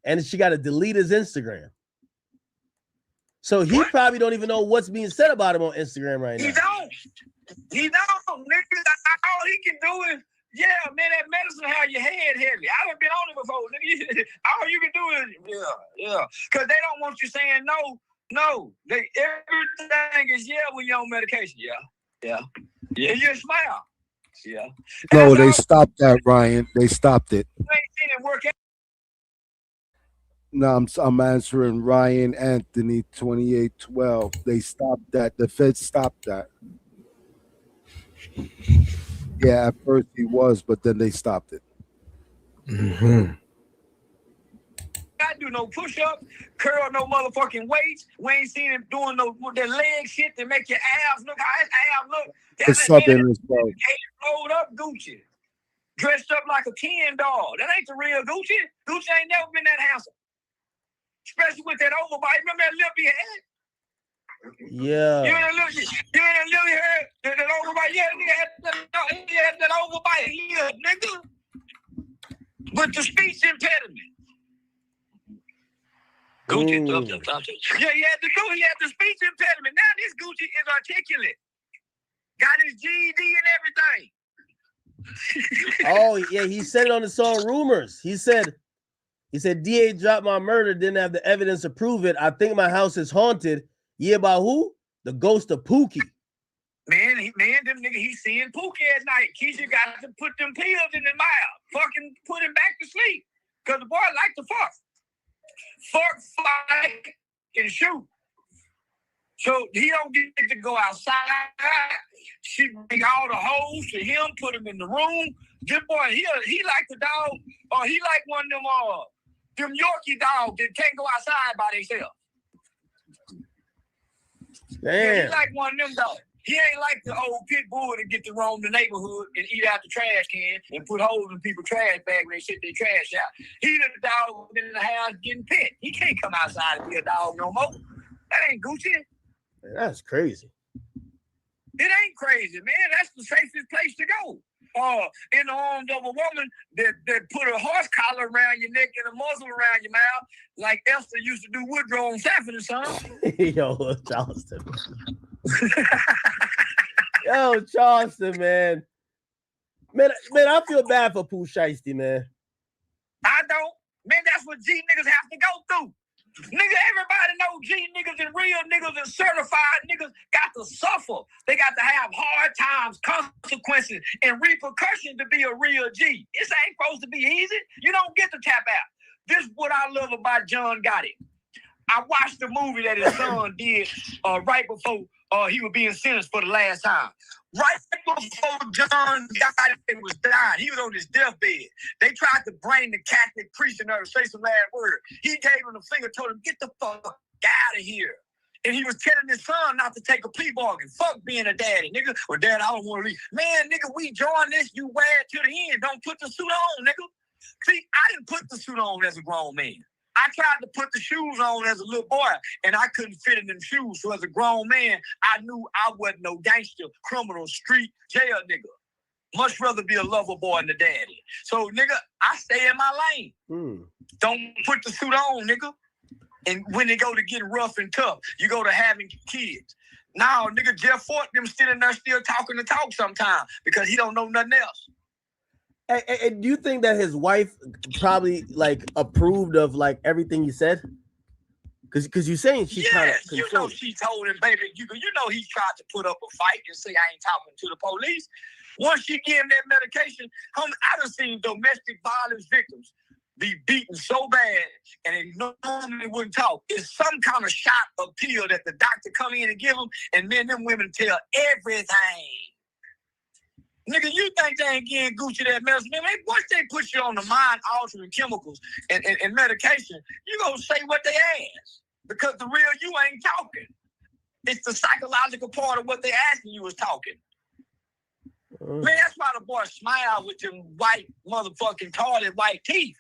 and she got to delete his Instagram. So he probably don't even know what's being said about him on Instagram right now. He don't. Nigga, all he can do is, yeah, man, that medicine have your head heavy. I done been on it before. Nigga. All you can do is, yeah. Because they don't want you saying no. Everything is when you're on medication. Yeah, you smile. Yeah. No, they stopped that, Ryan. They stopped it. You ain't seen it work out. No, I'm answering Ryan Anthony 2812. They stopped that. The Fed stopped that. Yeah, at first he was, but then they stopped it. I do no push-up, curl no motherfucking weights. We ain't seen him doing no that leg shit to make your abs look how his abs look. It's Southern as well. Rolled up Gucci, dressed up like a Ken doll. That ain't the real Gucci. Gucci ain't never been that handsome, especially with that overbite. Remember that lip he had? Yeah. You ain't that lip he had? That overbite? Yeah, he had that overbite here, nigga. With the speech impediment. Gucci, yeah, he had the speech impediment. Now this Gucci is articulate. Got his GED and everything. Oh, yeah, he said it on the song Rumors. He said, DA dropped my murder, didn't have the evidence to prove it. I think my house is haunted. Yeah, by who? The ghost of Pookie. Man, them nigga, he seeing Pookie at night. Keisha got to put them pills in his mouth. Fucking put him back to sleep. Because the boy like to fuck. Fuck, fight, and shoot. So he don't get to go outside. She bring all the hoes to him, put him in the room. This boy, he like the dog, or he like one of them Yorkie dogs that can't go outside by themselves. Damn. Yeah, he like one of them dogs. He ain't like the old pit bull that get to roam the neighborhood and eat out the trash can and put holes in people's trash bag when they shit their trash out. He the dog in the house getting pet. He can't come outside and be a dog no more. That ain't Gucci. That's crazy. It ain't crazy, man. That's the safest place to go. In the arms of a woman that put a horse collar around your neck and a muzzle around your mouth, like Esther used to do Woodrow on Sanford and Son. Yo, Charleston. Yo, Charleston, man. Man, I feel bad for Pooh Shiesty, man. I don't. Man, that's what G niggas have to go through. Nigga, everybody know G niggas and real niggas and certified niggas got to suffer. They got to have hard times, consequences, and repercussions to be a real G. This ain't supposed to be easy. You don't get to tap out. This is what I love about John Gotti. I watched the movie that his son did right before he was being sentenced for the last time. Right before John Gotti was dying, he was on his deathbed. They tried to bring the Catholic priest in there to say some last word. He gave him the finger, told him, get the fuck out of here. And he was telling his son not to take a plea bargain. Fuck being a daddy, nigga. Or dad, I don't want to leave. Man, nigga, we join this, you wear it to the end. Don't put the suit on, nigga. See, I didn't put the suit on as a grown man. I tried to put the shoes on as a little boy, and I couldn't fit in them shoes. So as a grown man, I knew I wasn't no gangster, criminal, street, jail nigga. Much rather be a lover boy than a daddy. So, nigga, I stay in my lane. Don't put the suit on, nigga. And when they go to getting rough and tough, you go to having kids. Now, nigga, Jeff Fort, them sitting there still talking the talk sometimes because he don't know nothing else. Hey, do you think that his wife probably like approved of like everything he said? Because you're saying she kind of you know she told him, baby, you know he tried to put up a fight and say I ain't talking to the police. Once she gave him that medication, I done seen domestic violence victims be beaten so bad and they normally wouldn't talk. It's some kind of shot of pill that the doctor come in and give them, and then them women tell everything. Nigga, you think they ain't getting Gucci that medicine? Man, once they put you on the mind-altering chemicals and medication, you gonna say what they ask. Because the real you ain't talking. It's the psychological part of what they asking you is talking. Man, that's why the boy smiled with them white motherfucking toilet white teeth.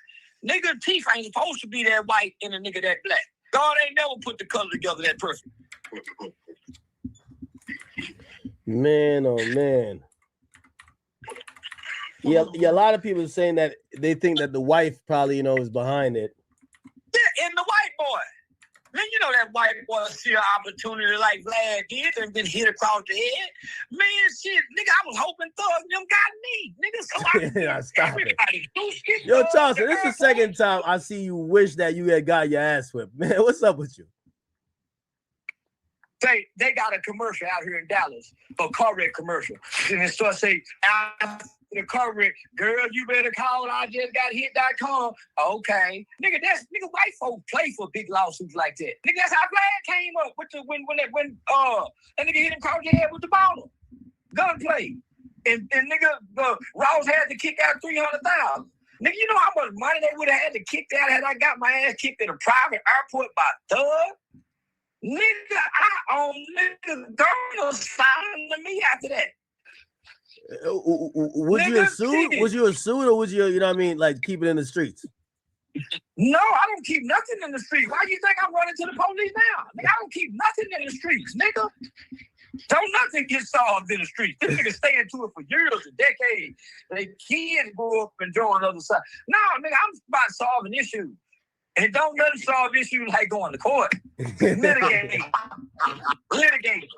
Nigga, teeth ain't supposed to be that white and a nigga that black. God ain't never put the color together that perfect. Man, oh man. Yeah, a lot of people are saying that they think that the wife probably, is behind it. Yeah, and the white boy. Man, you know that white boy see an opportunity like Vlad did and been hit across the head. Man, shit, nigga, I was hoping Thug them got me. Nigga, so Stop it. Yo, Charleston, this is the second time I see you wish that you had got your ass whipped. Man, what's up with you? They got a commercial out here in Dallas, a car wreck commercial. And it starts saying, after the car wreck, girl, you better call I just got hit.com. Okay. Nigga, white folks play for big lawsuits like that. Nigga, that's how Vlad came up with when that nigga hit him across the head with the bottle. Gunplay. And nigga, Ross had to kick out $300,000. Nigga, you know how much money they would have had to kick out had I got my ass kicked in a private airport by a thug? Nigga, I own niggas gonna sign to me after that. Was you a suit? Was you a suit, or was you, you know what I mean, like keep it in the streets? No, I don't keep nothing in the streets. Why do you think I'm running to the police now? Nigga, I don't keep nothing in the streets, nigga. Don't nothing get solved in the streets. This nigga stay into it for years and decades. They kids grow up and join the other side. No, nigga, I'm about solving issues. And don't nothing solve issues like going to court. Litigate. Litigate.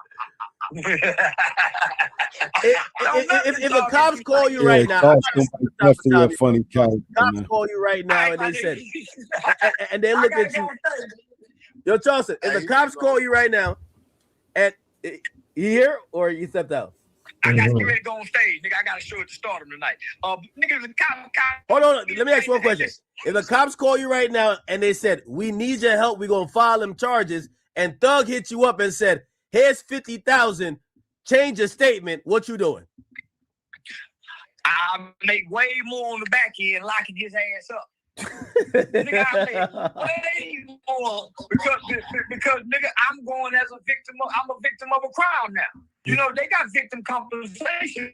If the cops call you right now, definitely a funny character. Cops call you right now and they said, and they look at you. Yo, Charleston, if the cops call you right now, and you here or you stepped out? I got to get ready to go on stage, nigga. I got a show at the Stardom tonight. Nigga, the cop. Hold on, let me ask you one question. If the cops call you right now and they said, we need your help, we're gonna file them charges, and Thug hit you up and said, here's 50,000, change your statement, what you doing? I make way more on the back end, locking his ass up. Nigga, I make way more because nigga, I'm going as a victim. I'm a victim of a crime now. You know they got victim compensation.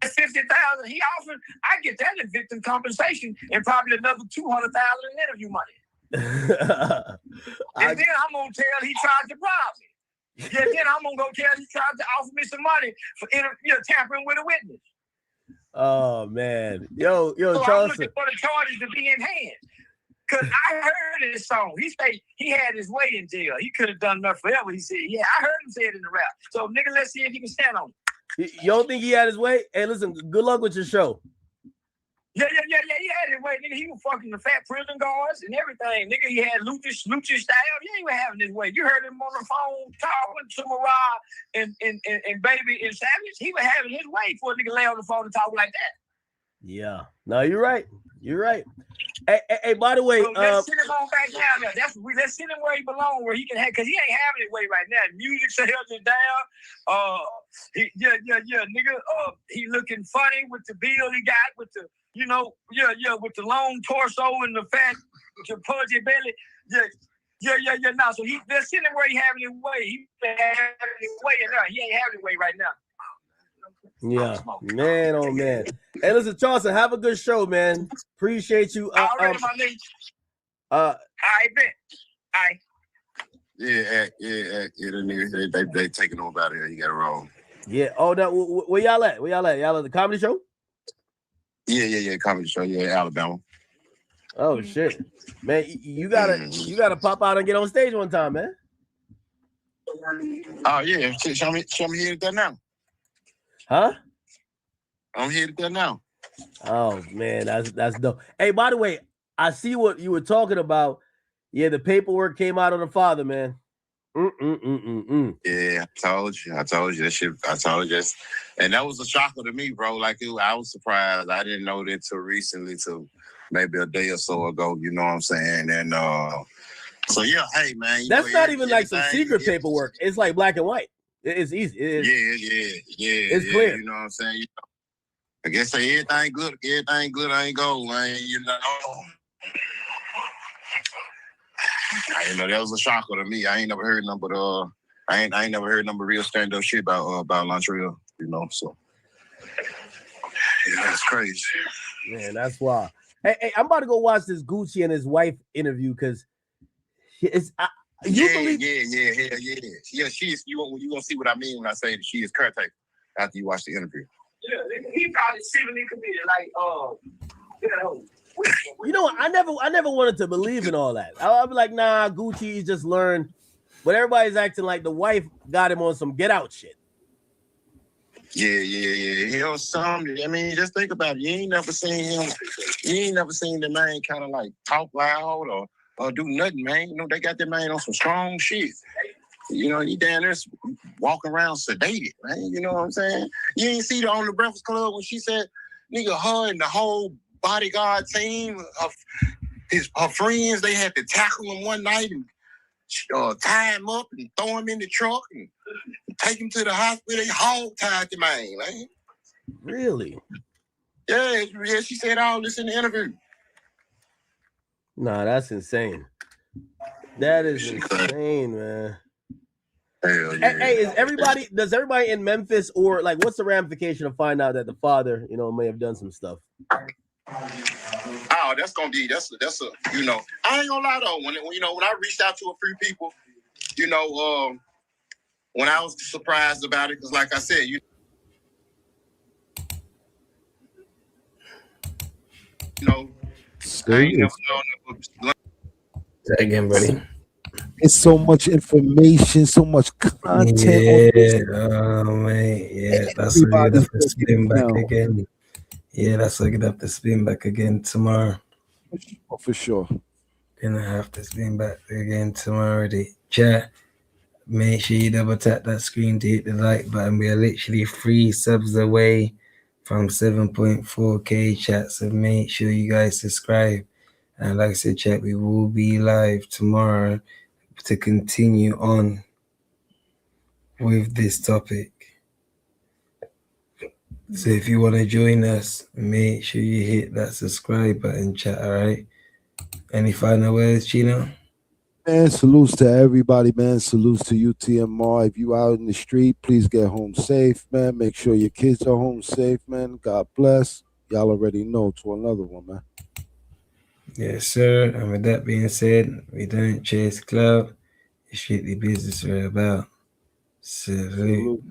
50,000. He offered. I get that in victim compensation and probably another 200,000 in interview money. And then I'm gonna tell he tried to rob me. Yeah, then I'm gonna go tell he tried to offer me some money for tampering with a witness. Oh man, yo, So Charleston. I'm looking for the charges to be in hand. Cause I heard his song. He said he had his way in jail. He could have done that forever. He said, yeah, I heard him say it in the rap. So nigga, let's see if he can stand on it. You don't think he had his way? Hey, listen, good luck with your show. Yeah. He had his way, nigga. He was fucking the fat prison guards and everything. Nigga, he had lucha style. Yeah, he was having his way. You heard him on the phone talking to Mariah and Baby and Savage. He was having his way for a nigga lay on the phone and talk like that. Yeah. No, you're right. You're right. Hey, by the way, so let's send him on back down there. Let's send him where he belongs, where he can have, because he ain't having his way right now. Music held him down. Nigga. He looking funny with the build he got, with the, with the long torso and the fat, the pudgy belly. Nah, so let's send him where he having his way. He having his way in there. He ain't having his way right now. Yeah, man, oh man. Hey, listen, Charleston, have a good show, man. Appreciate you. All right, my nigga. Yeah, the niggas, they taking over out of here. You got it wrong. Yeah. Oh, no, where y'all at? Y'all at the comedy show? Yeah, comedy show. Yeah, Alabama. Oh shit, man, you gotta pop out and get on stage one time, man. Oh yeah, show me here there now. Huh? I'm here there now. Oh man, that's dope. Hey, by the way, I see what you were talking about. Yeah, the paperwork came out on the father, man. Yeah, I told you that shit. I told you this, and that was a shocker to me, bro. Like I was surprised. I didn't know that till recently, till maybe a day or so ago. You know what I'm saying? And so yeah, hey man, that's not even like some secret paperwork. It's like black and white. It's easy. Yeah. It's clear. You know what I'm saying? I guess everything good ain't gold, man. You know. That was a shocker to me. I ain't never heard nothing, but I ain't never heard number real stand up shit about Montreal. So yeah, that's crazy. Man, that's wild. Hey, I'm about to go watch this Gucci and his wife interview because it's. Yeah. She is. You gonna see what I mean when I say that she is caretaker after you watch the interview. Yeah, he probably civilly committed, You know what? I never wanted to believe in all that. I'll be like, nah, Gucci just learned, but everybody's acting like the wife got him on some get out shit. Yeah. I mean, just think about it. You ain't never seen him. You ain't never seen the man kind of like talk loud or do nothing, man. They got that man on some strong shit. He down there walking around sedated, man. You know what I'm saying? You ain't see her on the Breakfast Club when she said, nigga, her and the whole bodyguard team of her friends, they had to tackle him one night and tie him up and throw him in the truck and take him to the hospital. They hog-tied the man, man. Really? Yeah, she said all this in the interview. Nah, that's insane. That is insane, man. Hell yeah. Hey, does everybody in Memphis, or like, what's the ramification to find out that the father, may have done some stuff? Oh, that's a I ain't gonna lie though. When I reached out to a few people, when I was surprised about it, because like I said, I ain't never known. Say again, buddy. It's so much information, so much content. Yeah, mate. Yeah, that's why you'd have to spin back now. again. Yeah, that's why you'd have to spin back again tomorrow. For sure. Gonna have to spin back again tomorrow. The chat. Make sure you double tap that screen to hit the like button. We are literally 3 subs away from 7.4k chat. So make sure you guys subscribe. And like I said, chat, we will be live tomorrow to continue on with this topic. So if you want to join us, make sure you hit that subscribe button, chat, all right? Any final words, Chino? Man, salutes to everybody, man. Salutes to you, TMR. If you out in the street, please get home safe, man. Make sure your kids are home safe, man. God bless. Y'all already know. To another one, man. Yes, sir. And with that being said, we don't chase clout. It's strictly business we're about. Salute.